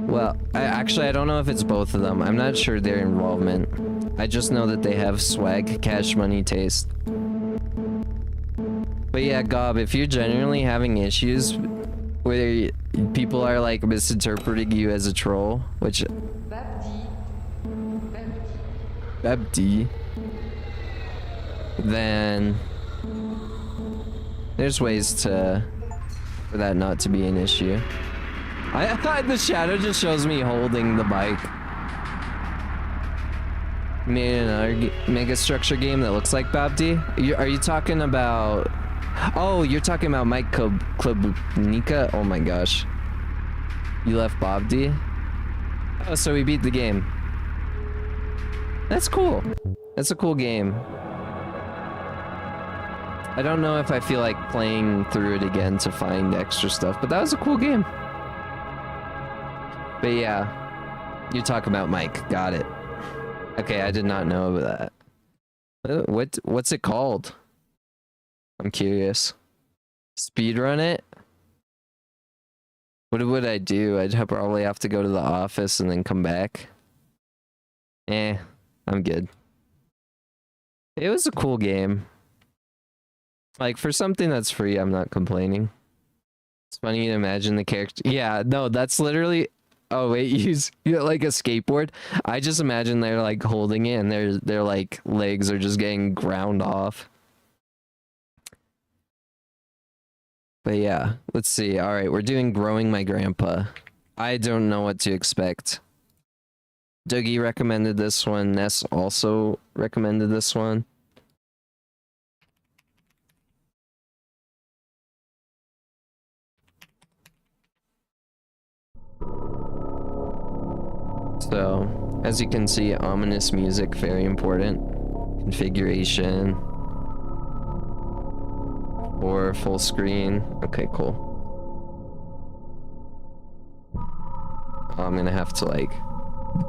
Well, I don't know if it's both of them. I'm not sure their involvement. I just know that they have swag, cash money, taste. But yeah, Gob, if you're genuinely having issues where people are like misinterpreting you as a troll, which... Babdi. Then... there's ways for that not to be an issue. The shadow just shows me holding the bike. Made another mega structure game that looks like Babdi. Are you talking about? Oh, you're talking about Mike Klubnika. Oh my gosh. You left Babdi. Oh, so we beat the game. That's cool. That's a cool game. I don't know if I feel like playing through it again to find extra stuff, but that was a cool game. But yeah, you're talking about Mike. Got it. Okay, I did not know about that. What's it called? I'm curious. Speedrun it? What would I do? I'd probably have to go to the office and then come back. I'm good. It was a cool game. Like, for something that's free, I'm not complaining. It's funny to imagine the character. Yeah, no, that's literally... Oh, wait, you got like a skateboard? I just imagine they're like holding it and their like legs are just getting ground off. But yeah, let's see. All right, we're doing Growing My Grandpa. I don't know what to expect. Dougie recommended this one. Ness also recommended this one. So, as you can see, ominous music, very important. Configuration. Or full screen. Okay, cool. Oh, I'm gonna have to, like,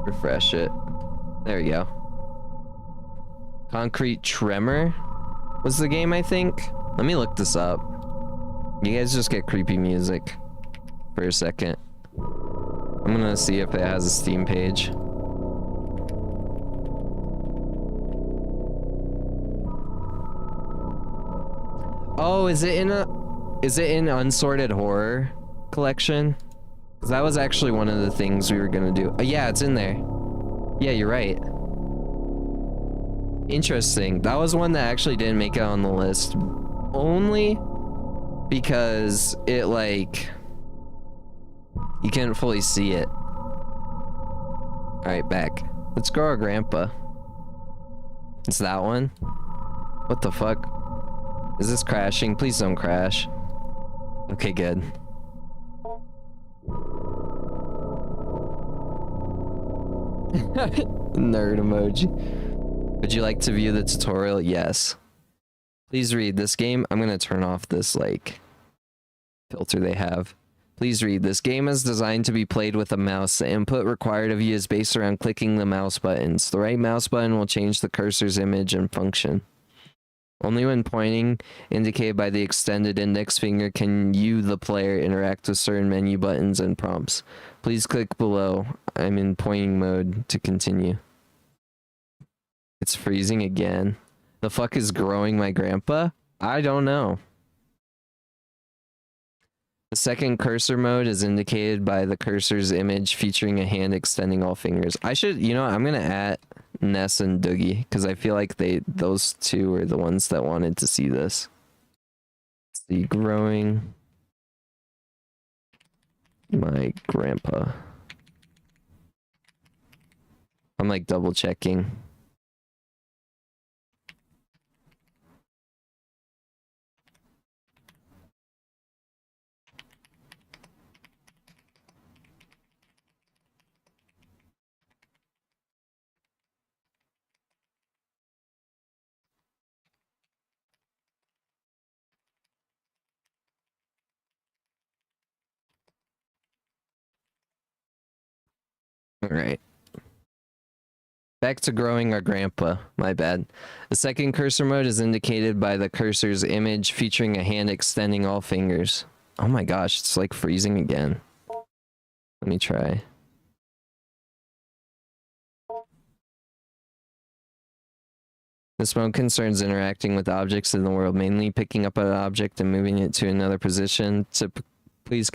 refresh it. There we go. Concrete Tremor was the game, I think. Let me look this up. You guys just get creepy music for a second. I'm gonna see if it has a Steam page. Oh, is it in Unsorted Horror collection? 'Cause that was actually one of the things we were gonna do. Oh, yeah, it's in there. Yeah, you're right. Interesting. That was one that actually didn't make it on the list. Only because it, like... you couldn't fully see it. Alright, back. Let's grow our grandpa. It's that one? What the fuck? Is this crashing? Please don't crash. Okay, good. Nerd emoji. Would you like to view the tutorial? Yes. Please read this game. I'm gonna turn off this, like, filter they have. Please read. This game is designed to be played with a mouse. The input required of you is based around clicking the mouse buttons. The right mouse button will change the cursor's image and function. Only when pointing, indicated by the extended index finger, can you, the player, interact with certain menu buttons and prompts. Please click below. I'm in pointing mode to continue. It's freezing again. The fuck is growing my grandpa? I don't know. The second cursor mode is indicated by the cursor's image featuring a hand extending all fingers. I should, you know, I'm gonna add Ness and Doogie because I feel like those two are the ones that wanted to see this. See, growing my grandpa. I'm like double checking. All right. Back to growing our grandpa. My bad. The second cursor mode is indicated by the cursor's image featuring a hand extending all fingers. Oh my gosh, it's like freezing again. Let me try. This mode concerns interacting with objects in the world, mainly picking up an object and moving it to another position. Please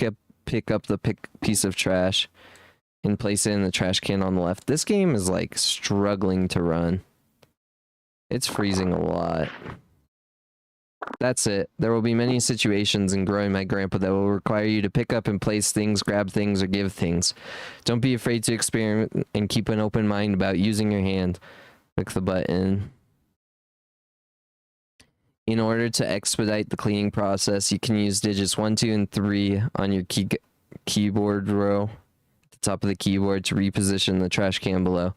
pick up the piece of trash and place it in the trash can on the left. This game is like struggling to run. It's freezing a lot. That's it. There will be many situations in growing my grandpa that will require you to pick up and place things, grab things, or give things. Don't be afraid to experiment and keep an open mind about using your hand. Click the button. In order to expedite the cleaning process, you can use digits 1, 2, and 3 on your keyboard row at the top of the keyboard to reposition the trash can below.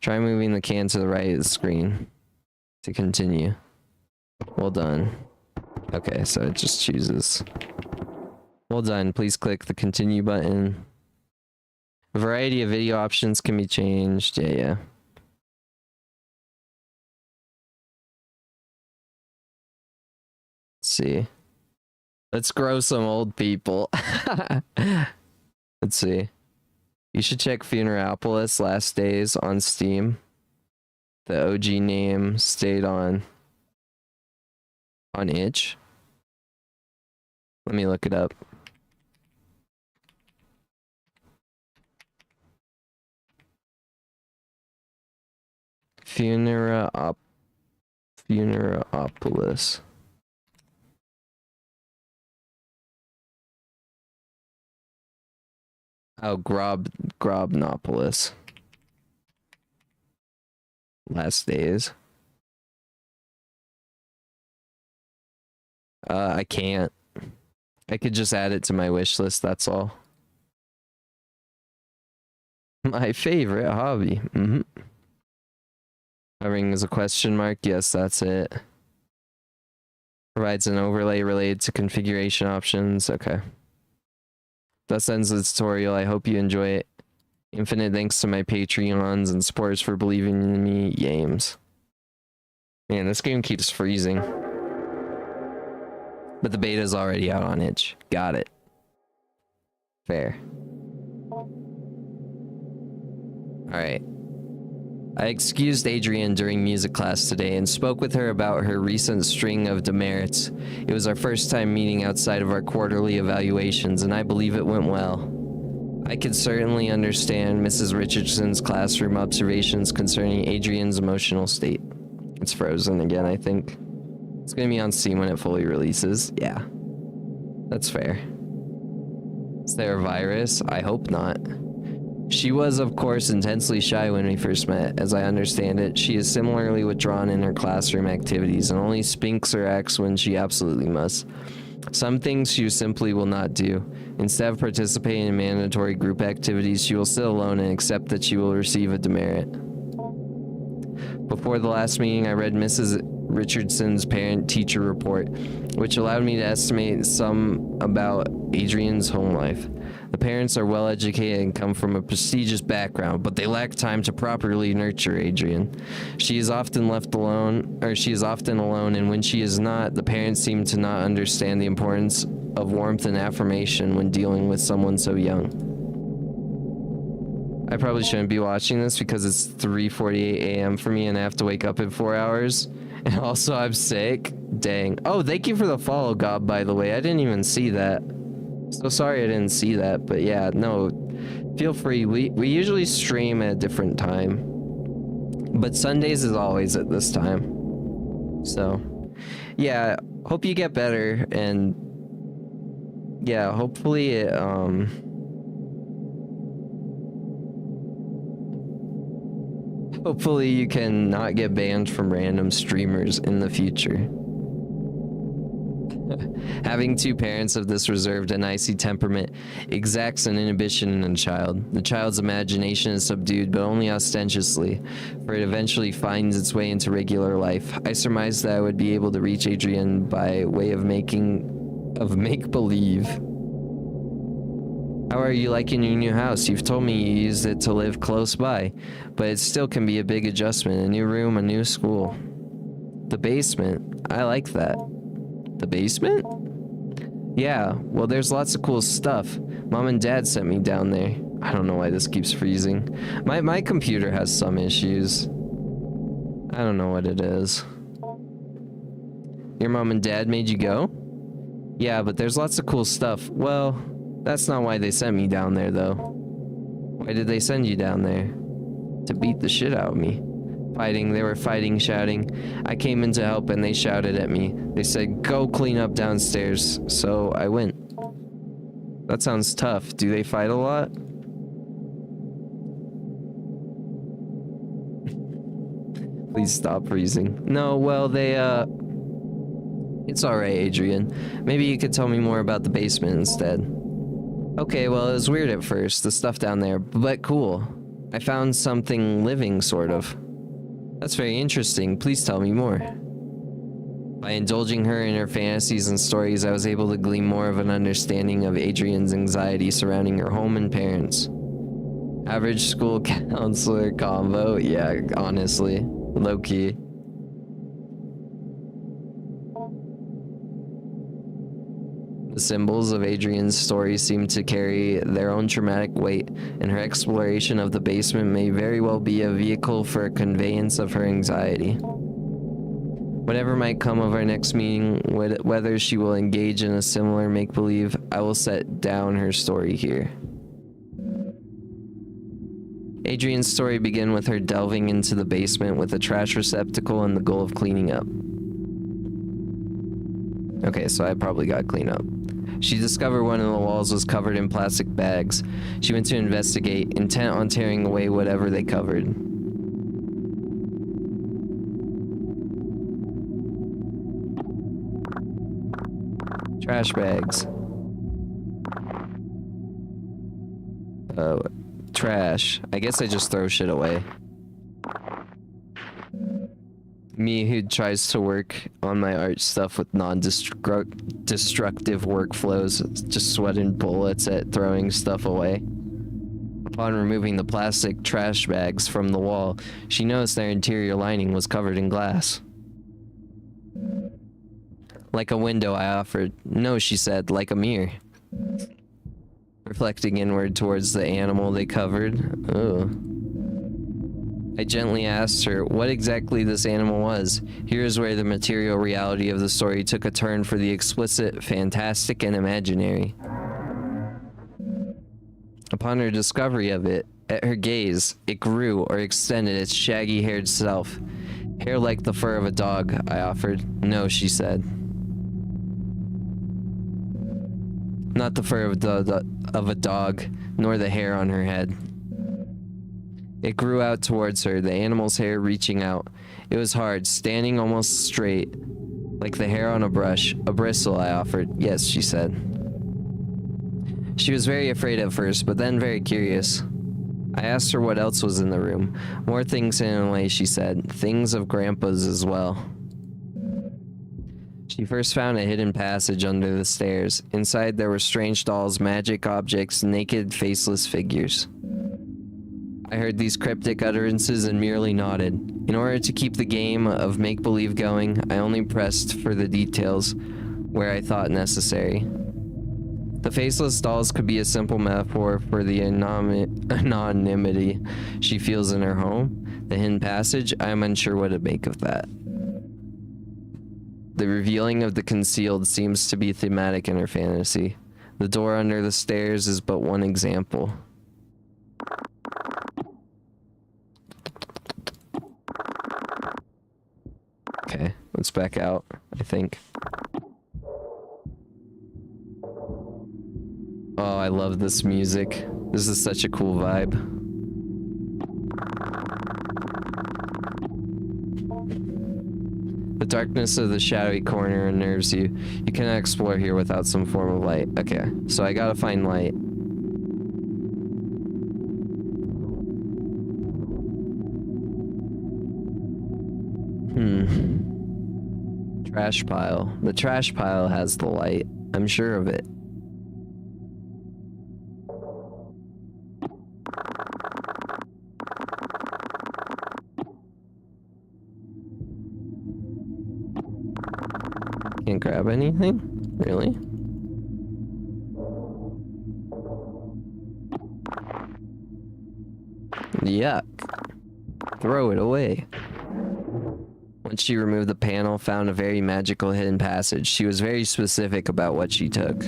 Try moving the can to the right of the screen to continue. Well done. Okay, so it just chooses. Well done. Please click the continue button. A variety of video options can be changed. Yeah. Let's see. Let's grow some old people. Let's see. You should check Funeralopolis Last Days on Steam. The OG name stayed on itch. Let me look it up. Funeralopolis. Oh, Grobnopolis. Last Days. I can't. I could just add it to my wish list, that's all. My favorite hobby. Hovering is a question mark. Yes, that's it. Provides an overlay related to configuration options. Okay. That ends the tutorial. I hope you enjoy it. Infinite thanks to my Patreons and supporters for believing in me. Yames. Man, this game keeps freezing. But the beta's already out on itch. Got it. Fair. Alright. I excused Adrienne during music class today and spoke with her about her recent string of demerits. It was our first time meeting outside of our quarterly evaluations, and I believe it went well. I could certainly understand Mrs. Richardson's classroom observations concerning Adrienne's emotional state. It's frozen again, I think. It's gonna be on Steam when it fully releases. Yeah. That's fair. Is there a virus? I hope not. She was, of course, intensely shy when we first met. As I understand it, she is similarly withdrawn in her classroom activities and only speaks or acts when she absolutely must. Some things she simply will not do. Instead of participating in mandatory group activities, she will sit alone and accept that she will receive a demerit. Before the last meeting, I read Mrs. Richardson's parent-teacher report, which allowed me to estimate some about Adrian's home life. The parents are well educated and come from a prestigious background, but they lack time to properly nurture Adrian. She is often alone, and when she is not, the parents seem to not understand the importance of warmth and affirmation when dealing with someone so young. I probably shouldn't be watching this because it's 3:48 a.m. for me and I have to wake up in 4 hours. And also I'm sick. Dang. Oh, thank you for the follow, God, by the way. I didn't even see that. So sorry I didn't see that, but yeah, no, feel free. We usually stream at a different time, but Sundays is always at this time. So yeah, hope you get better, and yeah, hopefully it hopefully you can not get banned from random streamers in the future. Having two parents of this reserved and icy temperament exacts an inhibition in a child. The child's imagination is subdued, but only ostentatiously, for it eventually finds its way into regular life. I surmised that I would be able to reach Adrian by way of make-believe. How are you liking your new house? You've told me you used it to live close by, but it still can be a big adjustment. A new room, a new school. The basement. I like that. The basement? Yeah, well, there's lots of cool stuff. Mom and Dad sent me down there. I don't know why this keeps freezing. My computer has some issues. I don't know what it is. Your mom and dad made you go? Yeah, but there's lots of cool stuff. Well, that's not why they sent me down there, though. Why did they send you down there? To beat the shit out of me. They were fighting, shouting. I came in to help and they shouted at me. They said, go clean up downstairs. So I went. That sounds tough. Do they fight a lot? Please stop freezing. No, well, it's alright, Adrian. Maybe you could tell me more about the basement instead. Okay, well, it was weird at first, the stuff down there, but cool. I found something living, sort of. That's very interesting. Please tell me more. By indulging her in her fantasies and stories, I was able to glean more of an understanding of Adrian's anxiety surrounding her home and parents. Average school counselor combo? Yeah, honestly. Low-key. The symbols of Adrian's story seem to carry their own traumatic weight, and her exploration of the basement may very well be a vehicle for a conveyance of her anxiety. Whatever might come of our next meeting, whether she will engage in a similar make-believe, I will set down her story here. Adrian's story began with her delving into the basement with a trash receptacle and the goal of cleaning up. Okay, so I probably got clean up. She discovered one of the walls was covered in plastic bags. She went to investigate, intent on tearing away whatever they covered. Trash bags. Trash. I guess I just throw shit away. Me who tries to work on my art stuff with non-destructive workflows, just sweating bullets at throwing stuff away. Upon removing the plastic trash bags from the wall, she noticed their interior lining was covered in glass. Like a window, I offered. No, she said, like a mirror. Reflecting inward towards the animal they covered. Ugh. I gently asked her what exactly this animal was. Here's where the material reality of the story took a turn for the explicit, fantastic, and imaginary. Upon her discovery of it, at her gaze, it grew or extended its shaggy-haired self. Hair like the fur of a dog, I offered. No, she said. Not the fur of a dog, nor the hair on her head. It grew out towards her, the animal's hair reaching out. It was hard, standing almost straight, like the hair on a brush. A bristle, I offered. Yes, she said. She was very afraid at first, but then very curious. I asked her what else was in the room. More things hidden away, she said. Things of Grandpa's as well. She first found a hidden passage under the stairs. Inside there were strange dolls, magic objects, naked, faceless figures. I heard these cryptic utterances and merely nodded. In order to keep the game of make-believe going, I only pressed for the details where I thought necessary. The faceless dolls could be a simple metaphor for the anonymity she feels in her home. The hidden passage, I am unsure what to make of that. The revealing of the concealed seems to be thematic in her fantasy. The door under the stairs is but one example. Okay, let's back out, I think. Oh, I love this music. This is such a cool vibe. The darkness of the shadowy corner unnerves you. You cannot explore here without some form of light. Okay, so I gotta find light. Trash pile. The trash pile has the light. I'm sure of it. Can't grab anything? Really? Yuck. Throw it away. Once she removed the panel, found a very magical hidden passage. She was very specific about what she took.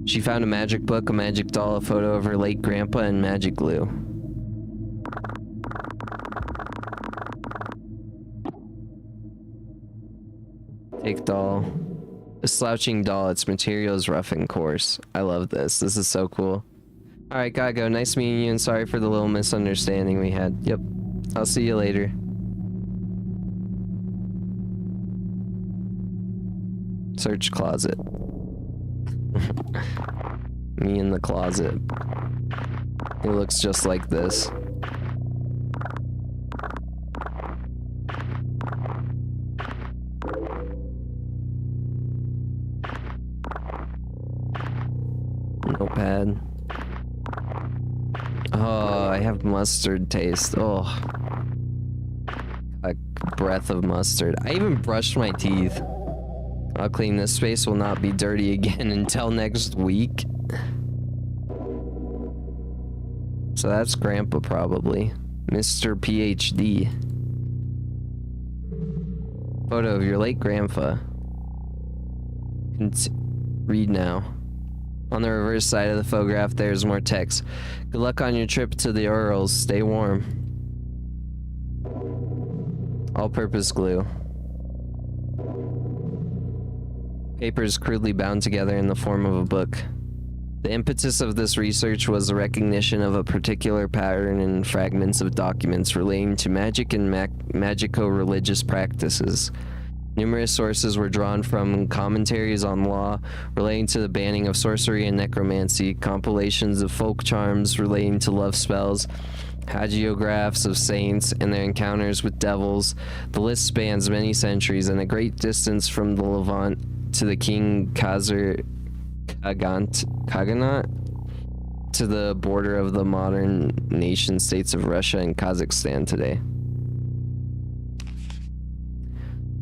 She found a magic book, a magic doll, a photo of her late grandpa, and magic glue. Take doll. A slouching doll. Its material is rough and coarse. I love this. This is so cool. Alright, gotta go. Nice meeting you, and sorry for the little misunderstanding we had. Yep. I'll see you later. Search closet. Me in the closet. It looks just like this. Notepad. Oh, I have mustard taste. Oh. A breath of mustard. I even brushed my teeth. I'll clean this space, will not be dirty again until next week. So that's Grandpa probably. Mr. PhD. Photo of your late grandpa. Read now. On the reverse side of the photograph, there's more text. Good luck on your trip to the Urals. Stay warm. All-purpose glue. Papers crudely bound together in the form of a book. The impetus of this research was the recognition of a particular pattern in fragments of documents relating to magic and magico-religious practices. Numerous sources were drawn from commentaries on law relating to the banning of sorcery and necromancy, compilations of folk charms relating to love spells, hagiographs of saints and their encounters with devils. The list spans many centuries and a great distance from the Levant to the King Khazar Khaganate to the border of the modern nation states of Russia and Kazakhstan today.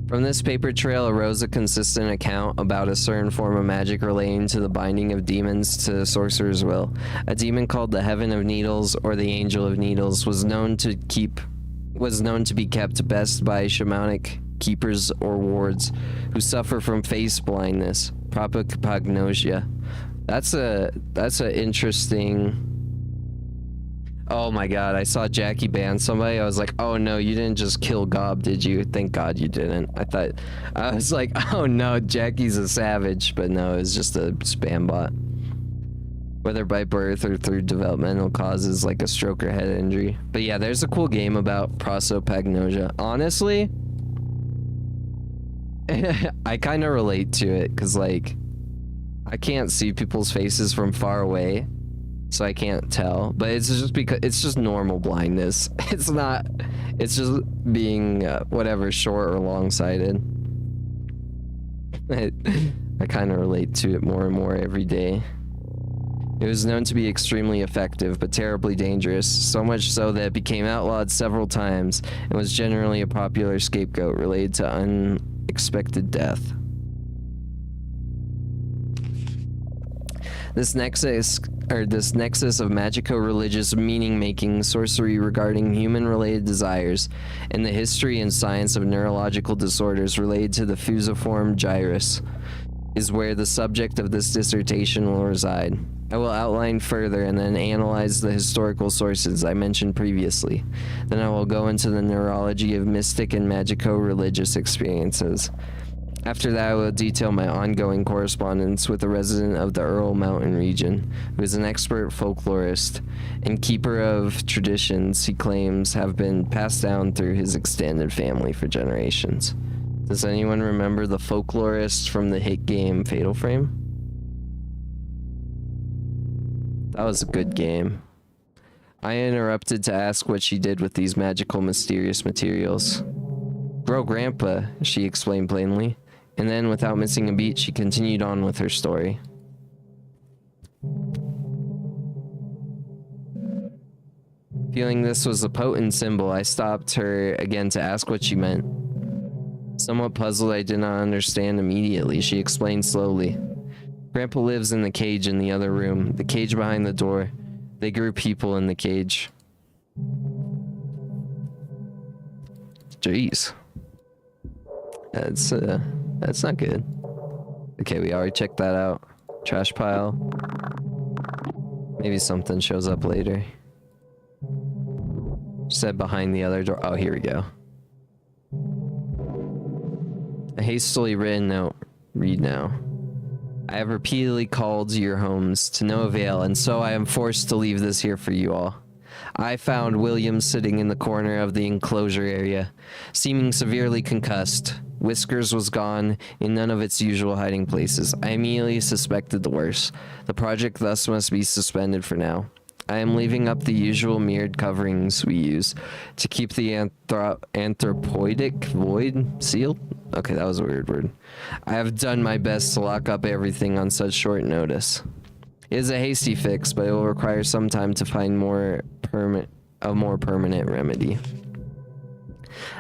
From this paper trail arose a consistent account about a certain form of magic relating to the binding of demons to the sorcerer's will. A demon called the Heaven of Needles or the Angel of Needles was known to be kept best by shamanic keepers or wards who suffer from face blindness, propagnosia. That's a interesting. Oh my god, I saw Jackie ban somebody. I was like, oh no, you didn't just kill Gob, did you? Thank god you didn't. I was like, oh no, Jackie's a savage, but no, it was just a spam bot. Whether by birth or through developmental causes like a stroke or head injury. But yeah, there's a cool game about prosopagnosia. Honestly, I kind of relate to it, because like, I can't see people's faces from far away. So I can't tell, but it's just because it's just normal blindness. It's just being whatever, short or long-sighted. I kind of relate to it more and more every day. It was known to be extremely effective, but terribly dangerous, so much so that it became outlawed several times and was generally a popular scapegoat related to unexpected death. This nexus of magico-religious meaning-making, sorcery regarding human-related desires, and the history and science of neurological disorders related to the fusiform gyrus is where the subject of this dissertation will reside. I will outline further and then analyze the historical sources I mentioned previously. Then I will go into the neurology of mystic and magico-religious experiences. After that, I will detail my ongoing correspondence with a resident of the Earl Mountain region, who is an expert folklorist and keeper of traditions he claims have been passed down through his extended family for generations. Does anyone remember the folklorist from the hit game Fatal Frame? That was a good game. I interrupted to ask what she did with these magical, mysterious materials. Grow Grandpa, she explained plainly. And then, without missing a beat, she continued on with her story. Feeling this was a potent symbol, I stopped her again to ask what she meant. Somewhat puzzled, I did not understand immediately. She explained slowly. Grandpa lives in the cage in the other room, the cage behind the door. They grew people in the cage. Jeez. That's not good. Okay, we already checked that out. Trash pile. Maybe something shows up later. Said behind the other door. Oh, here we go. A hastily written note. Read now. I have repeatedly called your homes to no avail, and so I am forced to leave this here for you all. I found William sitting in the corner of the enclosure area, seeming severely concussed. Whiskers was gone in none of its usual hiding places. I immediately suspected the worst. The project thus must be suspended for now. I am leaving up the usual mirrored coverings we use to keep the anthropoidic void sealed. Okay, that was a weird word. I have done my best to lock up everything on such short notice. It is a hasty fix, but it will require some time to find a more permanent remedy.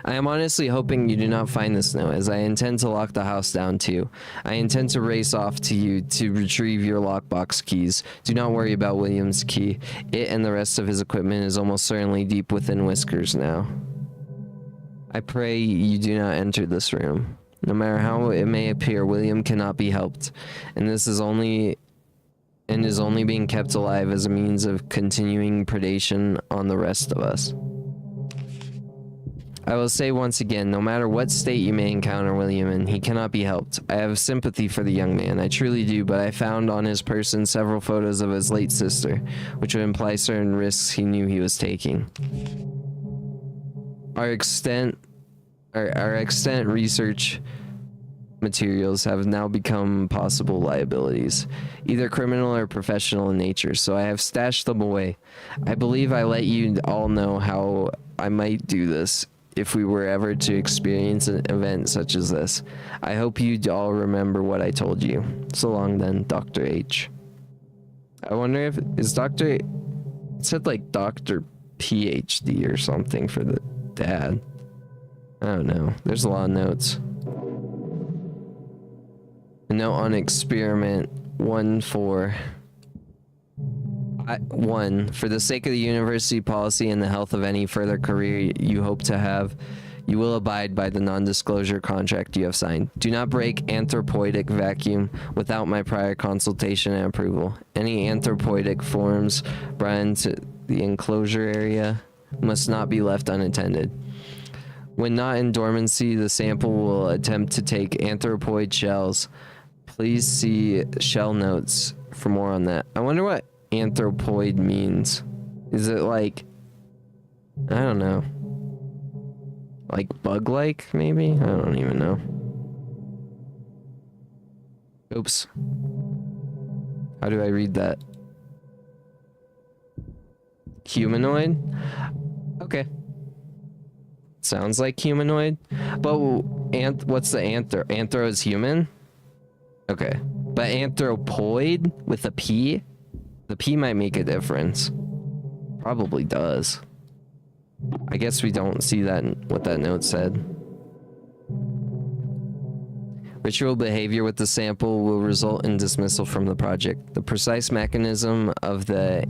I am honestly hoping you do not find this note, as I intend to lock the house down too. I intend to race off to you to retrieve your lockbox keys. Do not worry about William's key. It and the rest of his equipment is almost certainly deep within Whiskers now. I pray you do not enter this room. No matter how it may appear, William cannot be helped, and is only being kept alive as a means of continuing predation on the rest of us. I will say once again, no matter what state you may encounter William in, he cannot be helped. I have sympathy for the young man, I truly do, but I found on his person several photos of his late sister, which would imply certain risks he knew he was taking. Our extant research materials have now become possible liabilities, either criminal or professional in nature, so I have stashed them away. I believe I let you all know how I might do this if we were ever to experience an event such as this. I hope you all remember what I told you. So long then, Dr. H. I wonder if is Dr. It said like Dr. PhD or something for the dad. I don't know. There's a lot of notes. A note on experiment 1-4. 1. For the sake of the university policy and the health of any further career you hope to have, you will abide by the non-disclosure contract you have signed. Do not break anthropoidic vacuum without my prior consultation and approval. Any anthropoidic forms brought into the enclosure area must not be left unattended. When not in dormancy, the sample will attempt to take anthropoid shells. Please see shell notes for more on that. I wonder what anthropoid means. Is it like, I don't know, like bug-like maybe? I don't even know. Oops. How do I read that? Humanoid? Okay. Sounds like humanoid. But what's the anthro? Anthro is human? Okay. But anthropoid with a P? The P might make a difference. Probably does. I guess we don't see that what that note said. Ritual behavior with the sample will result in dismissal from the project. The precise mechanism of the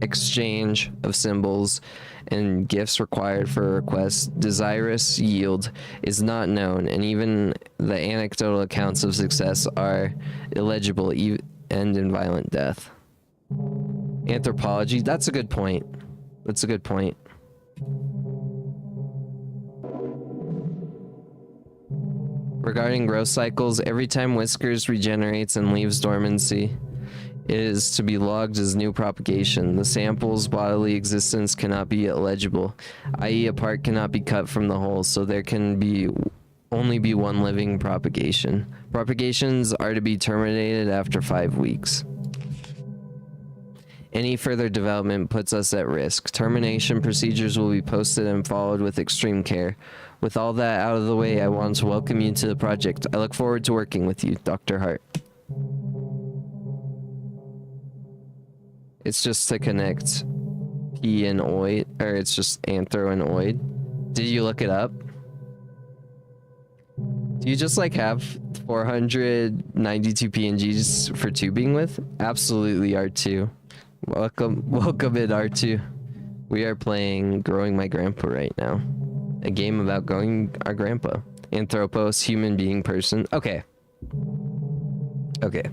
exchange of symbols and gifts required for a request desirous yield is not known, and even the anecdotal accounts of success are illegible and in violent death. Anthropology, that's a good point. That's a good point. Regarding growth cycles, every time Whiskers regenerates and leaves dormancy, it is to be logged as new propagation. The sample's bodily existence cannot be illegible, i.e. a part cannot be cut from the whole, so there can only be one living propagation. Propagations are to be terminated after 5 weeks. Any further development puts us at risk. Termination procedures will be posted and followed with extreme care. With all that out of the way, I want to welcome you to the project. I look forward to working with you, Dr. Hart. It's just to connect P and oid, or it's just anthro and oid. Did you look it up? Do you just like have 492 PNGs for tubing with? Absolutely, R2. Welcome in R2. We are playing Growing My Grandpa right now. A game about growing our grandpa. Anthropos, human being, person. Okay. Okay.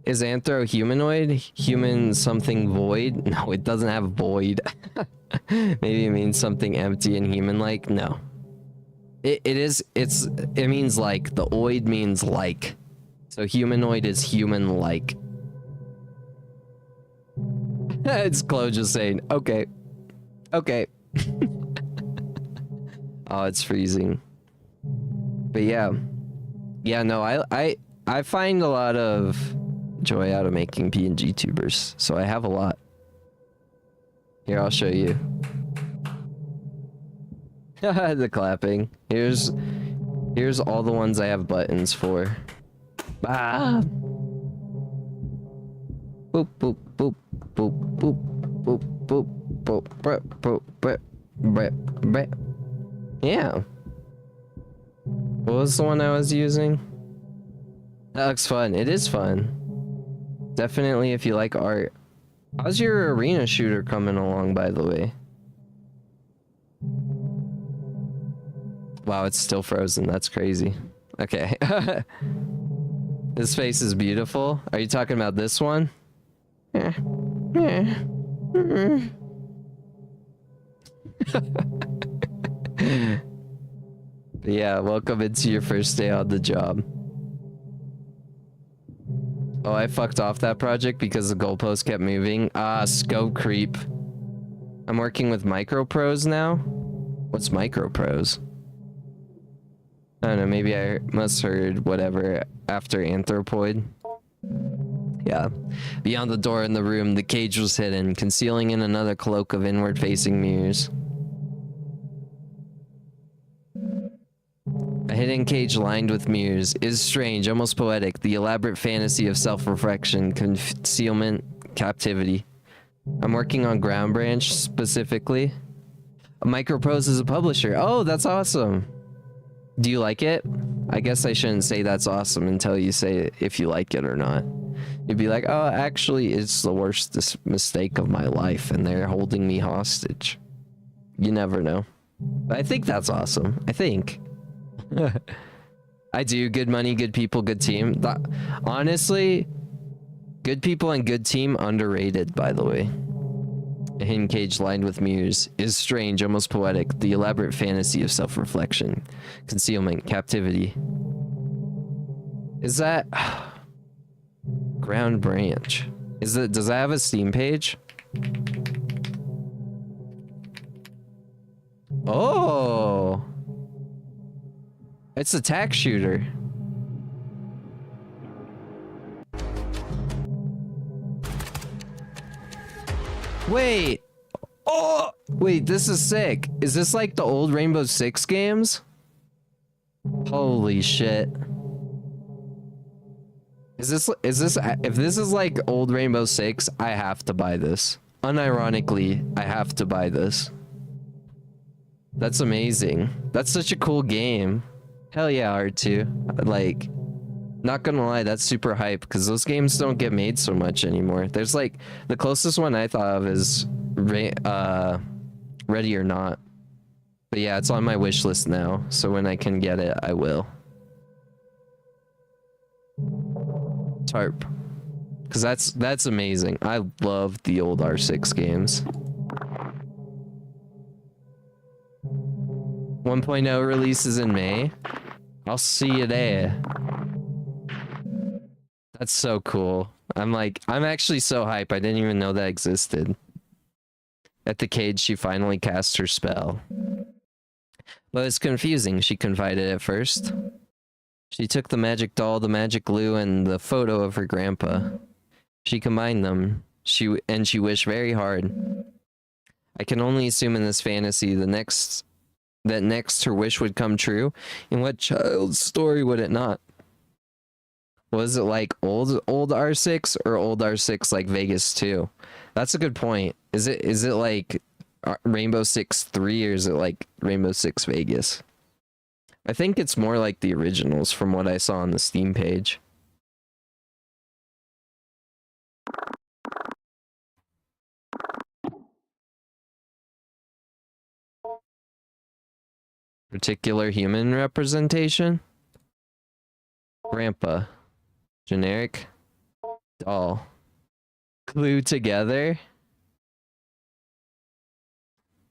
Is anthro humanoid? Human something void? No, it doesn't have void. Maybe it means something empty and human-like? No. It means like. The oid means like. So humanoid is human-like. It's Chloe just saying, okay. Okay. Oh, it's freezing. But yeah. Yeah, no, I find a lot of joy out of making PNG tubers, so I have a lot. Here, I'll show you. The clapping. Here's all the ones I have buttons for. Ah. Boop boop boop boop boop boop boop boop boop boop boop boop boop. Yeah. What was the one I was using? That looks fun. It is fun. Definitely if you like art. How's your arena shooter coming along, by the way? Wow, it's still frozen. That's crazy. Okay. This face is beautiful. Are you talking about this one? Yeah, welcome into your first day on the job. Oh, I fucked off that project because the goalpost kept moving. Ah, scope creep. I'm working with MicroProse now? What's MicroProse? I don't know, maybe I must heard whatever after Anthropoid. Yeah. Beyond the door in the room, the cage was hidden, concealing in another cloak of inward-facing mirrors. A hidden cage lined with mirrors is strange, almost poetic, the elaborate fantasy of self-reflection, concealment, captivity. I'm working on Ground Branch specifically. MicroProse is a publisher. Oh, that's awesome. Do you like it? I guess I shouldn't say that's awesome until you say if you like it or not. You'd be like, oh, actually, it's the worst mistake of my life, and they're holding me hostage. You never know. But I think that's awesome. I think. I do. Good money, good people, good team. Honestly, good people and good team underrated, by the way. A hidden cage lined with mirrors is strange, almost poetic. The elaborate fantasy of self-reflection, concealment, captivity. Is that Ground Branch? Is it? Does that have a Steam page? Oh. It's a tack shooter. Wait. Oh, wait, this is sick. Is this like the old Rainbow Six games? Holy shit. Is this if this is like old Rainbow Six, I have to buy this. Unironically, I have to buy this. That's amazing. That's such a cool game. Hell yeah, R2. Like, not gonna lie, that's super hype because those games don't get made so much anymore. There's like the closest one I thought of is Ready or Not. But yeah, it's on my wish list now. So when I can get it, I will. Tarp. Because that's amazing. I love the old R6 games. 1.0 releases in May. I'll see you there. That's so cool. I'm actually so hype. I didn't even know that existed. At the cage, she finally cast her spell. But it's confusing, she confided at first. She took the magic doll, the magic glue, and the photo of her grandpa. She combined them. She wished very hard. I can only assume in this fantasy that next her wish would come true. In what child's story would it not? Was it like old R6 or old R6 like Vegas 2? That's a good point. Is it like Rainbow Six 3 or is it like Rainbow Six Vegas? I think it's more like the originals from what I saw on the Steam page. Particular human representation? Grandpa. Generic. Doll. Glue together?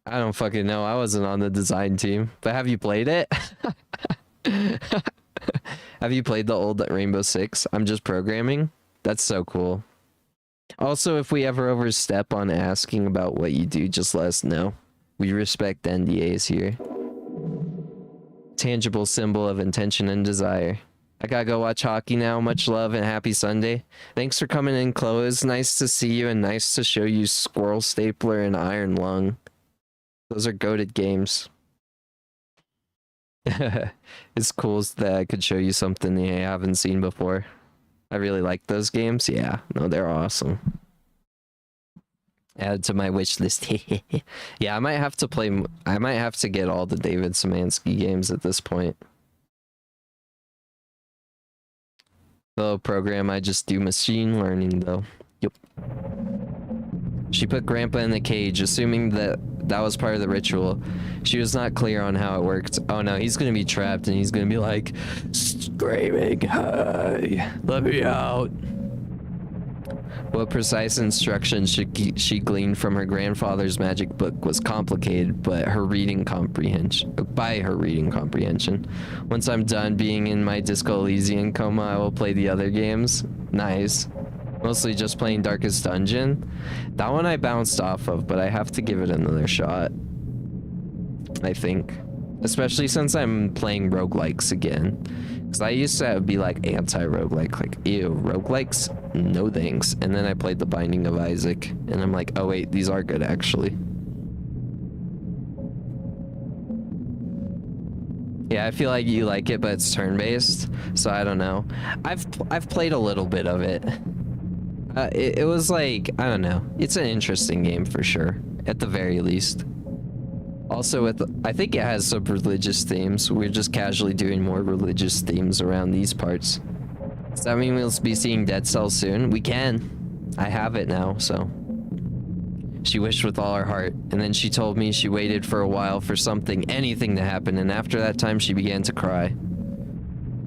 I don't fucking know. I wasn't on the design team. But have you played it? Have you played the old Rainbow Six? I'm just programming. That's so cool. Also, if we ever overstep on asking about what you do, just let us know. We respect NDAs here. Tangible symbol of intention and desire. I gotta go watch hockey now. Much love and happy Sunday. Thanks for coming in, Chloe. It's nice to see you and nice to show you Squirrel Stapler and Iron Lung. Those are goated games. It's cool that I could show you something you haven't seen before. I really like those games. Yeah, no, they're awesome. Add to my wish list. Yeah, I might have to get all the David Szymanski games at this point. The program I just do machine learning though. Yep. She put Grandpa in the cage, assuming that was part of the ritual. She was not clear on how it worked. Oh no, he's gonna be trapped and he's gonna be like, screaming, "Hey, let me out." What precise instructions she gleaned from her grandfather's magic book was complicated, by her reading comprehension. Once I'm done being in my Disco Elysian coma, I will play the other games. Nice. Mostly just playing Darkest Dungeon. That one I bounced off of, but I have to give it another shot. I think. Especially since I'm playing roguelikes again. Because I used to be like anti-roguelike. Like, ew, roguelikes? No thanks. And then I played The Binding of Isaac. And I'm like, oh wait, these are good actually. Yeah, I feel like you like it, but it's turn-based. So I don't know. I've played a little bit of it. It was like, I don't know. It's an interesting game for sure. At the very least. Also, I think it has some religious themes. We're just casually doing more religious themes around these parts. Does that mean we'll be seeing Dead Cell soon? We can. I have it now, so. She wished with all her heart, and then she told me she waited for a while for anything to happen, and after that time she began to cry.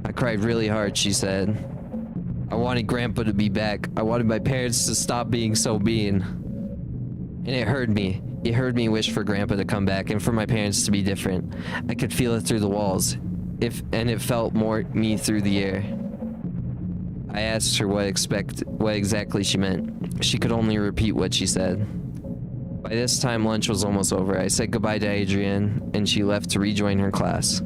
I cried really hard, she said. I wanted Grandpa to be back. I wanted my parents to stop being so mean. And it hurt me. It heard me wish for Grandpa to come back and for my parents to be different. I could feel it through the walls. And it felt more me through the air. I asked her what exactly she meant. She could only repeat what she said. By this time, lunch was almost over. I said goodbye to Adrienne, and she left to rejoin her class.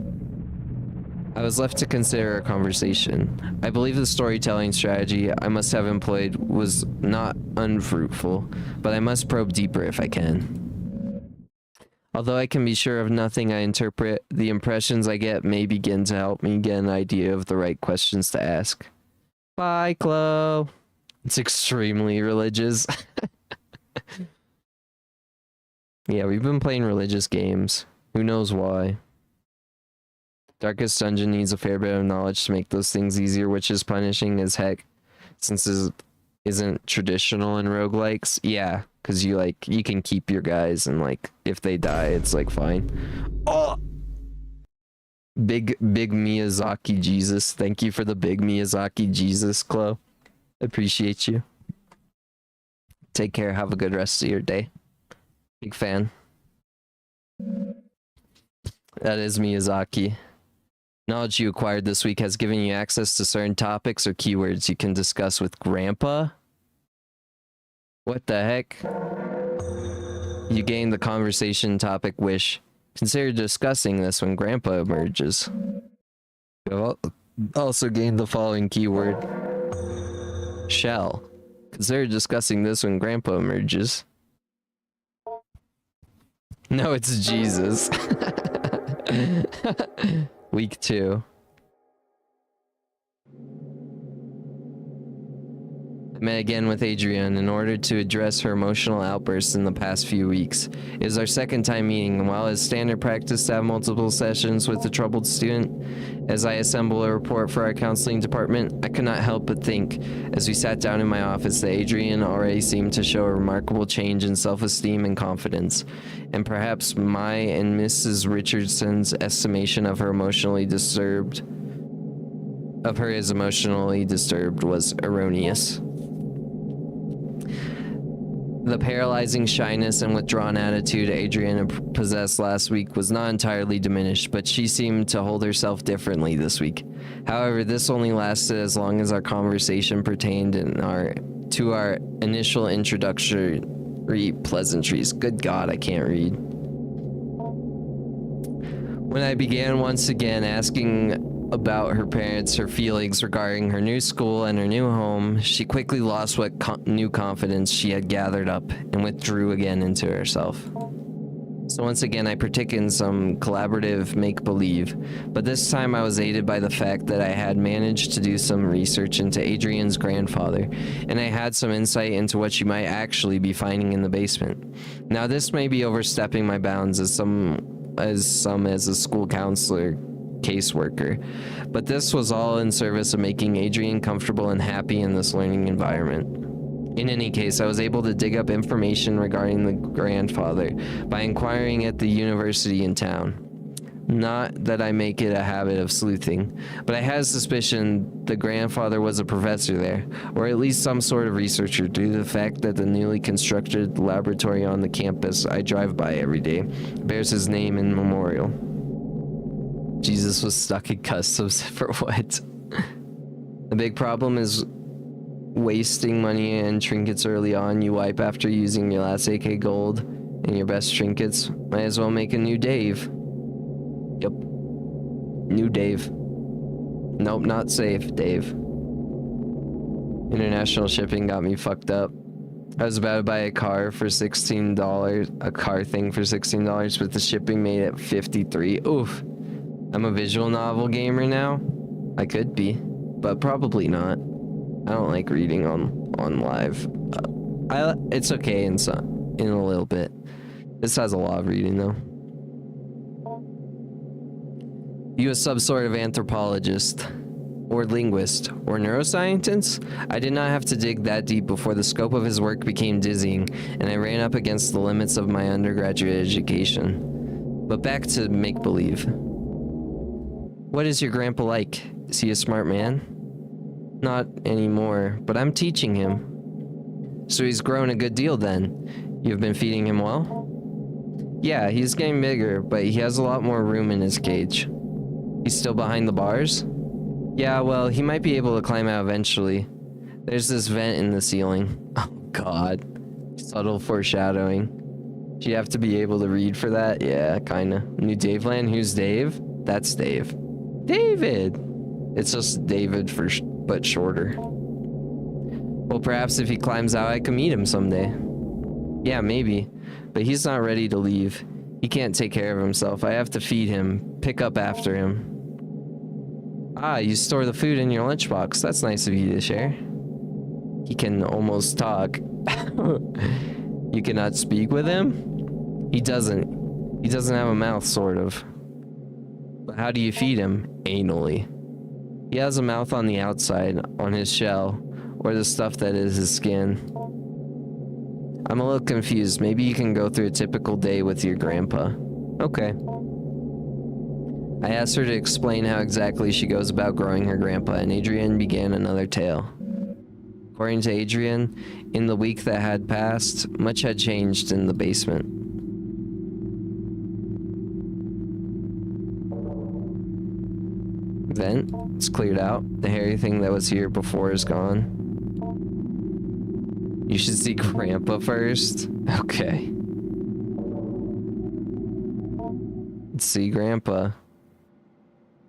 I was left to consider a conversation. I believe the storytelling strategy I must have employed was not unfruitful, but I must probe deeper if I can. Although I can be sure of nothing I interpret, the impressions I get may begin to help me get an idea of the right questions to ask. Bye, Chloe. It's extremely religious. Yeah, we've been playing religious games. Who knows why? Darkest Dungeon needs a fair bit of knowledge to make those things easier, which is punishing as heck, since this isn't traditional in roguelikes. Yeah, because you can keep your guys, and like if they die, it's like fine. Oh, big Miyazaki Jesus. Thank you for the big Miyazaki Jesus, Chloe. Appreciate you. Take care. Have a good rest of your day. Big fan. That is Miyazaki. Knowledge you acquired this week has given you access to certain topics or keywords you can discuss with Grandpa. What the heck? You gained the conversation topic wish. Consider discussing this when Grandpa emerges. You have also gained the following keyword. Shall. Consider discussing this when Grandpa emerges. No, it's Jesus. Week 2. I met again with Adrienne in order to address her emotional outbursts in the past few weeks. It is our second time meeting, and while it's standard practice to have multiple sessions with a troubled student, as I assemble a report for our counseling department, I could not help but think, as we sat down in my office, that Adrienne already seemed to show a remarkable change in self-esteem and confidence, and perhaps my and Mrs. Richardson's estimation of her as emotionally disturbed was erroneous. The paralyzing shyness and withdrawn attitude Adrienne possessed last week was not entirely diminished, but she seemed to hold herself differently this week. However, this only lasted as long as our conversation pertained to our initial introductory pleasantries. Good God, I can't read. When I began once again asking about her parents, her feelings regarding her new school and her new home, she quickly lost what new confidence she had gathered up and withdrew again into herself. So once again, I partook in some collaborative make-believe, but this time I was aided by the fact that I had managed to do some research into Adrienne's grandfather, and I had some insight into what she might actually be finding in the basement. Now, this may be overstepping my bounds as a school counselor caseworker, but this was all in service of making Adrienne comfortable and happy in this learning environment. In any case, I was able to dig up information regarding the grandfather by inquiring at the university in town. Not that I make it a habit of sleuthing, but I had a suspicion the grandfather was a professor there, or at least some sort of researcher, due to the fact that the newly constructed laboratory on the campus I drive by every day bears his name in memorial. Jesus was stuck in customs for what? The big problem is wasting money and trinkets early on. You wipe after using your last AK gold and your best trinkets. Might as well make a new Dave. Yep. New Dave. Nope, not safe, Dave. International shipping got me fucked up. I was about to buy a car for $16, a car thing for $16, but the shipping made it $53. Oof. I'm a visual novel gamer now. I could be, but probably not. I don't like reading on live. It's okay in a little bit. This has a lot of reading though. You a some sort of anthropologist, or linguist, or neuroscientist? I did not have to dig that deep before the scope of his work became dizzying, and I ran up against the limits of my undergraduate education. But back to make-believe. What is your grandpa like? Is he a smart man? Not anymore, but I'm teaching him. So he's grown a good deal then. You've been feeding him well? Yeah, he's getting bigger, but he has a lot more room in his cage. He's still behind the bars? Yeah, well, he might be able to climb out eventually. There's this vent in the ceiling. Oh god. Subtle foreshadowing. Do you have to be able to read for that? Yeah, kinda. New Dave Land? Who's Dave? That's Dave. David! It's just David but shorter. Well, perhaps if he climbs out, I can meet him someday. Yeah, maybe. But he's not ready to leave. He can't take care of himself. I have to feed him, pick up after him. Ah, you store the food in your lunchbox. That's nice of you to share. He can almost talk. You cannot speak with him? He doesn't. He doesn't have a mouth, sort of. But how do you feed him? Anally. He has a mouth on the outside, on his shell, or the stuff that is his skin. I'm a little confused. Maybe you can go through a typical day with your grandpa. Okay. I asked her to explain how exactly she goes about growing her grandpa, and Adrian began another tale. According to Adrian, in the week that had passed, much had changed in the basement. Vent, it's cleared out. The hairy thing that was here before is gone. You should see Grandpa first. Okay. Let's see Grandpa.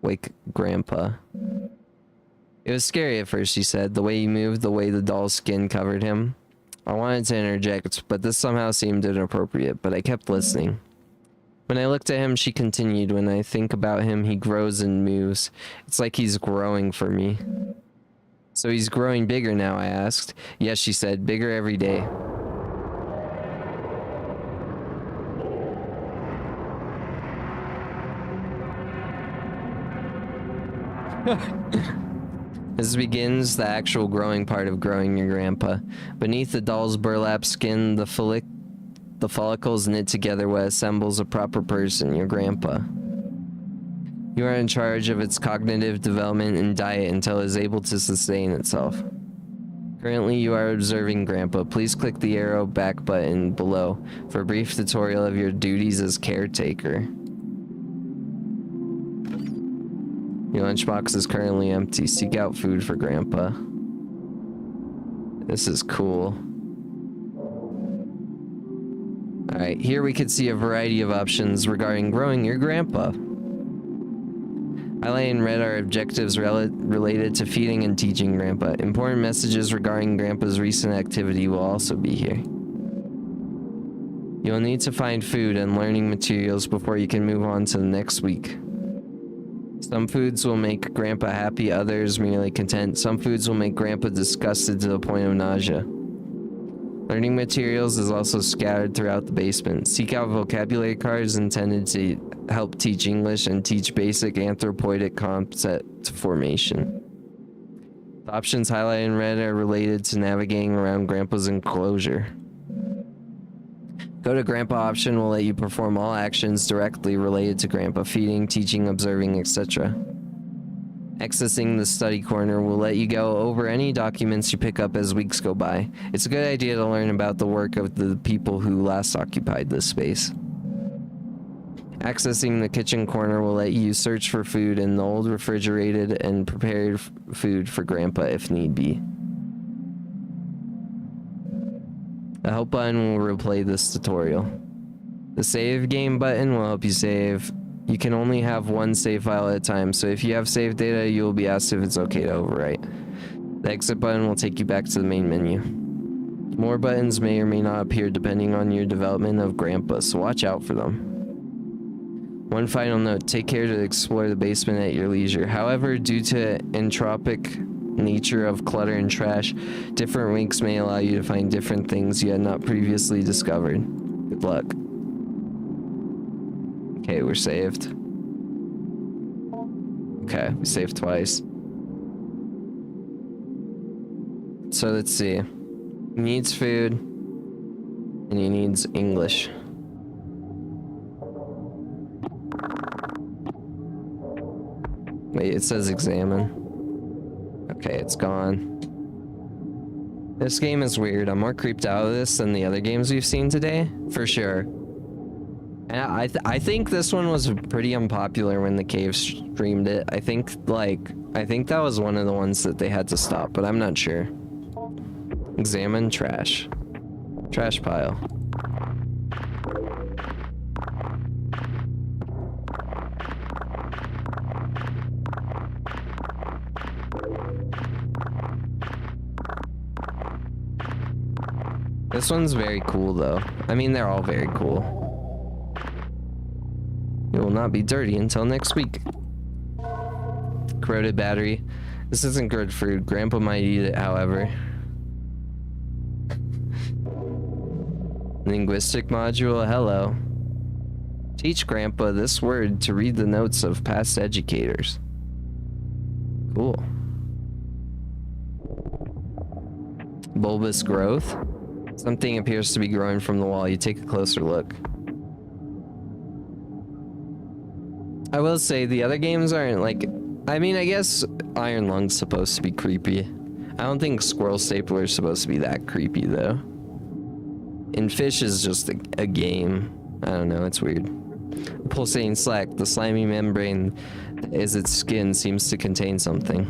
Wake Grandpa. It was scary at first, she said. The way he moved, the way the doll's skin covered him. I wanted to interject, but this somehow seemed inappropriate, but I kept listening. When I looked at him, she continued, when I think about him, he grows and moves. It's like he's growing for me. So he's growing bigger now, I asked. Yes, she said, bigger every day. This begins the actual growing part of growing your grandpa. Beneath the doll's burlap skin, the follicles knit together what assembles a proper person, your grandpa. You are in charge of its cognitive development and diet until it is able to sustain itself. Currently, you are observing Grandpa. Please click the arrow back button below for a brief tutorial of your duties as caretaker. Your lunchbox is currently empty. Seek out food for Grandpa. This is cool. Alright, here we can see a variety of options regarding growing your grandpa. Highlight in red are objectives related to feeding and teaching Grandpa. Important messages regarding Grandpa's recent activity will also be here. You'll need to find food and learning materials before you can move on to the next week. Some foods will make Grandpa happy, others merely content. Some foods will make Grandpa disgusted to the point of nausea. Learning materials is also scattered throughout the basement. Seek out vocabulary cards intended to help teach English and teach basic anthropoidic concept formation. The options highlighted in red are related to navigating around Grandpa's enclosure. Go to Grandpa option will let you perform all actions directly related to Grandpa, feeding, teaching, observing, etc. Accessing the study corner will let you go over any documents you pick up as weeks go by. It's a good idea to learn about the work of the people who last occupied this space. Accessing the kitchen corner will let you search for food in the old refrigerated and prepared food for Grandpa if need be. The help button will replay this tutorial. The save game button will help you save. You can only have one save file at a time, so if you have save data, you will be asked if it's okay to overwrite. The exit button will take you back to the main menu. More buttons may or may not appear depending on your development of Grandpa, so watch out for them. One final note, take care to explore the basement at your leisure. However, due to entropic nature of clutter and trash, different winks may allow you to find different things you had not previously discovered. Good luck. Okay, we're saved. Okay, we saved twice. So let's see. He needs food, and he needs English. Wait, it says examine. Okay, it's gone. This game is weird. I'm more creeped out of this than the other games we've seen today, for sure. And I think this one was pretty unpopular when the cave streamed it. I think that was one of the ones that they had to stop, but I'm not sure. Examine trash. Trash pile. This one's very cool though. I mean, they're all very cool. You will not be dirty until next week. corroded battery. This isn't good food. Grandpa might eat it, however. Linguistic module, hello. Teach Grandpa this word to read the notes of past educators. Cool. Bulbous growth. Something appears to be growing from the wall. You take a closer look. I will say the other games aren't like... I mean, I guess Iron Lung's supposed to be creepy. I don't think Squirrel Stapler is supposed to be that creepy, though. And Fish is just a game. I don't know, it's weird. Pulsating slack. The slimy membrane that is its skin seems to contain something.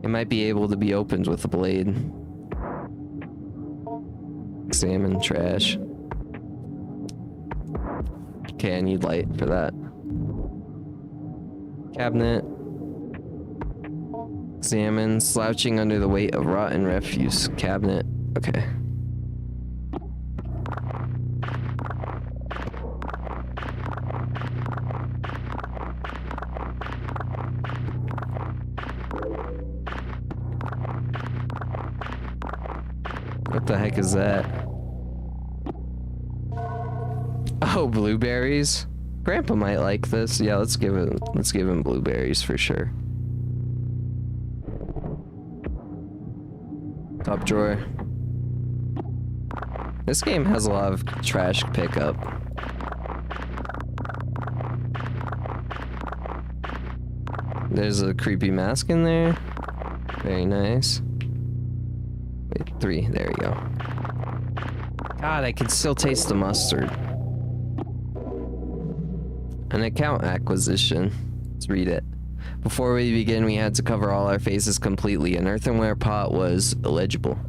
It might be able to be opened with a blade. Examine trash. Okay, I need light for that. Cabinet. Examine. Slouching under the weight of rotten refuse. Cabinet. Okay. What the heck is that? Oh, blueberries. Grandpa might like this. Yeah, let's give him blueberries for sure. Top drawer. This game has a lot of trash pickup. There's a creepy mask in there. Very nice. Wait, 3. There you go. God, I can still taste the mustard. An account acquisition. Let's read it. Before we begin, we had to cover all our faces completely. An earthenware pot was illegible.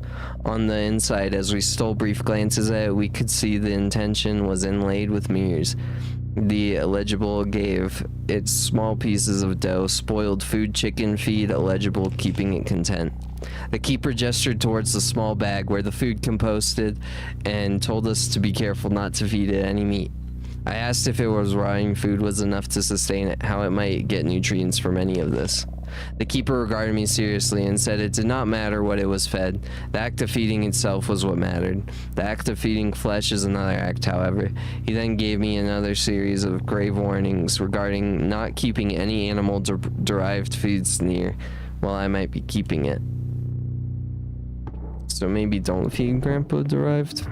On the inside, as we stole brief glances at it, we could see the intention was inlaid with mirrors. The illegible gave its small pieces of dough, spoiled food, chicken feed, illegible, keeping it content. The keeper gestured towards the small bag where the food composted and told us to be careful not to feed it any meat. I asked if it was rotting food was enough to sustain it, how it might get nutrients from any of this. The keeper regarded me seriously and said it did not matter what it was fed. The act of feeding itself was what mattered. The act of feeding flesh is another act, however. He then gave me another series of grave warnings regarding not keeping any animal-derived foods near while I might be keeping it. So maybe don't feed Grandpa-derived,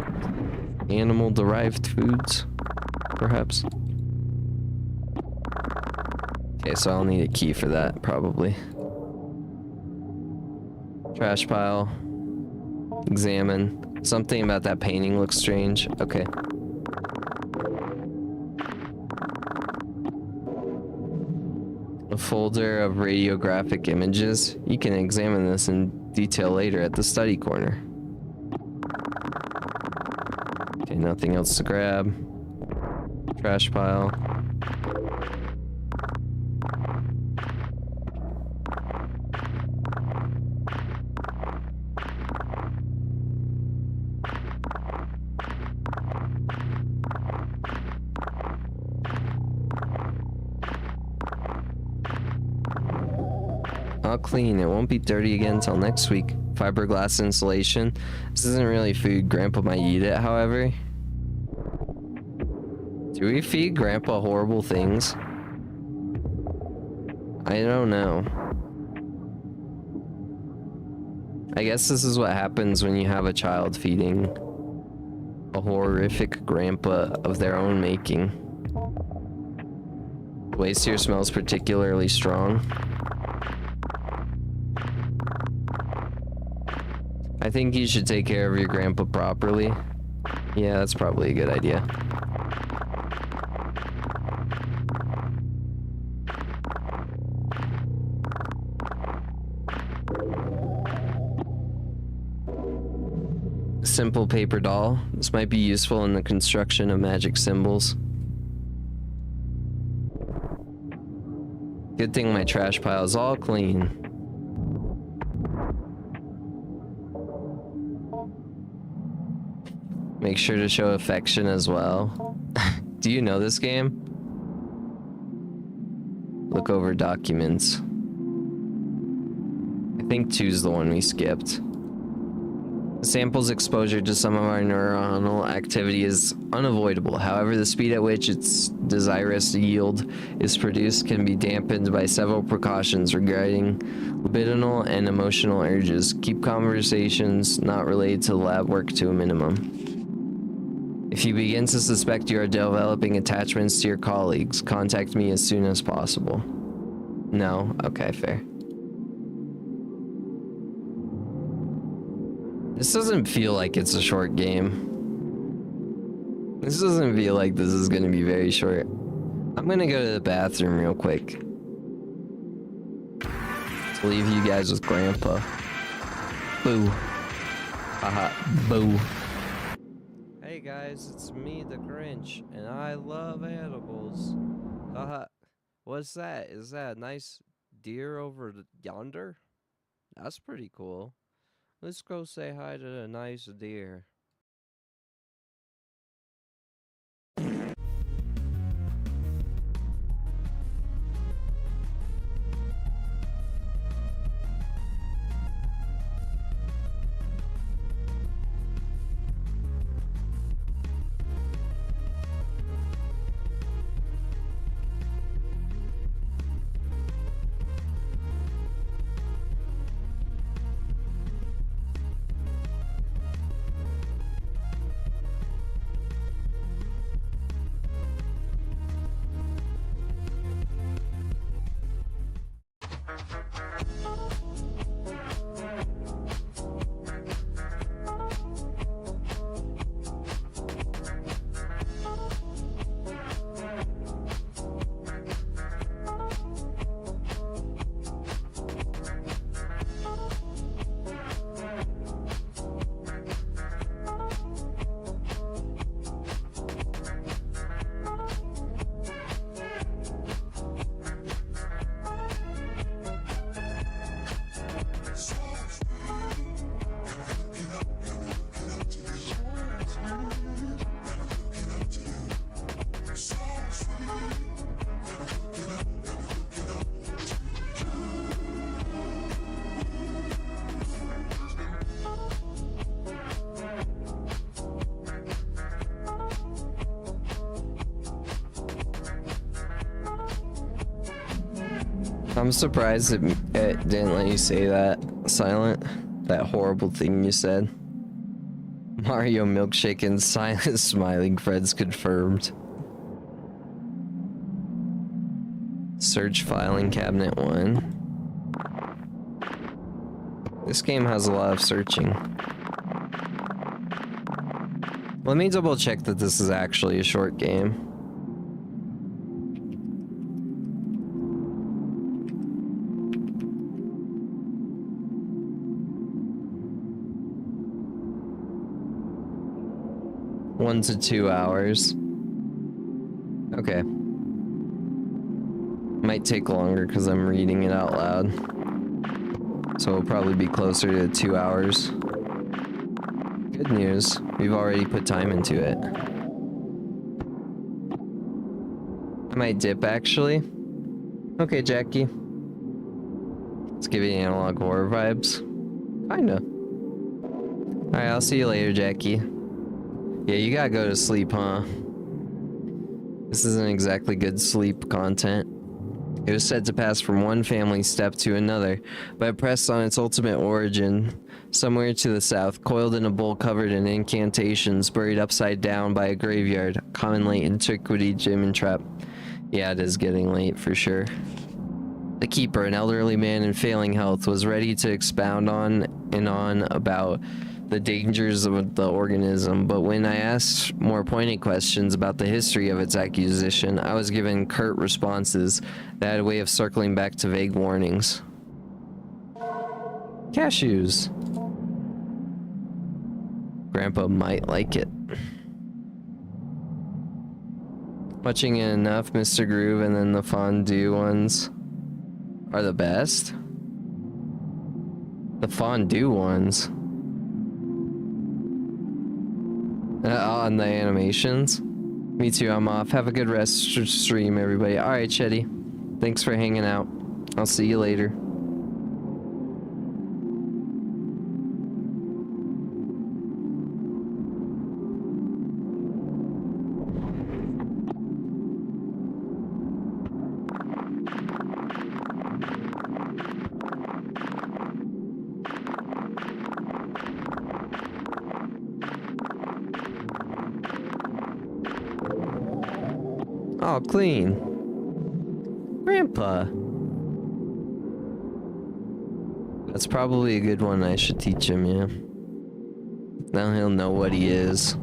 animal-derived foods, perhaps. Okay, so I'll need a key for that, probably. Trash pile. Examine. Something about that painting looks strange. Okay. A folder of radiographic images. You can examine this in detail later at the study corner. Okay, nothing else to grab. Trash pile. I'll clean. It won't be dirty again until next week. Fiberglass insulation. This isn't really food. Grandpa might eat it, however. Do we feed Grandpa horrible things? I don't know. I guess this is what happens when you have a child feeding a horrific grandpa of their own making. The waste here smells particularly strong. I think you should take care of your grandpa properly. Yeah, that's probably a good idea. Simple paper doll. This might be useful in the construction of magic symbols. Good thing my trash pile is all clean. Make sure to show affection as well. Do you know this game? Look over documents. I think 2's the one we skipped. The sample's exposure to some of our neuronal activity is unavoidable. However, the speed at which its desirous yield is produced can be dampened by several precautions regarding libidinal and emotional urges. Keep conversations not related to lab work to a minimum. If you begin to suspect you are developing attachments to your colleagues, contact me as soon as possible. No? Okay, fair. This doesn't feel like it's a short game. This doesn't feel like this is gonna be very short. I'm gonna go to the bathroom real quick. To leave you guys with Grandpa. Boo. Haha, boo. Hey guys, it's me, the Grinch, and I love edibles. Haha. What's that? Is that a nice deer over yonder? That's pretty cool. Let's go say hi to the nice deer. I'm surprised it didn't let you say that, Silent. That horrible thing you said. Mario milkshake and silent smiling friends confirmed. Search filing cabinet 1. This game has a lot of searching. Let me double check that this is actually a short game. One to 2 hours. Okay. Might take longer because I'm reading it out loud. So it'll probably be closer to 2 hours. Good news. We've already put time into it. I might dip actually. Okay, Jackie. Let's give you analog horror vibes. Kinda. Alright, I'll see you later, Jackie. Yeah, you gotta go to sleep, huh? This isn't exactly good sleep content. It was said to pass from one family step to another, but pressed on its ultimate origin, somewhere to the south, coiled in a bowl covered in incantations, buried upside down by a graveyard, common late antiquity gem and trap. Yeah, it is getting late for sure. The keeper, an elderly man in failing health, was ready to expound on and on about the dangers of the organism, but when I asked more pointed questions about the history of its acquisition, I was given curt responses that had a way of circling back to vague warnings. Cashews. Grandpa might like it. Watching it enough, Mr. Groove, and then the fondue ones are the best. The fondue ones. On the animations. Me too, I'm off. Have a good rest stream, everybody. Alright, Chetty. Thanks for hanging out. I'll see you later. Oh, clean. Grandpa. That's probably a good one I should teach him, yeah. Now he'll know what he is.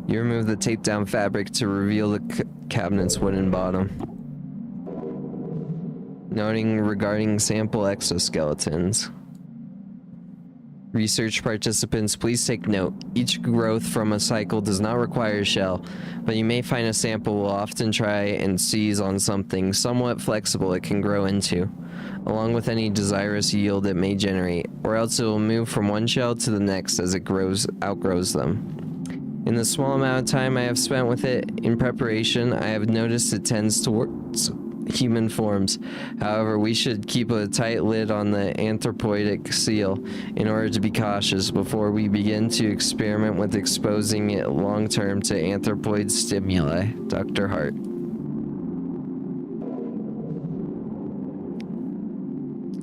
You remove the taped down fabric to reveal the cabinet's wooden bottom. Noting regarding sample exoskeletons. Research participants, please take note. Each growth from a cycle does not require a shell, but you may find a sample will often try and seize on something somewhat flexible it can grow into, along with any desirous yield it may generate, or else it will move from one shell to the next as it outgrows them. In the small amount of time I have spent with it in preparation, I have noticed it tends towards human forms. However, we should keep a tight lid on the anthropoidic seal in order to be cautious before we begin to experiment with exposing it long-term to anthropoid stimuli. Dr. Hart.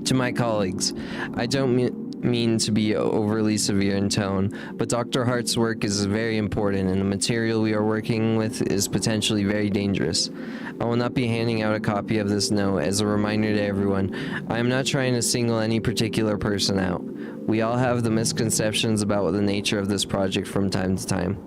To my colleagues, I don't mean to be overly severe in tone, but Dr. Hart's work is very important and the material we are working with is potentially very dangerous. I will not be handing out a copy of this note as a reminder to everyone. I am not trying to single any particular person out. We all have the misconceptions about the nature of this project from time to time.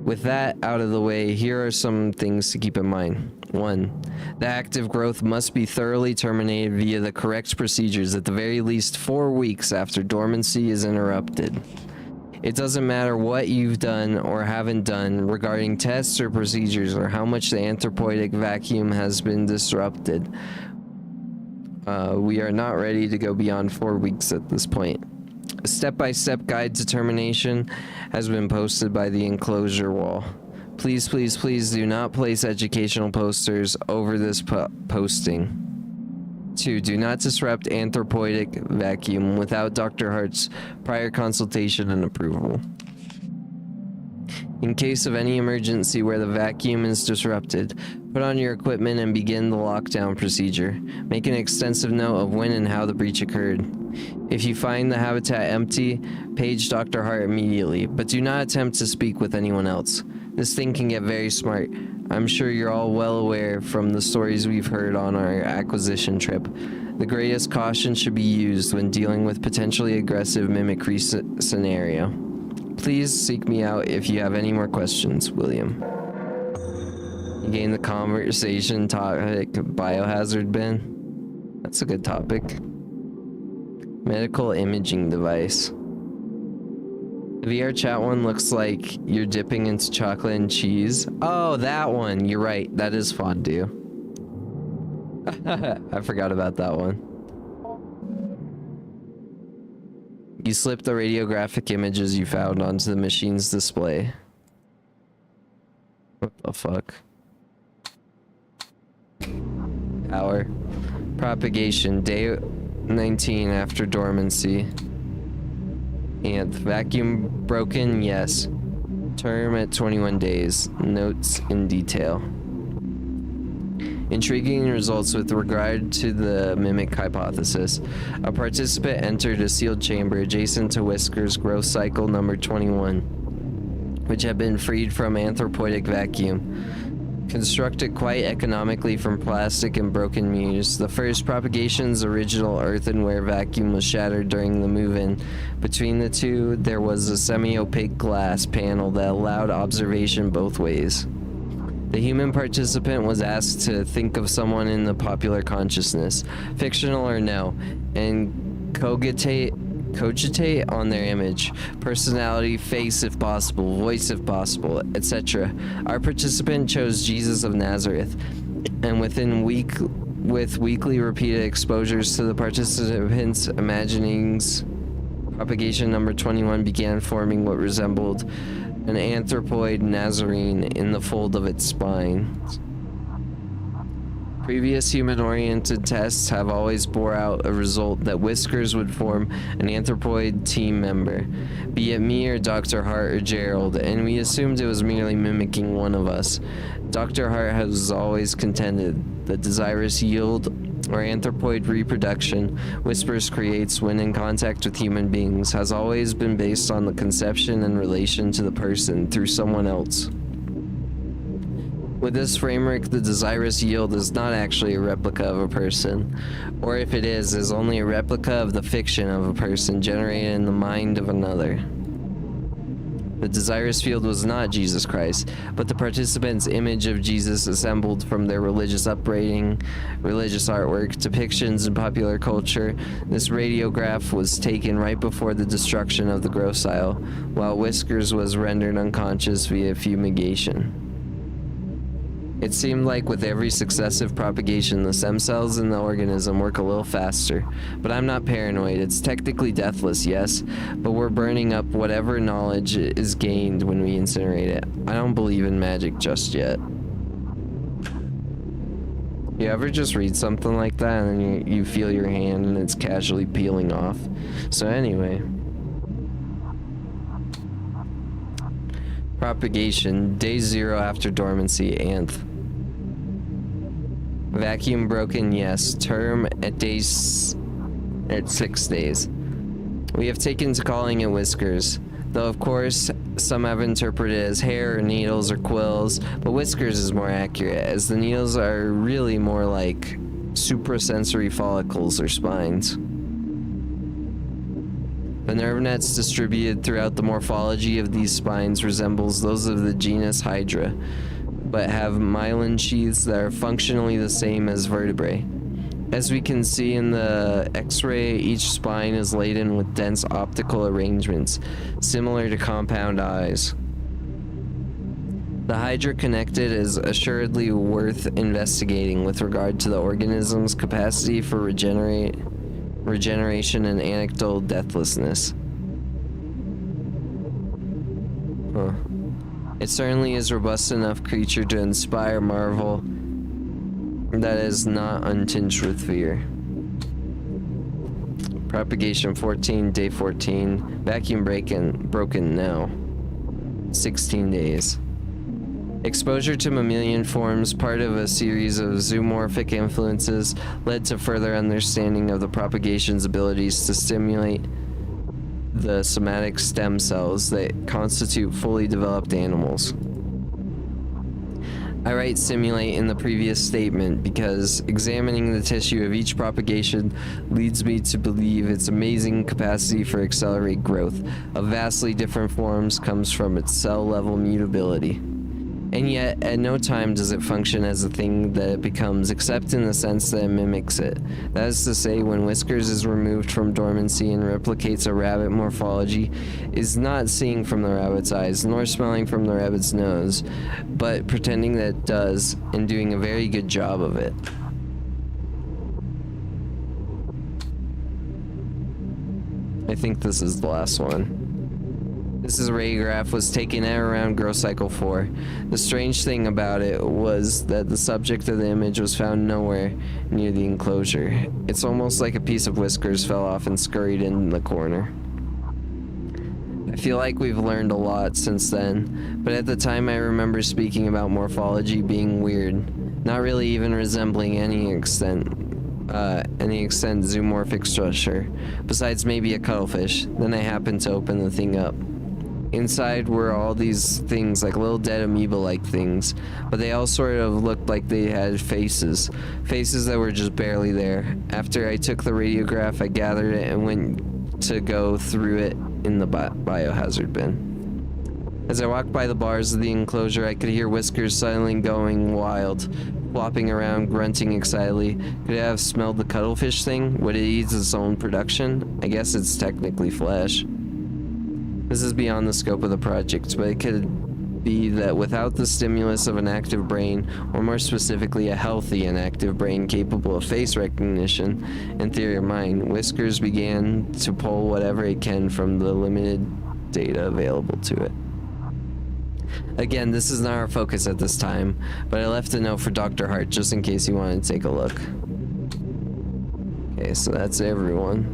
With that out of the way, here are some things to keep in mind. 1. The active growth must be thoroughly terminated via the correct procedures at the very least 4 weeks after dormancy is interrupted. It doesn't matter what you've done or haven't done regarding tests or procedures or how much the anthropoidic vacuum has been disrupted. We are not ready to go beyond 4 weeks at this point. A step-by-step guide to termination has been posted by the enclosure wall. Please, please, please do not place educational posters over this posting. 2. Do not disrupt anthropoidic vacuum without Dr. Hart's prior consultation and approval. In case of any emergency where the vacuum is disrupted, put on your equipment and begin the lockdown procedure. Make an extensive note of when and how the breach occurred. If you find the habitat empty, page Dr. Hart immediately, but do not attempt to speak with anyone else. This thing can get very smart. I'm sure you're all well aware from the stories we've heard on our acquisition trip. The greatest caution should be used when dealing with potentially aggressive mimicry scenario. Please seek me out if you have any more questions, William. You gain the conversation topic biohazard bin. That's a good topic. Medical imaging device. The VR chat one looks like you're dipping into chocolate and cheese. Oh, that one. You're right. That is fondue. I forgot about that one. You slip the radiographic images you found onto the machine's display. What the fuck? Power. Propagation. Day 19 after dormancy. And vacuum broken, yes. Term at 21 days. Notes in detail. Intriguing results with regard to the mimic hypothesis. A participant entered a sealed chamber adjacent to Whisker's growth cycle number 21, which had been freed from anthropoidic vacuum. Constructed quite economically from plastic and broken mirrors, the first propagation's original earthenware vacuum was shattered during the move-in. Between the two, there was a semi-opaque glass panel that allowed observation both ways. The human participant was asked to think of someone in the popular consciousness, fictional or no, and cogitate cogitate on their image, personality, face if possible, voice if possible, etc. Our participant chose Jesus of Nazareth, and with weekly repeated exposures to the participant's imaginings, propagation number 21 began forming what resembled an anthropoid Nazarene in the fold of its spine. Previous human-oriented tests have always bore out a result that Whiskers would form an anthropoid team member, be it me or Dr. Hart or Gerald, and we assumed it was merely mimicking one of us. Dr. Hart has always contended that desirous yield or anthropoid reproduction Whispers creates when in contact with human beings has always been based on the conception and relation to the person through someone else. With this framework, the desirous yield is not actually a replica of a person, or if it is only a replica of the fiction of a person generated in the mind of another. The desirous field was not Jesus Christ, but the participant's image of Jesus assembled from their religious upbringing, religious artwork, depictions in popular culture. This radiograph was taken right before the destruction of the grossile, while Whiskers was rendered unconscious via fumigation. It seemed like with every successive propagation, the stem cells in the organism work a little faster. But I'm not paranoid. It's technically deathless, yes, but we're burning up whatever knowledge is gained when we incinerate it. I don't believe in magic just yet. You ever just read something like that and then you feel your hand and it's casually peeling off? So anyway. Propagation, day 0 after dormancy, Anth. Vacuum broken, yes. Term at 6 days. We have taken to calling it Whiskers, though of course some have interpreted it as hair or needles or quills, but Whiskers is more accurate, as the needles are really more like suprasensory follicles or spines. The nerve nets distributed throughout the morphology of these spines resembles those of the genus Hydra, but have myelin sheaths that are functionally the same as vertebrae. As we can see in the X-ray, each spine is laden with dense optical arrangements, similar to compound eyes. The Hydra connected is assuredly worth investigating with regard to the organism's capacity for regeneration and anecdotal deathlessness. It certainly is a robust enough creature to inspire marvel that is not untinged with fear. Propagation 14, day 14. Vacuum broken now. 16 days. Exposure to mammalian forms, part of a series of zoomorphic influences, led to further understanding of the propagation's abilities to stimulate the somatic stem cells that constitute fully developed animals. I write simulate in the previous statement because examining the tissue of each propagation leads me to believe its amazing capacity for accelerate growth of vastly different forms comes from its cell-level mutability. And yet, at no time does it function as a thing that it becomes, except in the sense that it mimics it. That is to say, when Whiskers is removed from dormancy and replicates a rabbit morphology, is not seeing from the rabbit's eyes, nor smelling from the rabbit's nose, but pretending that it does, and doing a very good job of it. I think this is the last one. This radiograph was taken at around growth cycle 4. The strange thing about it was that the subject of the image was found nowhere near the enclosure. It's almost like a piece of Whiskers fell off and scurried in the corner. I feel like we've learned a lot since then, but at the time I remember speaking about morphology being weird, not really even resembling any extent zoomorphic structure, besides maybe a cuttlefish. Then I happened to open the thing up. Inside were all these things like little dead amoeba-like things, but they all sort of looked like they had faces that were just barely there. After I took the radiograph, I gathered it and went to go through it in the biohazard bin. As I walked by the bars of the enclosure, I could hear Whiskers suddenly going wild, flopping around, grunting excitedly. Could it have smelled the cuttlefish thing? Would it eat its own production? I guess it's technically flesh. This is beyond the scope of the project, but it could be that without the stimulus of an active brain, or more specifically a healthy and active brain capable of face recognition and theory of mind, Whiskers began to pull whatever it can from the limited data available to it. Again, this is not our focus at this time, but I left a note for Dr. Hart just in case you wanted to take a look. Okay, so that's everyone.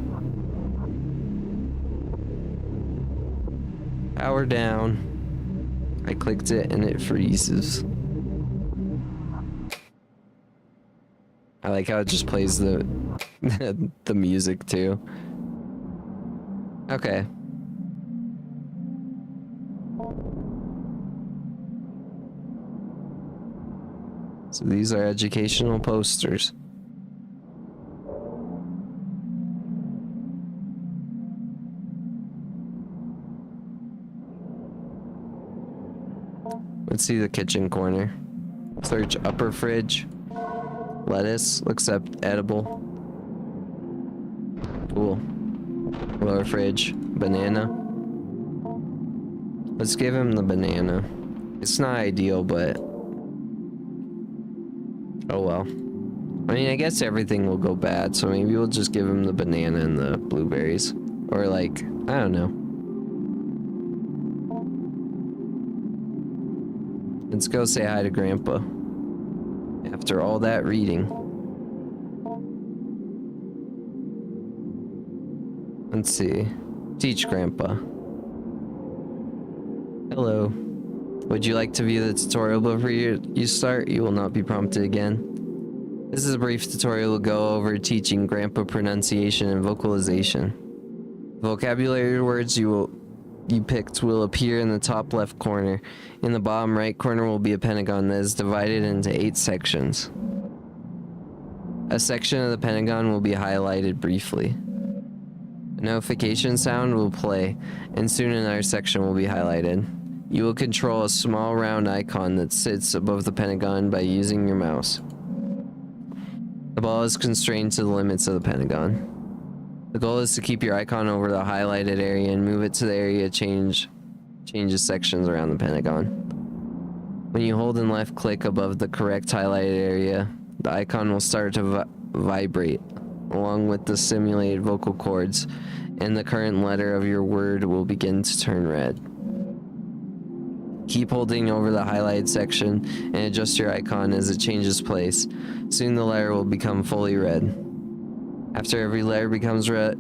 Power down. I clicked it and it freezes. I like how it just plays the the music too. Okay. So these are educational posters. Let's see the kitchen corner. Search upper fridge. Lettuce looks up edible. Cool. Lower fridge. Banana. Let's give him the banana. It's not ideal, but oh well. I mean, I guess everything will go bad, so maybe we'll just give him the banana and the blueberries. Or like, I don't know. Let's go say hi to Grandpa. After all that reading. Let's see. Teach Grandpa. Hello. Would you like to view the tutorial before you start? You will not be prompted again. This is a brief tutorial. We'll go over teaching Grandpa pronunciation and vocalization. Vocabulary words you picked will appear in the top left corner. In the bottom right corner will be a pentagon that is divided into 8 sections. A section of the pentagon will be highlighted briefly. A notification sound will play, and soon another section will be highlighted. You will control a small round icon that sits above the pentagon by using your mouse. The ball is constrained to the limits of the pentagon. The goal is to keep your icon over the highlighted area and move it to the area changes sections around the pentagon. When you hold and left click above the correct highlighted area, the icon will start to vibrate along with the simulated vocal cords, and the current letter of your word will begin to turn red. Keep holding over the highlighted section and adjust your icon as it changes place. Soon the letter will become fully red. After every letter becomes red,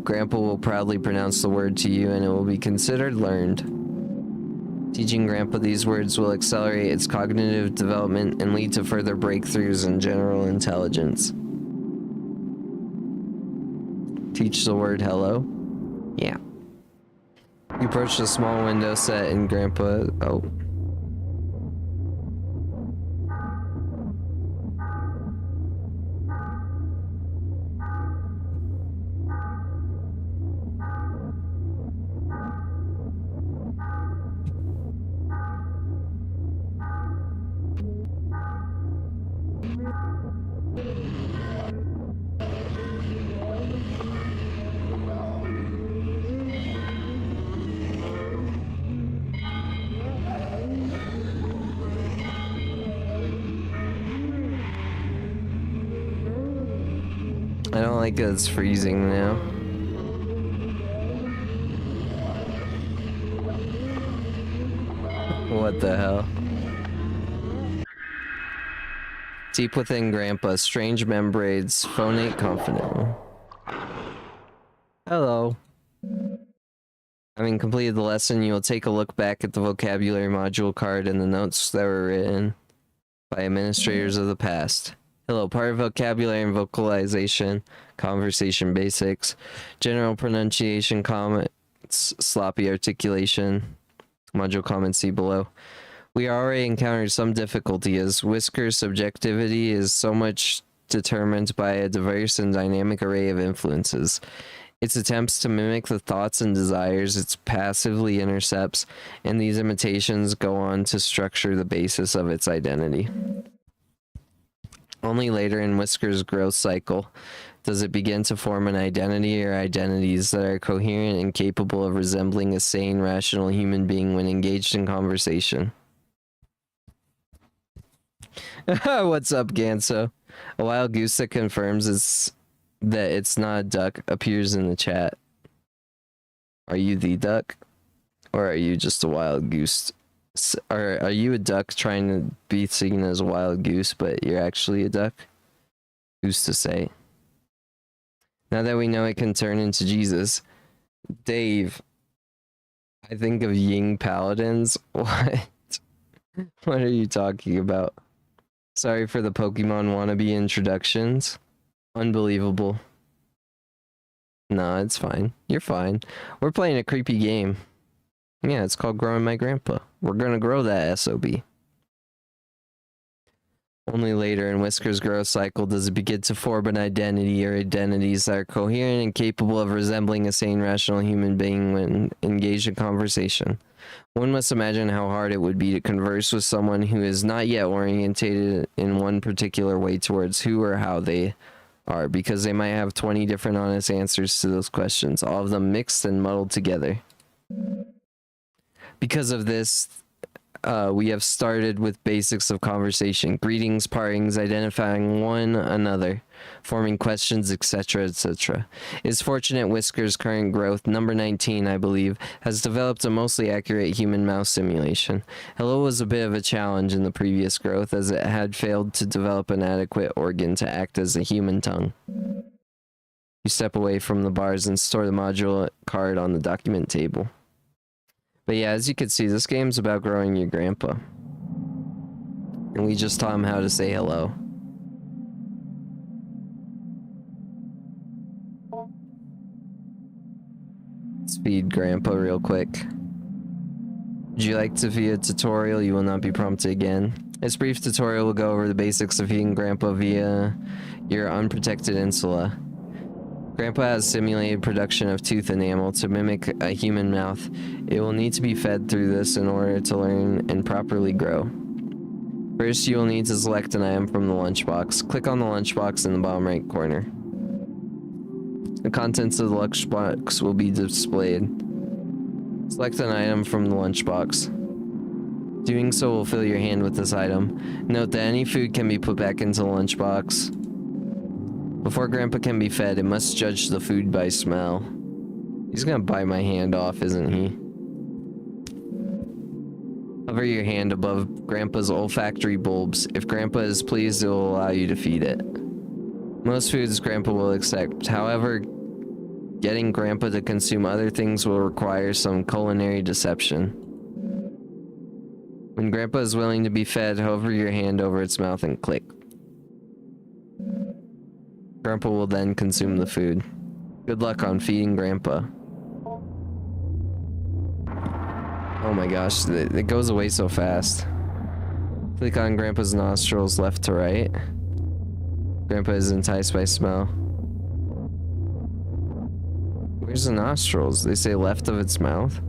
Grandpa will proudly pronounce the word to you and it will be considered learned. Teaching Grandpa these words will accelerate its cognitive development and lead to further breakthroughs in general intelligence. Teach the word hello? Yeah. You approach the small window set in Grandpa. Oh. I don't like that it's freezing now. What the hell? Deep within Grandpa, strange membranes phonate confidently. Hello. Having completed the lesson, you will take a look back at the vocabulary module card and the notes that were written by administrators of the past. Hello, part of vocabulary and vocalization, conversation basics, general pronunciation, comments, sloppy articulation, module comments see below. We already encountered some difficulty as Whisker's subjectivity is so much determined by a diverse and dynamic array of influences. Its attempts to mimic the thoughts and desires it passively intercepts, and these imitations go on to structure the basis of its identity. Only later in Whisker's growth cycle does it begin to form an identity or identities that are coherent and capable of resembling a sane, rational human being when engaged in conversation. What's up, Ganso? A wild goose that confirms that it's not a duck appears in the chat. Are you the duck? Or are you just a wild goose? Or are you a duck trying to be seen as a wild goose, but you're actually a duck? Who's to say? Now that we know it can turn into Jesus, Dave, I think of Ying Paladins. What? What are you talking about? Sorry for the Pokemon wannabe introductions. Unbelievable. No, it's fine. You're fine. We're playing a creepy game. Yeah, it's called Growing My Grandpa. We're gonna grow that SOB. Only later in Whisker's growth cycle does it begin to form an identity or identities that are coherent and capable of resembling a sane, rational human being when engaged in conversation. One must imagine how hard it would be to converse with someone who is not yet orientated in one particular way towards who or how they are, because they might have 20 different honest answers to those questions, all of them mixed and muddled together. Because of this, we have started with basics of conversation, greetings, partings, identifying one another, forming questions, etc., etc. It's fortunate Whisker's current growth, number 19, I believe, has developed a mostly accurate human mouth simulation. Hello was a bit of a challenge in the previous growth, as it had failed to develop an adequate organ to act as a human tongue. You step away from the bars and store the module card on the document table. But yeah, as you can see, this game's about growing your grandpa. And we just taught him how to say hello. Let's feed grandpa real quick. Would you like to view a tutorial? You will not be prompted again. This brief tutorial will go over the basics of feeding grandpa via your unprotected insula. Grandpa has simulated production of tooth enamel to mimic a human mouth. It will need to be fed through this in order to learn and properly grow. First, you will need to select an item from the lunchbox. Click on the lunchbox in the bottom right corner. The contents of the lunchbox will be displayed. Select an item from the lunchbox. Doing so will fill your hand with this item. Note that any food can be put back into the lunchbox. Before Grandpa can be fed, it must judge the food by smell. He's gonna bite my hand off, isn't he? Hover your hand above Grandpa's olfactory bulbs. If Grandpa is pleased, it will allow you to feed it. Most foods Grandpa will accept. However, getting Grandpa to consume other things will require some culinary deception. When Grandpa is willing to be fed, hover your hand over its mouth and click. Grandpa will then consume the food. Good luck on feeding Grandpa. Oh my gosh, it goes away so fast. Click on Grandpa's nostrils left to right. Grandpa is enticed by smell. Where's the nostrils? They say left of its mouth?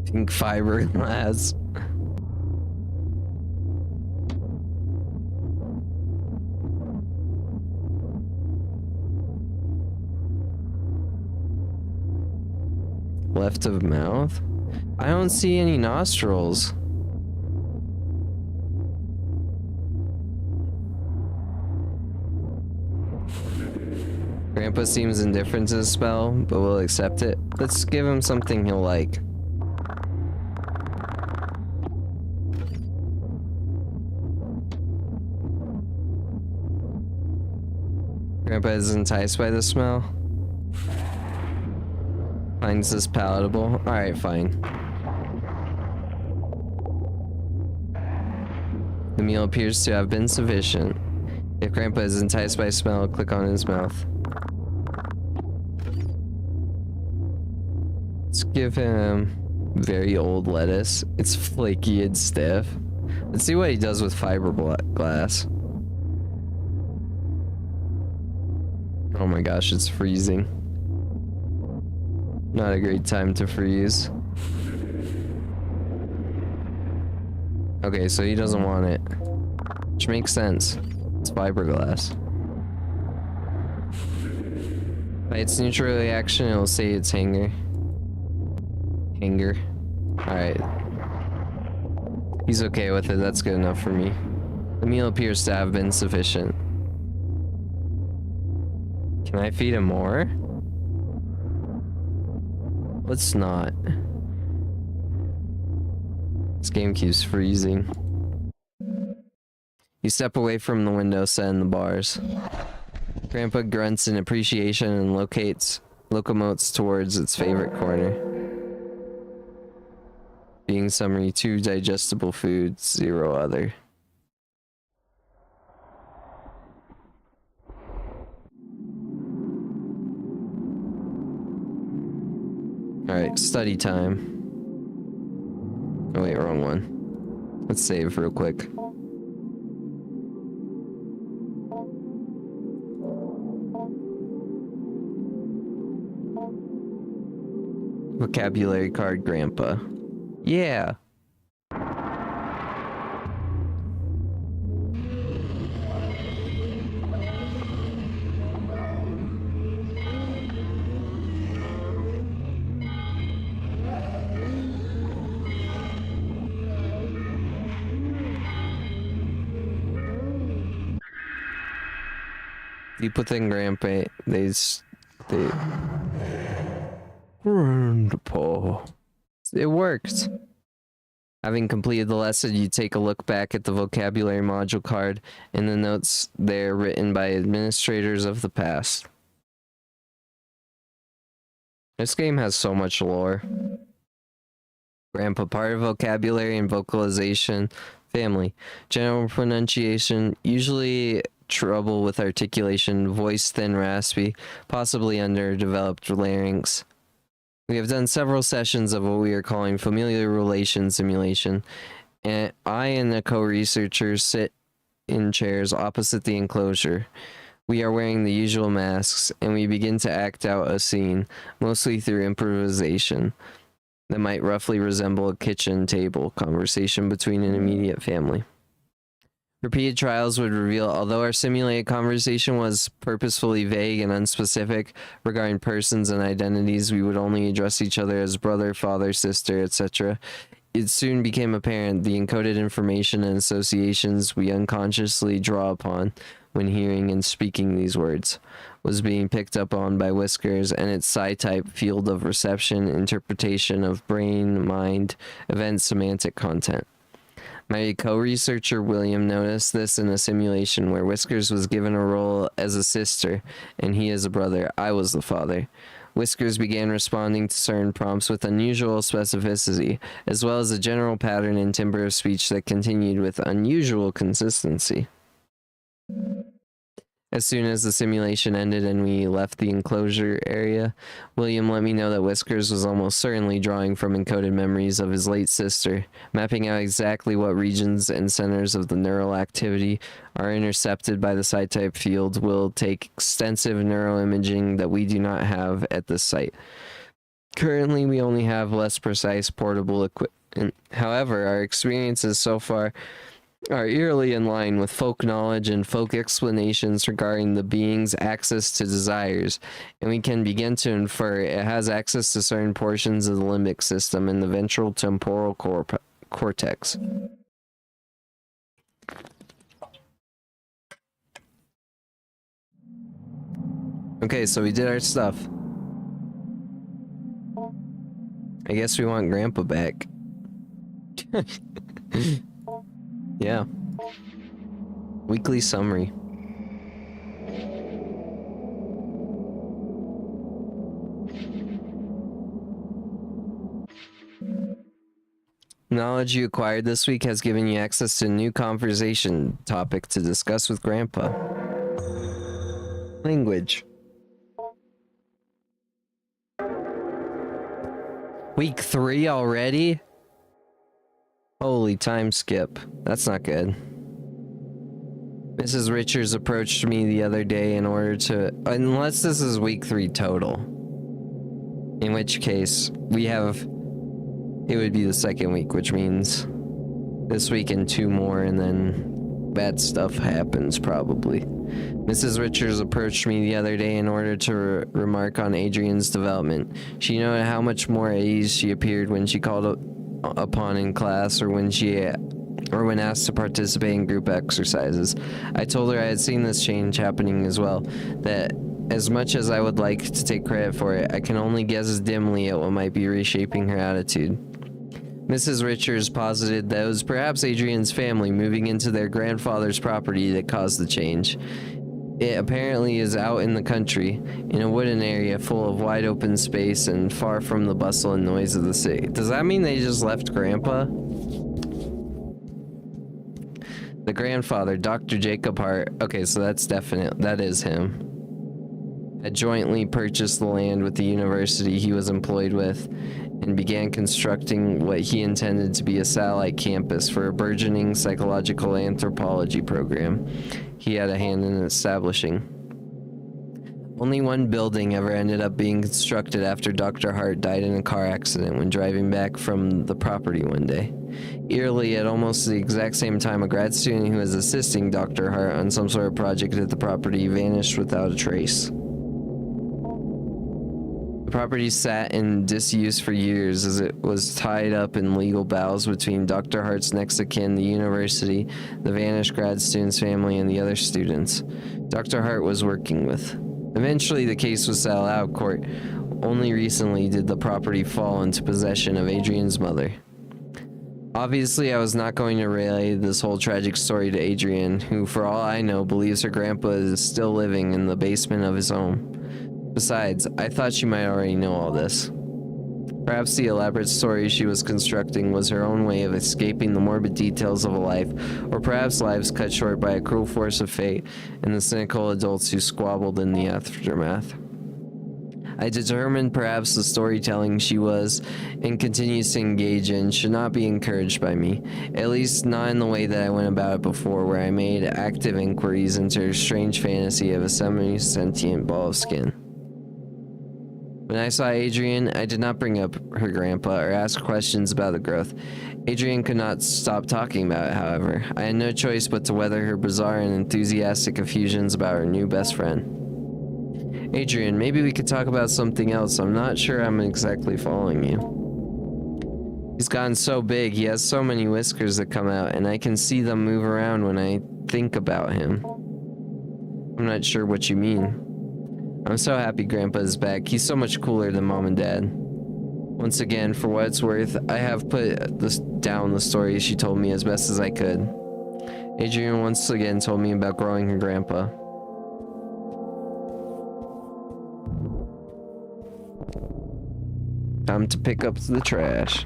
Pink fiberglass. Left of mouth? I don't see any nostrils. Grandpa seems indifferent to the spell, but will accept it. Let's give him something he'll like. Grandpa is enticed by the smell. Finds this palatable. Alright, fine. The meal appears to have been sufficient. If Grandpa is enticed by smell, click on his mouth. Let's give him very old lettuce. It's flaky and stiff. Let's see what he does with fiberglass. Oh my gosh, it's freezing. Not a great time to freeze. Okay, so he doesn't want it. Which makes sense. It's fiberglass. By its neutral reaction, it'll say it's hanger. Hanger. Alright. He's okay with it, that's good enough for me. The meal appears to have been sufficient. Can I feed him more? Let's not. This game keeps freezing. You step away from the window set in the bars. Grandpa grunts in appreciation and locomotes towards its favorite corner. Being summary, 2 digestible foods, 0 other. Alright, study time. Oh wait, wrong one. Let's save real quick. Vocabulary card, Grandpa. Yeah. You put in Grandpa, they Grandpa. It worked. Having completed the lesson, you take a look back at the vocabulary module card and the notes there written by administrators of the past. This game has so much lore. Grandpa, part of vocabulary and vocalization. Family, general pronunciation, usually trouble with articulation, voice thin, raspy, possibly underdeveloped larynx. We have done several sessions of what we are calling familiar relation simulation, and I and a co-researcher sit in chairs opposite the enclosure. We are wearing the usual masks, and we begin to act out a scene, mostly through improvisation, that might roughly resemble a kitchen table conversation between an immediate family. Repeated trials would reveal, although our simulated conversation was purposefully vague and unspecific regarding persons and identities, we would only address each other as brother, father, sister, etc. It soon became apparent the encoded information and associations we unconsciously draw upon when hearing and speaking these words was being picked up on by Whiskers and its psi-type field of reception, interpretation of brain, mind, event, semantic content. My co-researcher William noticed this in a simulation where Whiskers was given a role as a sister and he as a brother. I was the father. Whiskers began responding to certain prompts with unusual specificity, as well as a general pattern and timbre of speech that continued with unusual consistency. As soon as the simulation ended and we left the enclosure area, William let me know that Whiskers was almost certainly drawing from encoded memories of his late sister, mapping out exactly what regions and centers of the neural activity are intercepted by the site-type field will take extensive neuroimaging that we do not have at this site. Currently, we only have less precise portable equipment. However, our experiences so far are eerily in line with folk knowledge and folk explanations regarding the being's access to desires, and we can begin to infer it has access to certain portions of the limbic system and the ventral temporal cortex. Okay, so we did our stuff. I guess we want Grandpa back. Yeah. Weekly summary. Knowledge you acquired this week has given you access to a new conversation topic to discuss with Grandpa. Language. Week 3 already? Holy time skip. That's not good. Mrs. Richards approached me the other day in order to... Unless this is week 3 total. In which case, it would be the second week, which means this week and 2 more, and then bad stuff happens probably. Mrs. Richards approached me the other day in order to remark on Adrian's development. She noted how much more at ease she appeared when she called upon in class or when asked to participate in group exercises. I told her I had seen this change happening as well, that as much as I would like to take credit for it, I can only guess dimly at what might be reshaping her attitude. Mrs. Richards posited that it was perhaps Adrian's family moving into their grandfather's property that caused the change. It apparently is out in the country, in a wooded area full of wide open space and far from the bustle and noise of the city. Does that mean they just left Grandpa? The grandfather, Dr. Jacob Hart, okay, so that is him, had jointly purchased the land with the university he was employed with and began constructing what he intended to be a satellite campus for a burgeoning psychological anthropology program he had a hand in establishing. Only one building ever ended up being constructed after Dr. Hart died in a car accident when driving back from the property one day. Eerily, at almost the exact same time, a grad student who was assisting Dr. Hart on some sort of project at the property vanished without a trace. The property sat in disuse for years as it was tied up in legal battles between Dr. Hart's next of kin, the university, the vanished grad student's family, and the other students Dr. Hart was working with. Eventually, the case was settled out of court. Only recently did the property fall into possession of Adrian's mother. Obviously, I was not going to relay this whole tragic story to Adrian, who, for all I know, believes her grandpa is still living in the basement of his home. Besides, I thought she might already know all this. Perhaps the elaborate story she was constructing was her own way of escaping the morbid details of a life, or perhaps lives cut short by a cruel force of fate and the cynical adults who squabbled in the aftermath. I determined perhaps the storytelling she was and continues to engage in should not be encouraged by me, at least not in the way that I went about it before, where I made active inquiries into her strange fantasy of a semi-sentient ball of skin. When I saw Adrian, I did not bring up her grandpa or ask questions about the growth. Adrian could not stop talking about it, however. I had no choice but to weather her bizarre and enthusiastic effusions about her new best friend. Adrian, maybe we could talk about something else. I'm not sure I'm exactly following you. He's gotten so big, he has so many whiskers that come out, and I can see them move around when I think about him. I'm not sure what you mean. I'm so happy Grandpa is back. He's so much cooler than Mom and Dad. Once again, for what it's worth, I have put down the story she told me as best as I could. Adrian once again told me about growing her grandpa. Time to pick up the trash.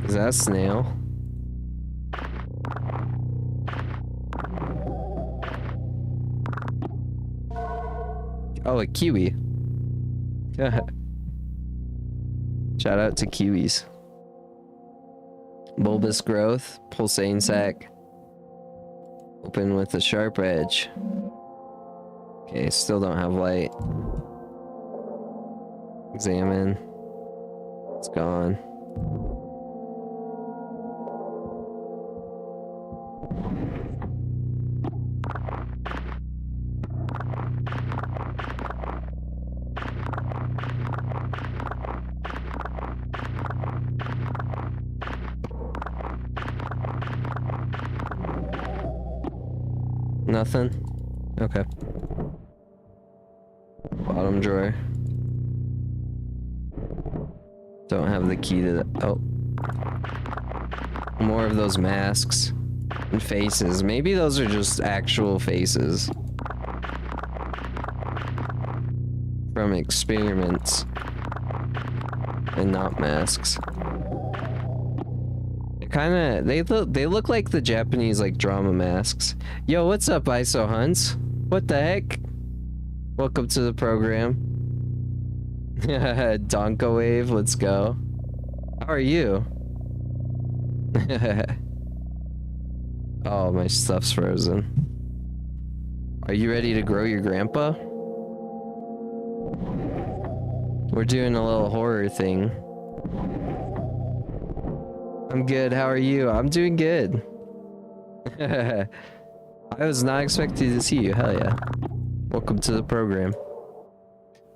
Is that a snail? Oh, a kiwi. Shout out to kiwis. Bulbous growth, pulsating sac. Open with a sharp edge. Okay, still don't have light. Examine. It's gone. Nothing? Okay. Bottom drawer. Don't have the key to the... Oh. More of those masks. And faces. Maybe those are just actual faces. From experiments. And not masks. They look like the Japanese like drama masks. Yo, what's up, ISO Hunts? What the heck? Welcome to the program. Donka Wave, let's go. How are you? Oh, my stuff's frozen. Are you ready to grow your grandpa? We're doing a little horror thing. I'm good. How are you? I'm doing good. I was not expecting to see you. Hell yeah. Welcome to the program.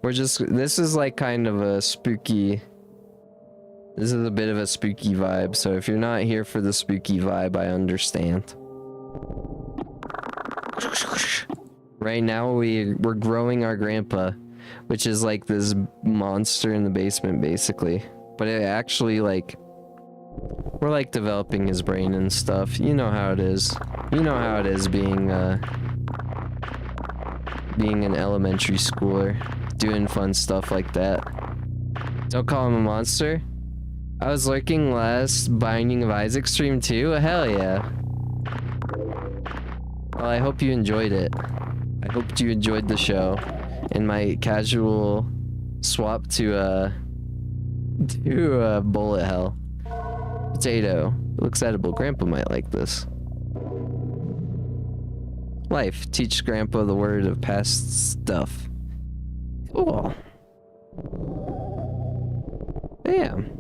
This is like kind of a spooky. This is a bit of a spooky vibe. So if you're not here for the spooky vibe, I understand. Right now we're growing our grandpa, which is like this monster in the basement basically. But it actually like, we're like developing his brain and stuff. You know how it is. You know how it is being an elementary schooler, doing fun stuff like that. Don't call him a monster. I was lurking last Binding of Isaac stream too. Hell yeah. Well, I hope you enjoyed it. I hope you enjoyed the show and my casual swap to bullet hell. Potato. It looks edible. Grandpa might like this. Life. Teach Grandpa the word of past stuff. Cool. Damn.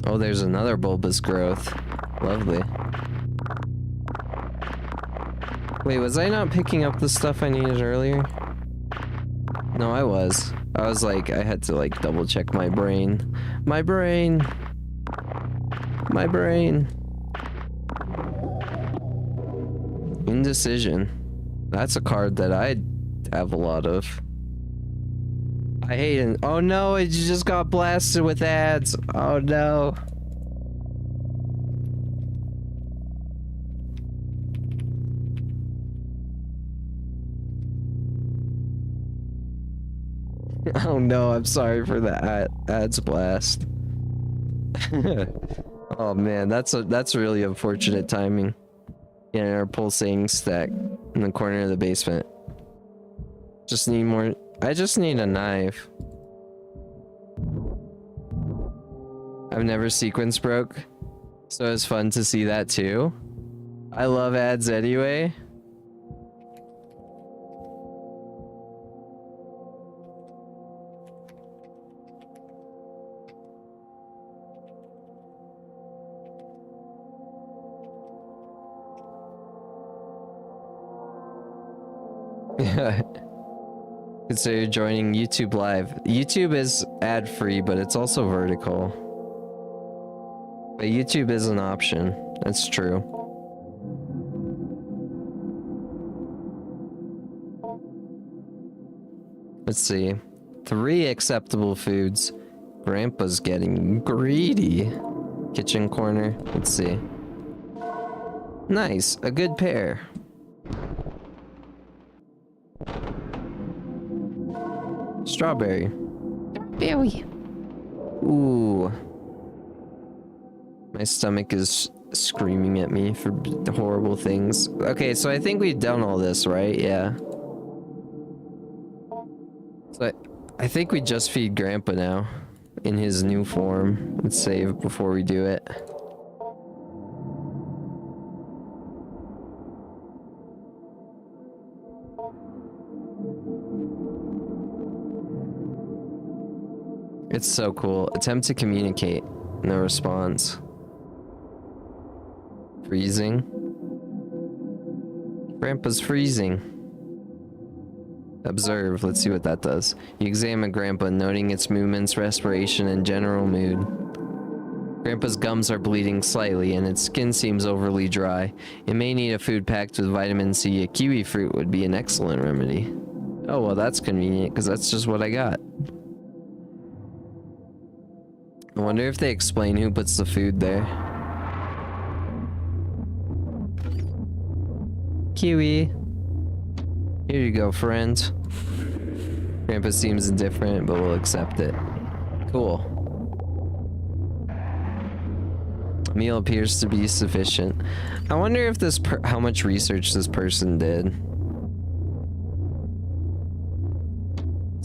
Oh, there's another bulbous growth. Lovely. Wait, was I not picking up the stuff I needed earlier? No, I was. I was like, I had to like double check my brain. My brain. My brain. Indecision. That's a card that I have a lot of. I hate it. Oh no, it just got blasted with ads. Oh no. Oh no, I'm sorry for the ads blast. Oh man, that's really unfortunate timing. Yeah, our pulsating stack in the corner of the basement. Just need more. I just need a knife. I've never sequence broke, so it's fun to see that too. I love ads anyway. Yeah. Consider joining YouTube Live. YouTube is ad-free, but it's also vertical. But YouTube is an option. That's true. Let's see. 3 acceptable foods. Grandpa's getting greedy. Kitchen corner. Let's see. Nice. A good pair. Strawberry. Berry. Ooh. My stomach is screaming at me for horrible things. Okay, so I think we've done all this, right? Yeah. So I think we just feed Grandpa now in his new form. Let's save before we do it. It's so cool. Attempt to communicate. No response. Freezing. Grandpa's freezing. Observe. Let's see what that does. You examine Grandpa, noting its movements, respiration, and general mood. Grandpa's gums are bleeding slightly, and its skin seems overly dry. It may need a food packed with vitamin C. A kiwi fruit would be an excellent remedy. Oh, well, that's convenient, because that's just what I got. I wonder if they explain who puts the food there. Kiwi. Here you go, friend. Grandpa seems indifferent, but we'll accept it. Cool. Meal appears to be sufficient. I wonder if this how much research this person did.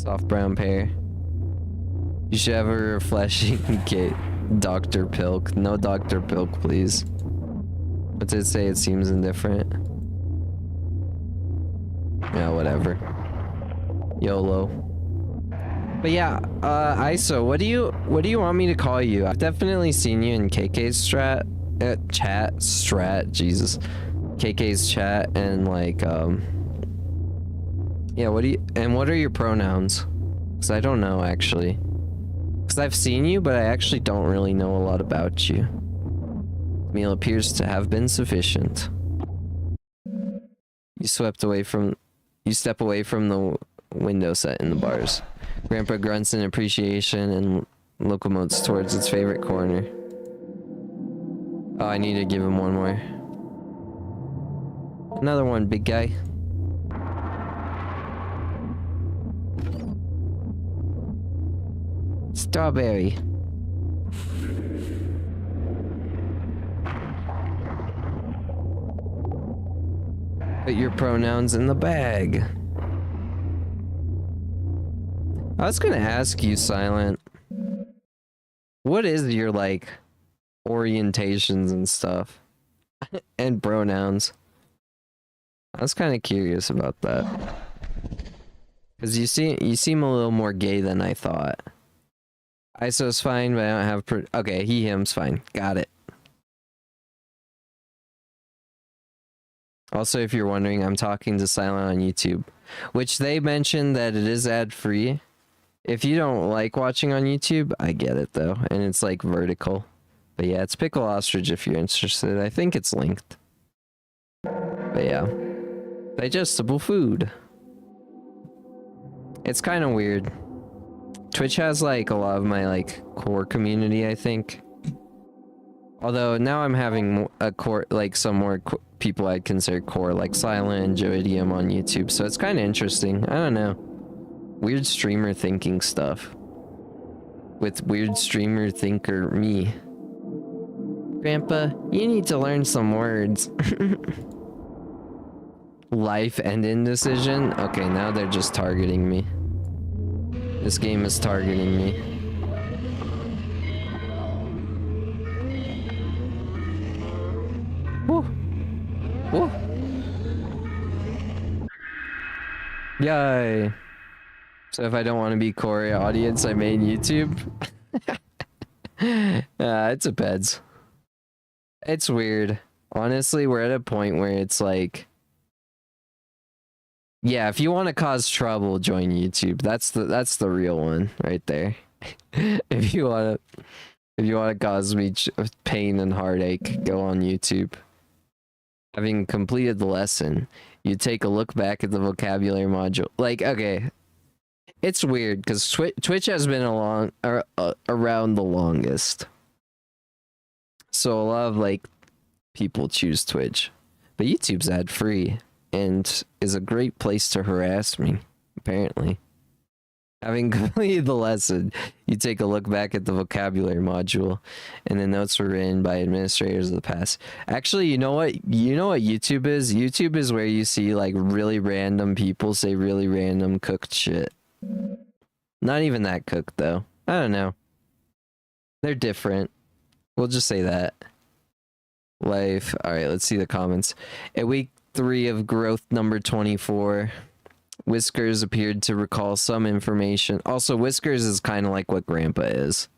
Soft brown pear. You should have a refreshing kit. Dr. Pilk. No Dr. Pilk, please. What did it say? It seems indifferent. Yeah, whatever. YOLO. But yeah, ISO, what do you want me to call you? I've definitely seen you in KK's chat, Jesus. KK's chat, and like, yeah, what are your pronouns? Because I don't know, actually. Because I've seen you, but I actually don't really know a lot about you. Meal appears to have been sufficient. You step away from the window set in the bars. Grandpa grunts in appreciation and locomotes towards its favorite corner. Oh, I need to give him one more. Another one, big guy. Strawberry. Put your pronouns in the bag. I was gonna ask you, Silent, what is your, like, orientations and stuff? And pronouns? I was kind of curious about that. Because you seem a little more gay than I thought. ISO's fine, but I don't have okay, he, him's fine. Got it. Also, if you're wondering, I'm talking to Silent on YouTube, which they mentioned that it is ad-free. If you don't like watching on YouTube, I get it though, and it's like vertical. But yeah, it's Pickle Ostrich if you're interested. I think it's linked. But yeah, digestible food. It's kind of weird. Twitch has like a lot of my like core community, I think. Although now I'm having a core, like some more people I'd consider core, like Silent and Joidium on YouTube. So it's kind of interesting. I don't know. Weird streamer thinking stuff. With weird streamer thinker me. Grandpa, you need to learn some words. Life and indecision? Okay, now they're just targeting me. This game is targeting me. Woo! Woo! Yay! So if I don't want to be core audience, I made YouTube. It depends. It's weird. Honestly, we're at a point where it's like, yeah, if you want to cause trouble, join YouTube. That's the real one right there. If you want to cause me pain and heartache, go on YouTube. Having completed the lesson, you take a look back at the vocabulary module. Like, okay, it's weird because Twitch has been around the longest. So a lot of like people choose Twitch, but YouTube's ad free and is a great place to harass me, apparently. Having completed the lesson, you take a look back at the vocabulary module, and the notes were written by administrators of the past. Actually, you know what YouTube is? YouTube is where you see like really random people say really random cooked shit. Not even that cooked though. I don't know. They're different. We'll just say that. Life. Alright, let's see the comments. At week 3 of growth number 24, Whiskers appeared to recall some information. Also, Whiskers is kind of like what Grandpa is.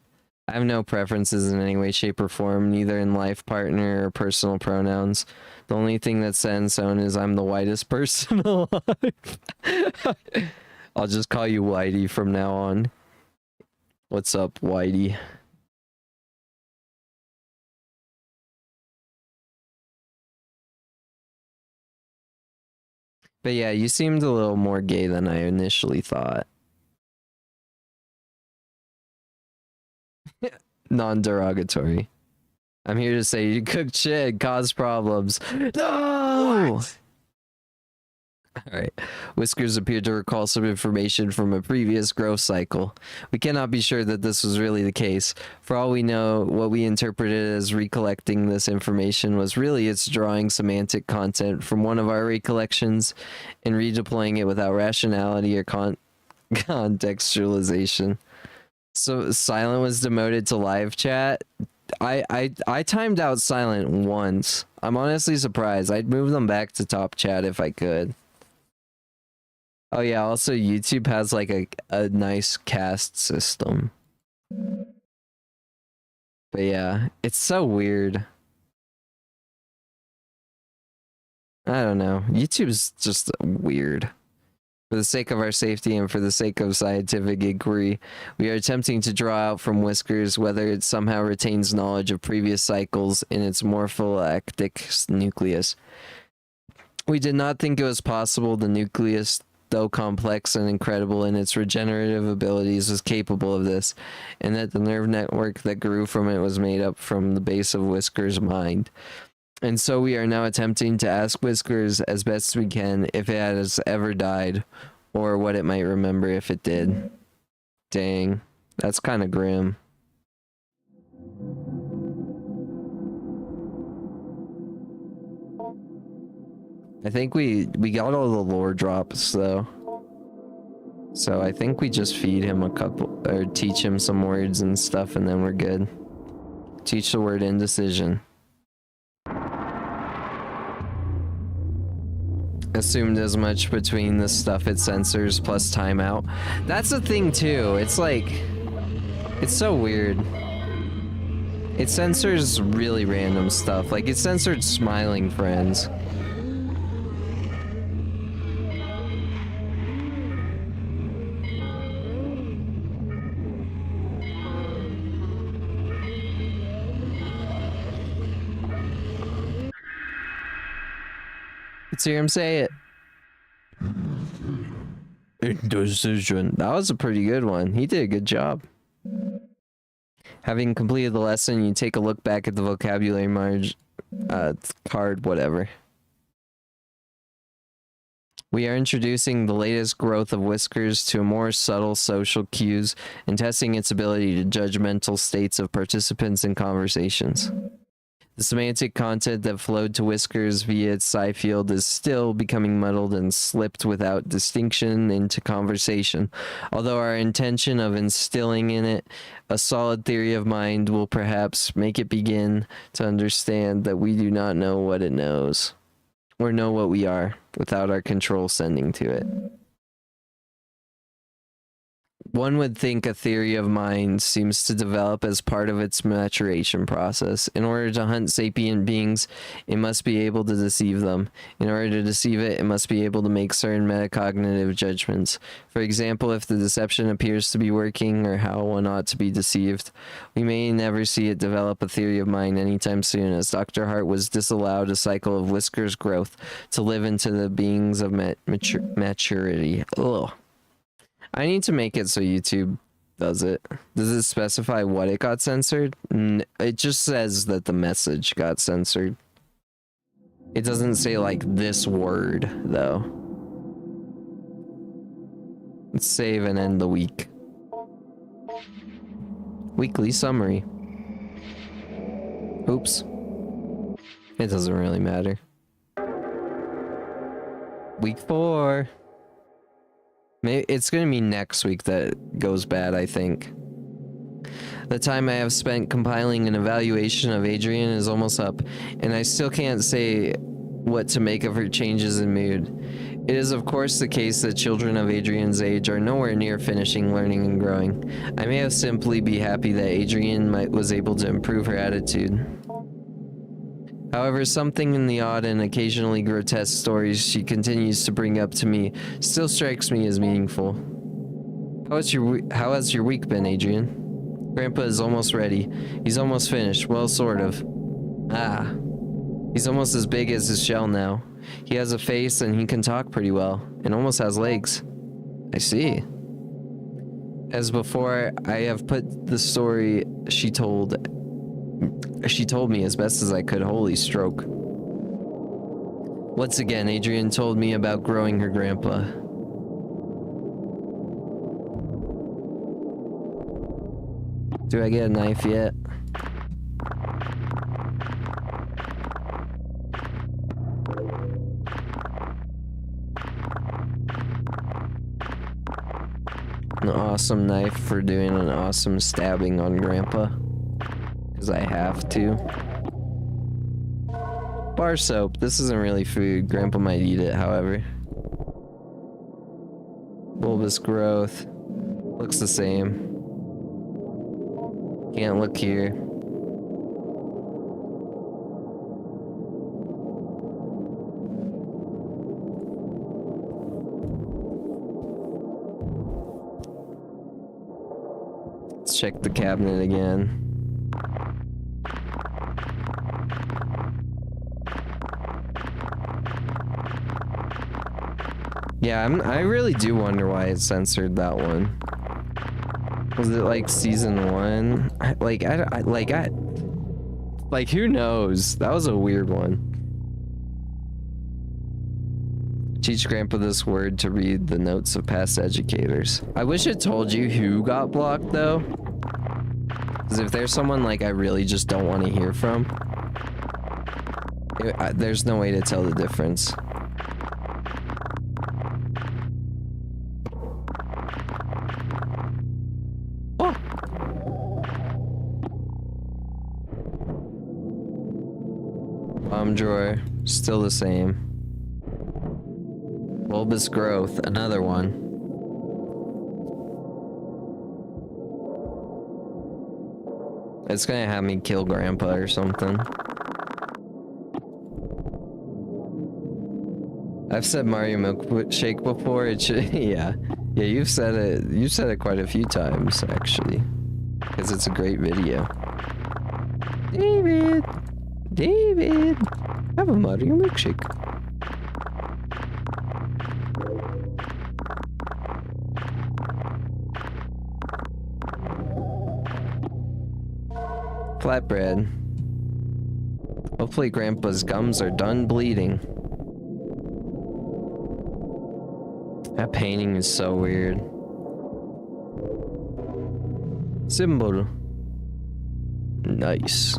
I have no preferences in any way, shape, or form, neither in life, partner, or personal pronouns. The only thing that's set in stone is I'm the whitest person alive. I'll just call you Whitey from now on. What's up, Whitey? But yeah, you seemed a little more gay than I initially thought. Non-derogatory. I'm here to say you cooked shit, caused problems. No! What? Alright. Whiskers appeared to recall some information from a previous growth cycle. We cannot be sure that this was really the case. For all we know, what we interpreted as recollecting this information was really its drawing semantic content from one of our recollections and redeploying it without rationality or contextualization. So Silent was demoted to live chat. I timed out Silent once. I'm honestly surprised. I'd move them back to top chat if I could. Oh yeah, also YouTube has like a nice cast system. But yeah, it's so weird. I don't know. YouTube's just weird. For the sake of our safety and for the sake of scientific inquiry, we are attempting to draw out from Whiskers whether it somehow retains knowledge of previous cycles in its morpholactic nucleus. We did not think it was possible the nucleus, though complex and incredible in its regenerative abilities, was capable of this, and that the nerve network that grew from it was made up from the base of Whiskers' mind. And so we are now attempting to ask Whiskers as best we can if it has ever died, or what it might remember if it did. Dang, that's kind of grim. I think we got all the lore drops though. So I think we just feed him a couple, or teach him some words and stuff, and then we're good. Teach the word indecision. Assumed as much between the stuff it censors plus timeout. That's the thing too. It's like, it's so weird. It censors really random stuff. Like it censored smiling friends. Let's hear him say it. Indecision. That was a pretty good one. He did a good job. Having completed the lesson, you take a look back at the vocabulary card, whatever. We are introducing the latest growth of Whiskers to more subtle social cues and testing its ability to judge mental states of participants in conversations. The semantic content that flowed to Whiskers via its psi field is still becoming muddled and slipped without distinction into conversation, although our intention of instilling in it a solid theory of mind will perhaps make it begin to understand that we do not know what it knows, or know what we are, without our control sending to it. One would think a theory of mind seems to develop as part of its maturation process. In order to hunt sapient beings, it must be able to deceive them. In order to deceive it, it must be able to make certain metacognitive judgments. For example, if the deception appears to be working, or how one ought to be deceived, we may never see it develop a theory of mind anytime soon, as Dr. Hart was disallowed a cycle of Whiskers growth to live into the beings of maturity. Ugh. I need to make it so YouTube does it. Does it specify what it got censored? It just says that the message got censored. It doesn't say like this word though. Let's save and end the week. Weekly summary. Oops. It doesn't really matter. Week 4. Maybe it's gonna be next week that goes bad, I think. The time I have spent compiling an evaluation of Adrian is almost up, and I still can't say what to make of her changes in mood. It is of course the case that children of Adrian's age are nowhere near finishing learning and growing. I may have simply be happy that Adrian was able to improve her attitude. However, something in the odd and occasionally grotesque stories she continues to bring up to me still strikes me as meaningful. How has your week been, Adrian? Grandpa is almost ready. He's almost finished. Well, sort of. Ah. He's almost as big as his shell now. He has a face and he can talk pretty well, and almost has legs. I see. As before, I have put the story she told me as best as I could. Holy stroke. Once again, Adrian told me about growing her grandpa. Do I get a knife yet? An awesome knife for doing an awesome stabbing on Grandpa. Because I have to. Bar soap. This isn't really food. Grandpa might eat it, however. Bulbous growth. Looks the same. Can't look here. Let's check the cabinet again. Yeah, I really do wonder why it censored that one. Was it like season 1? Like who knows? That was a weird one. Teach Grandpa this word to read the notes of past educators. I wish it told you who got blocked though. Because if there's someone like I really just don't want to hear from, there's no way to tell the difference. Oh! Bomb drawer, still the same. Bulbous growth, another one. It's gonna have me kill Grandpa or something. I've said Mario Milkshake before. It should, yeah, you've said it. You've said it quite a few times actually, because it's a great video. David, have a Mario Milkshake. Flatbread. Hopefully Grandpa's gums are done bleeding. That painting is so weird. Symbol. Nice.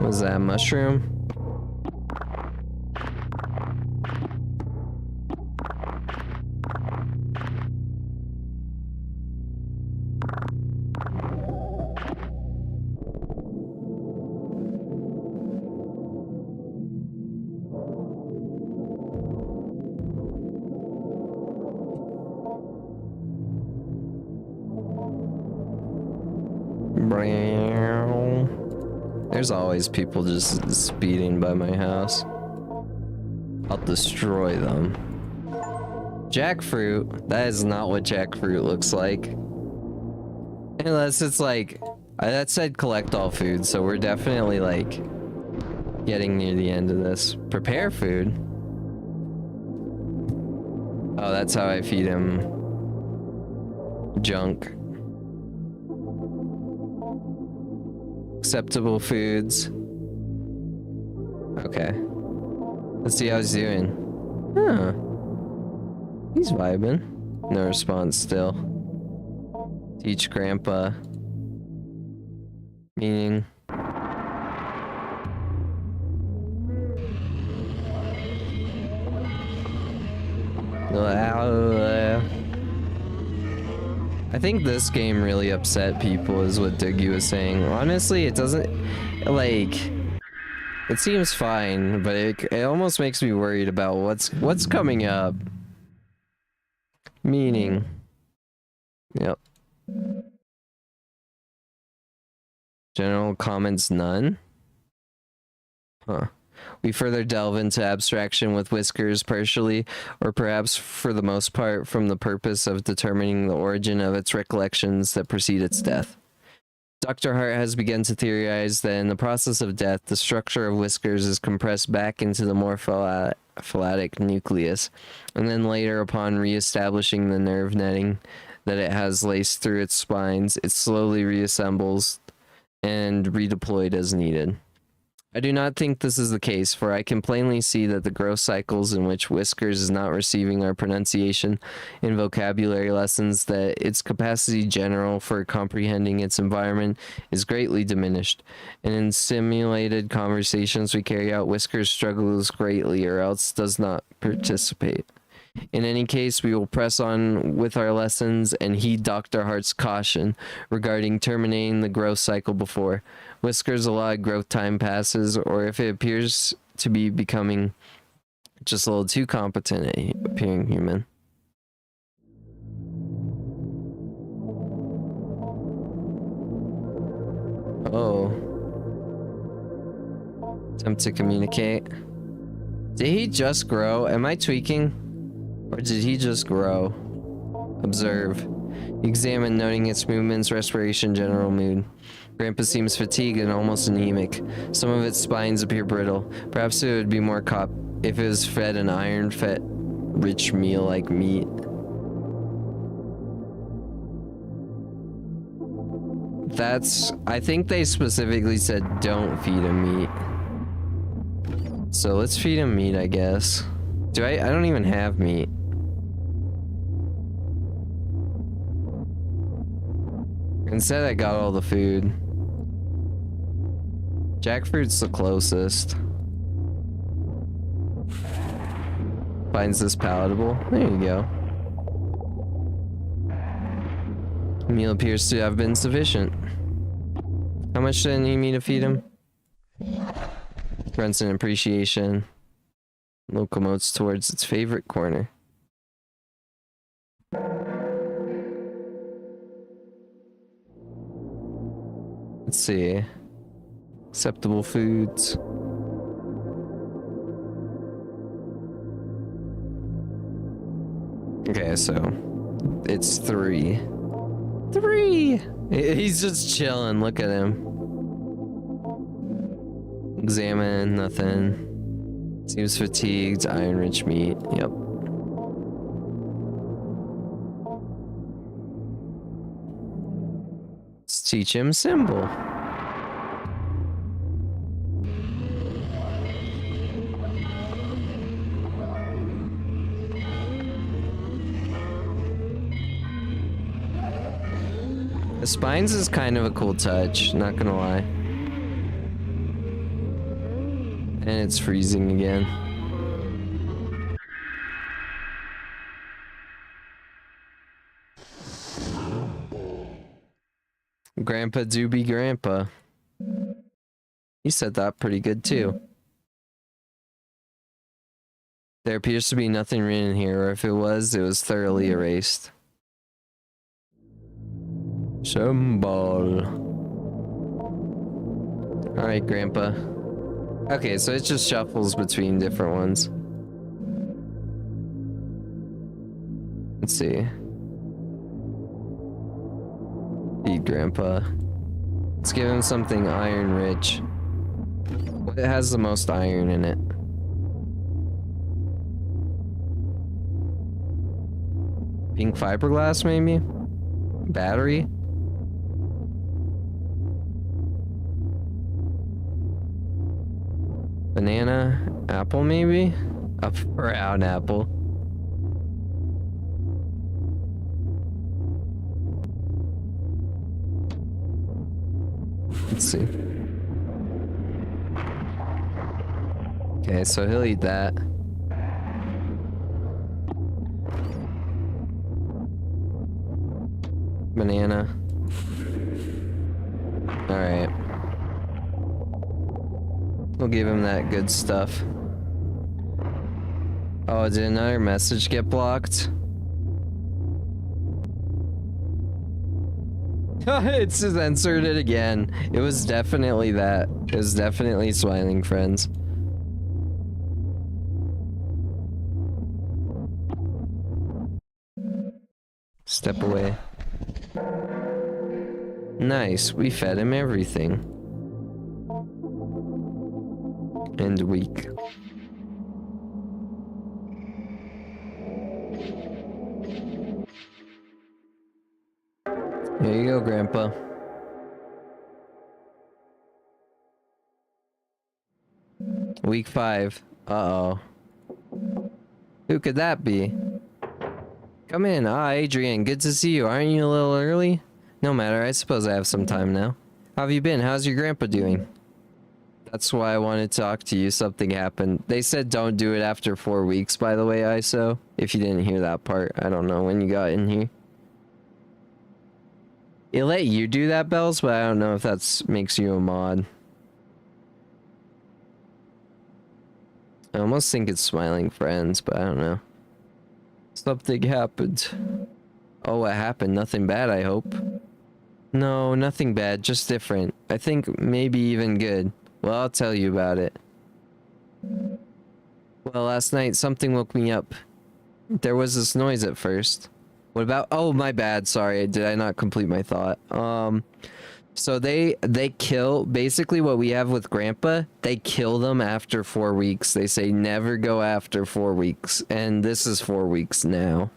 Was that a mushroom? There's always people just speeding by my house. I'll destroy them. Jackfruit. That is not what jackfruit looks like. Unless it's like... that said collect all food, so we're definitely like... getting near the end of this. Prepare food? Oh, that's how I feed him... junk. Acceptable foods. Okay. Let's see how he's doing. Huh. He's vibing. No response still. Teach Grandpa. Meaning. I think this game really upset people is what Dougie was saying. Honestly, it doesn't, like, it seems fine, but it almost makes me worried about what's coming up. Meaning. Yep. General comments none? Huh. We further delve into abstraction with Whiskers partially, or perhaps for the most part, from the purpose of determining the origin of its recollections that precede its death. Dr. Hart has begun to theorize that in the process of death, the structure of Whiskers is compressed back into the more phylatic nucleus, and then later, upon re-establishing the nerve netting that it has laced through its spines, it slowly reassembles and redeployed as needed. I do not think this is the case, for I can plainly see that the growth cycles in which Whiskers is not receiving our pronunciation in vocabulary lessons, that its capacity general for comprehending its environment is greatly diminished. And in simulated conversations we carry out, Whiskers struggles greatly or else does not participate. In any case, we will press on with our lessons and heed Dr. Hart's caution regarding terminating the growth cycle before Whiskers' allotted growth time passes, or if it appears to be becoming just a little too competent at appearing human. Oh. Attempt to communicate. Did he just grow? Am I tweaking? Or did he just grow? Observe. Examine, noting its movements, respiration, general mood. Grandpa seems fatigued and almost anemic. Some of its spines appear brittle. Perhaps it would be more cop if it was fed an iron-fed rich meal like meat. I think they specifically said don't feed him meat. So let's feed him meat, I guess. I don't even have meat. Instead, I got all the food. Jackfruit's the closest. Finds this palatable. There you go. Meal appears to have been sufficient. How much did it need me to feed him? Grunts in appreciation. Locomotes towards its favorite corner. Let's see. Acceptable foods. Okay, so it's 3. 3! He's just chilling. Look at him. Examine, nothing. Seems fatigued. Iron-rich meat. Yep. Let's teach him symbol. The spines is kind of a cool touch, not gonna lie. And it's freezing again. Grandpa do be grandpa. You said that pretty good too. There appears to be nothing written here, or if it was thoroughly erased. Symbol. Alright, Grandpa. Okay, so it just shuffles between different ones. Let's see. Feed Grandpa. Let's give him something iron rich. What has the most iron in it? Pink fiberglass, maybe? Battery? Banana? Apple, maybe? A brown apple. Let's see. Okay, so he'll eat that. Banana. Alright. We'll give him that good stuff. Oh, did another message get blocked? It's censored it again. It was definitely that. It was definitely Smiling Friends. Step away. Nice, we fed him everything. And weak. Here you go, Grandpa. Week 5. Uh-oh. Who could that be? Come in. Ah, Adrian, good to see you. Aren't you a little early? No matter, I suppose I have some time now. How have you been? How's your grandpa doing? That's why I wanted to talk to you. Something happened. They said don't do it after 4 weeks, by the way, ISO. If you didn't hear that part. I don't know when you got in here. It let you do that, Bells, but I don't know if that makes you a mod. I almost think it's Smiling Friends, but I don't know. Something happened. Oh, what happened? Nothing bad, I hope. No, nothing bad, just different. I think maybe even good. Well, I'll tell you about it. Well, last night something woke me up. There was this noise at first. What about? Oh, my bad. Sorry, did I not complete my thought? So they kill, basically what we have with Grandpa, they kill them after 4 weeks. They say never go after 4 weeks. And this is 4 weeks now.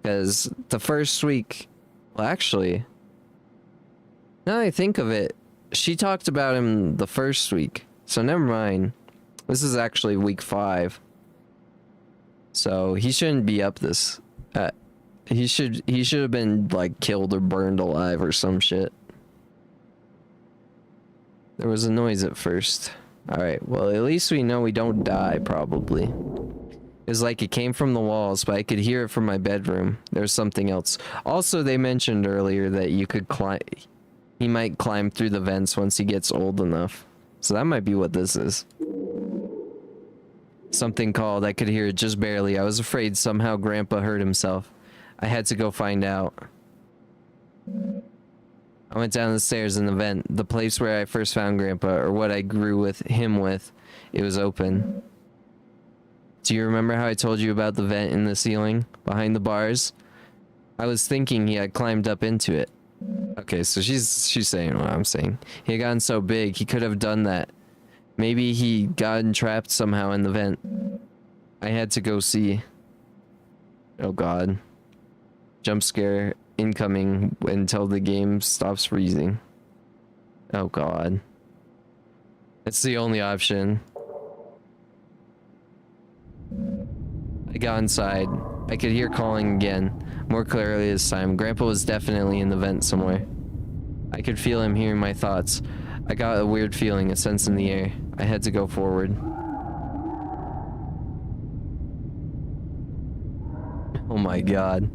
Because the first week, well, actually, now that I think of it, she talked about him the first week. So never mind. This is actually week 5. So he shouldn't be up this. He should have been like killed or burned alive or some shit. There was a noise at first. Alright, well at least we know we don't die, probably. It was like it came from the walls, but I could hear it from my bedroom. There's something else. Also, they mentioned earlier that you could climb... He might climb through the vents once he gets old enough. So that might be what this is. Something called. I could hear it just barely. I was afraid somehow Grandpa hurt himself. I had to go find out. I went down the stairs in the vent, the place where I first found Grandpa, or what I grew with him with. It was open. Do you remember how I told you about the vent in the ceiling, behind the bars? I was thinking he had climbed up into it. Okay, so she's saying what I'm saying. He had gotten so big, he could have done that. Maybe he got entrapped somehow in the vent. I had to go see. Oh god. Jump scare incoming until the game stops freezing. Oh god. It's the only option. I got inside. I could hear calling again, more clearly this time. Grandpa was definitely in the vent somewhere. I could feel him hearing my thoughts. I got a weird feeling, a sense in the air. I had to go forward. Oh my god.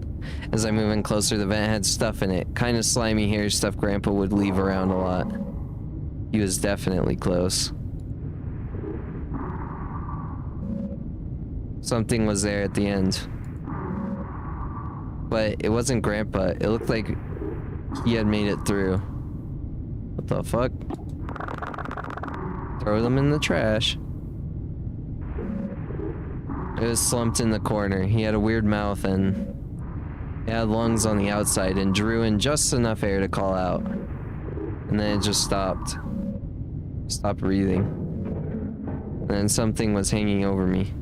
As I move in closer, the vent had stuff in it. Kind of slimy hair stuff Grandpa would leave around a lot. He was definitely close. Something was there at the end. But it wasn't Grandpa. It looked like he had made it through. What the fuck? Throw them in the trash. It was slumped in the corner. He had a weird mouth and it had lungs on the outside and drew in just enough air to call out. And then it just stopped. Stopped breathing. And then something was hanging over me.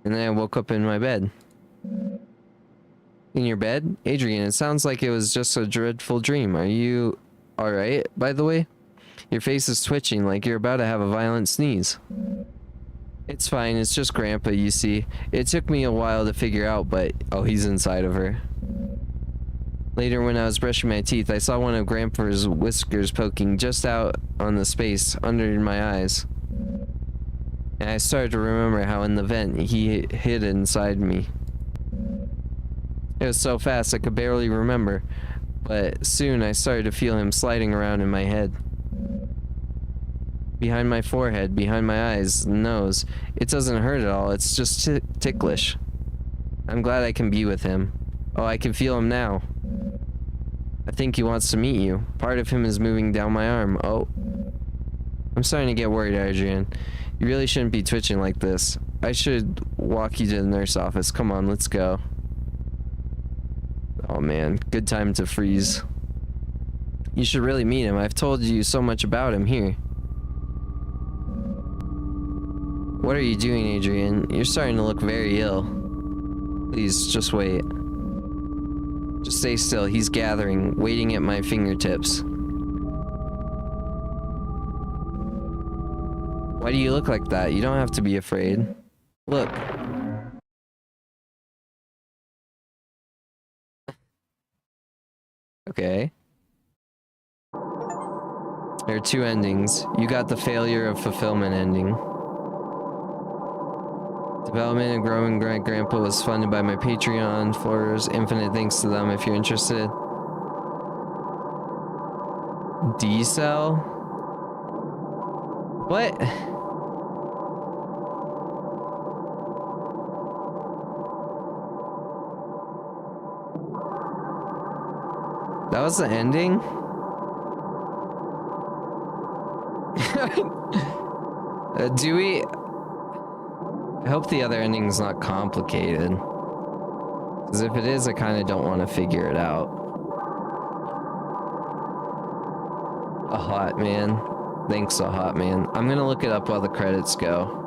And then I woke up in my bed. In your bed? Adrian, it sounds like it was just a dreadful dream. Are you alright, by the way? Your face is twitching like you're about to have a violent sneeze. It's fine, it's just Grandpa, you see. It took me a while to figure out, but... Oh, he's inside of her. Later, when I was brushing my teeth, I saw one of Grandpa's whiskers poking just out on the space under my eyes. And I started to remember how in the vent he hid inside me. It was so fast I could barely remember, but soon I started to feel him sliding around in my head. Behind my forehead, behind my eyes, nose. It doesn't hurt at all, it's just ticklish. I'm glad I can be with him. Oh, I can feel him now. I think he wants to meet you. Part of him is moving down my arm. Oh. I'm starting to get worried, Adrian. You really shouldn't be twitching like this. I should walk you to the nurse office. Come on, let's go. Oh man, good time to freeze. You should really meet him. I've told you so much about him here. What are you doing, Adrian? You're starting to look very ill. Please, just wait. Just stay still. He's gathering, waiting at my fingertips. Why do you look like that? You don't have to be afraid. Look. Okay. There are two endings. You got the failure of fulfillment ending. Development and growing grandpa was funded by my Patreon followers. Infinite thanks to them if you're interested. D-cell? What? That was the ending? Do we... I hope the other ending's not complicated. Because if it is, I kind of don't want to figure it out. A hot man. Thanks, a hot man. I'm gonna look it up while the credits go.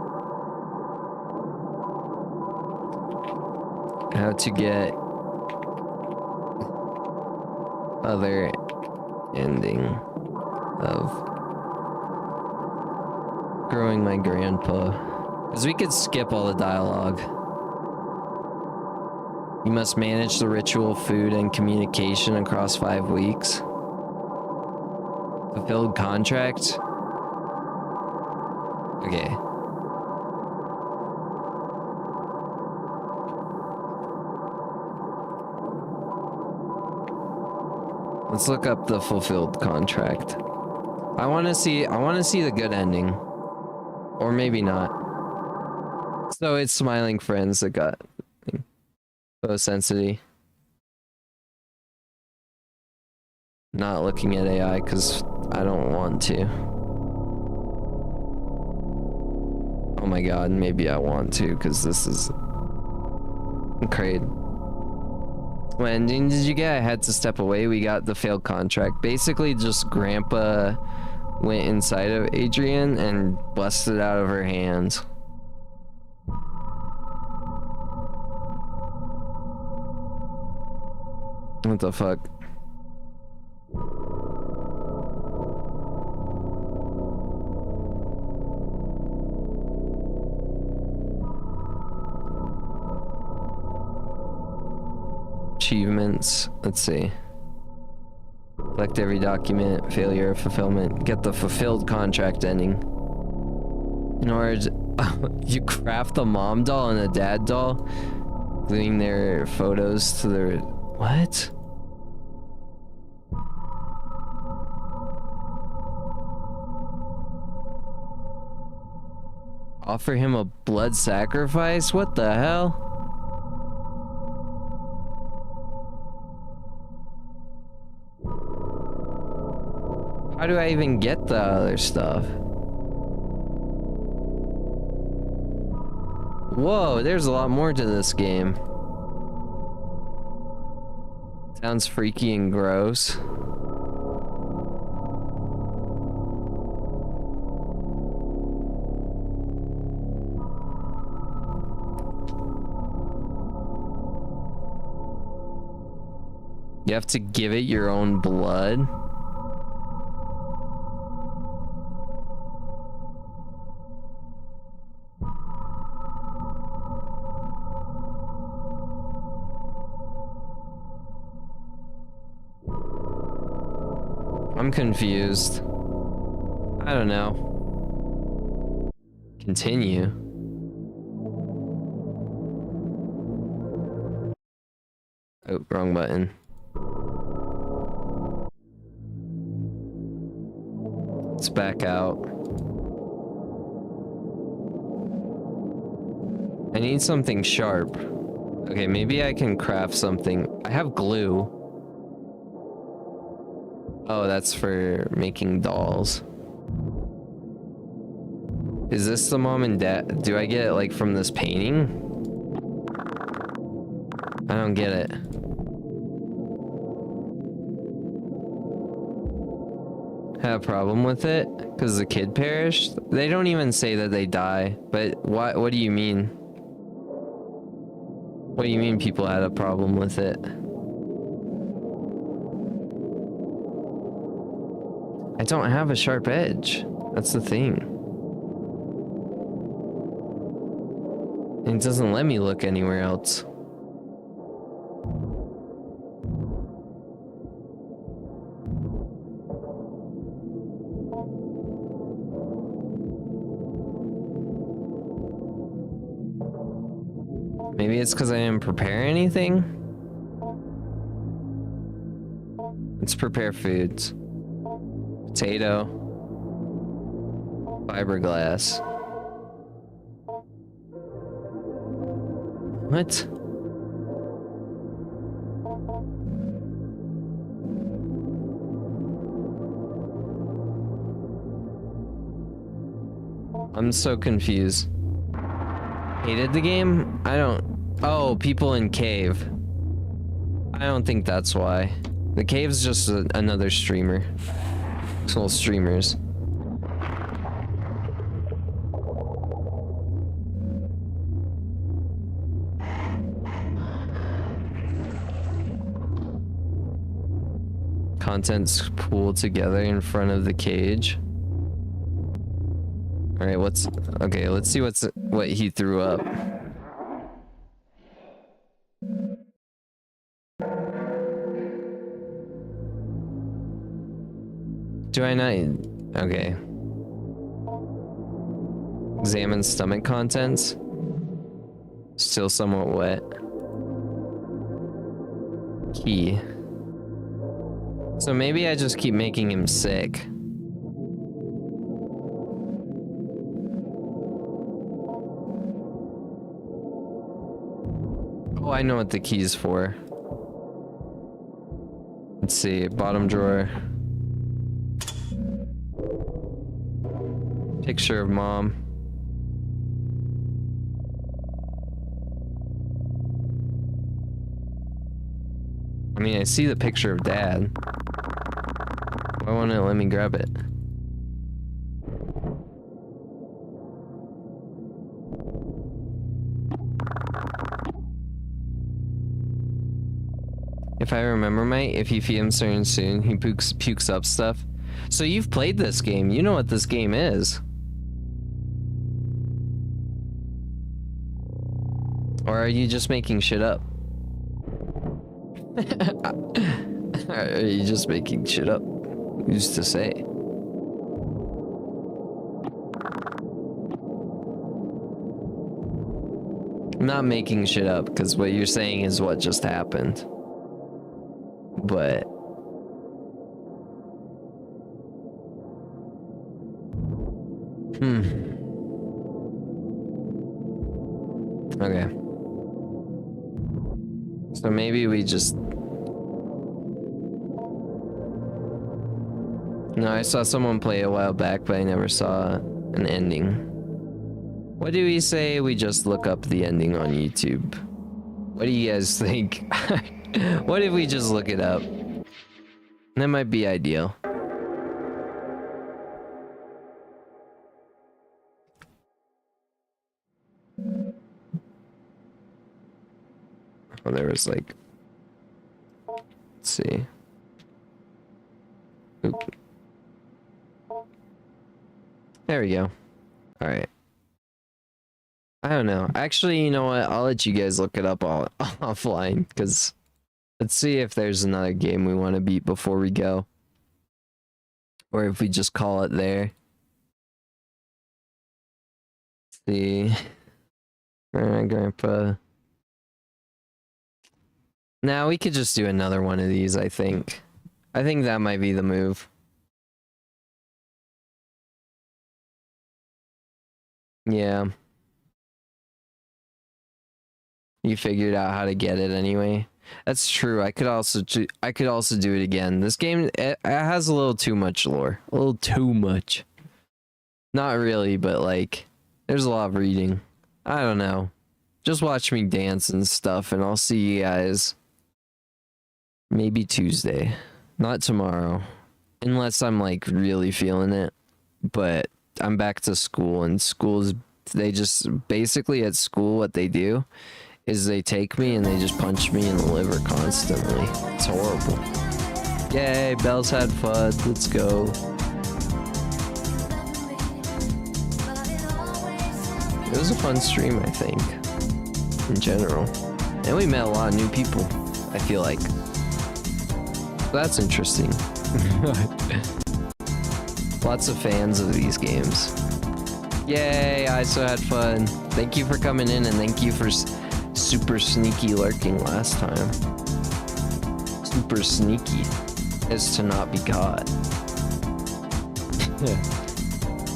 How to get other ending of growing my grandpa. Because we could skip all the dialogue. You must manage the ritual, food, and communication across 5 weeks. Fulfilled contract? Okay. Let's look up the fulfilled contract. I want to see the good ending. Or maybe not. So it's Smiling Friends that got photosensity. Not looking at AI because I don't want to. Oh my god, maybe I want to because this is great. What ending did you get? I had to step away. We got the failed contract. Basically, just Grandpa went inside of Adrian and busted out of her hands. What the fuck? Achievements. Let's see. Collect every document. Failure of fulfillment. Get the fulfilled contract ending. In order to... you craft a mom doll and a dad doll, gluing their photos to their... What? Offer him a blood sacrifice? What the hell? How do I even get the other stuff? Whoa, there's a lot more to this game. Sounds freaky and gross. You have to give it your own blood? I'm confused. I don't know. Continue. Oh, wrong button. Let's back out. I need something sharp. Okay, maybe I can craft something. I have glue. Oh, that's for making dolls. Is this the mom and dad? Do I get it like from this painting? I don't get it. Have a problem with it? Because the kid perished? They don't even say that they die, but what do you mean? What do you mean people had a problem with it? I don't have a sharp edge. That's the thing. And it doesn't let me look anywhere else. Maybe it's because I didn't prepare anything? Let's prepare foods. Potato. Fiberglass. What? I'm so confused. Hated the game? I don't... Oh, people in cave. I don't think that's why. The cave's just another streamer. It's all streamers. Contents pooled together in front of the cage. All right, okay, let's see what he threw up. Do I not? Okay. Examine stomach contents. Still somewhat wet. Key. So maybe I just keep making him sick. Oh, I know what the key's for. Let's see, bottom drawer. Picture of mom. I mean, I see the picture of dad. Why won't it let me grab it? If I remember right, if you feed him certain soon, he pukes up stuff. So you've played this game. You know what this game is. Or are you just making shit up? Are you just making shit up? Who's to say? I'm not making shit up because what you're saying is what just happened. But okay. So maybe we just... No, I saw someone play a while back, but I never saw an ending. What do we say we just look up the ending on YouTube? What do you guys think? What if we just look it up? That might be ideal. Oh, there was like... Let's see. Oop. There we go. Alright. I don't know. Actually, you know what? I'll let you guys look it up all offline, because let's see if there's another game we want to beat before we go. Or if we just call it there. Let's see. Alright, Grandpa. Now we could just do another one of these, I think. I think that might be the move. Yeah. You figured out how to get it anyway. That's true. I could also do it again. This game it has a little too much lore. A little too much. Not really, but like there's a lot of reading. I don't know. Just watch me dance and stuff and I'll see you guys maybe Tuesday. Not tomorrow. Unless I'm like really feeling it. But I'm back to school, and they just basically at school what they do is they take me and they just punch me in the liver constantly. It's horrible. Yay, Belle's had fun. Let's go. It was a fun stream, I think, in general. And we met a lot of new people, I feel like. That's interesting. Lots of fans of these games. Yay, I so had fun. Thank you for coming in, and thank you for super sneaky lurking last time. Super sneaky is to not be caught.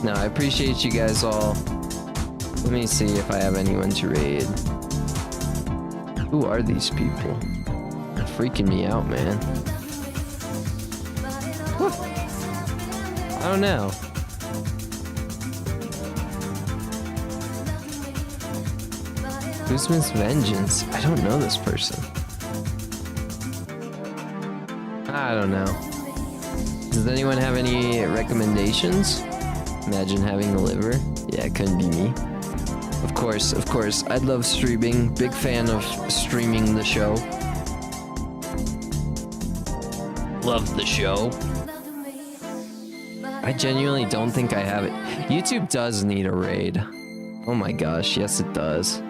No, I appreciate you guys all. Let me see if I have anyone to raid. Who are these people? They're freaking me out, man. I don't know. Who's Miss Vengeance? I don't know this person. I don't know. Does anyone have any recommendations? Imagine having a liver. Yeah, it couldn't be me. Of course, I'd love streaming. Big fan of streaming the show. Love the show. I genuinely don't think I have it. YouTube does need a raid. Oh my gosh, yes it does.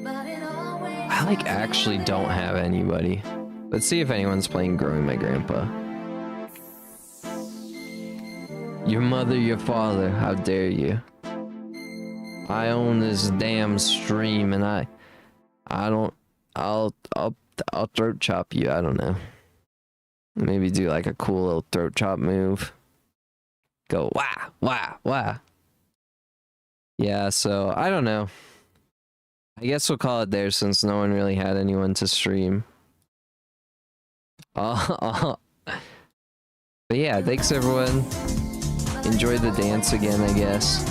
I like actually don't have anybody. Let's see if anyone's playing Growing My Grandpa. Your mother, your father, how dare you? I own this damn stream and I'll throat chop you, I don't know. Maybe do like a cool little throat chop move. Go wah, wah, wah. Yeah, so I don't know. I guess we'll call it there since no one really had anyone to stream. But yeah, thanks everyone. Enjoy the dance again, I guess.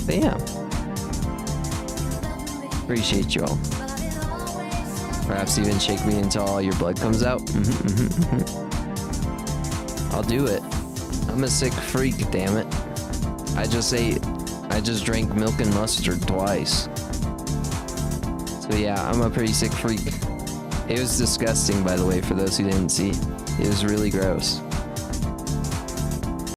But yeah. Appreciate you all. Perhaps even shake me until all your blood comes out. I'll do it. I'm a sick freak, damn it. I just drank milk and mustard twice. So yeah, I'm a pretty sick freak. It was disgusting, by the way, for those who didn't see. It was really gross.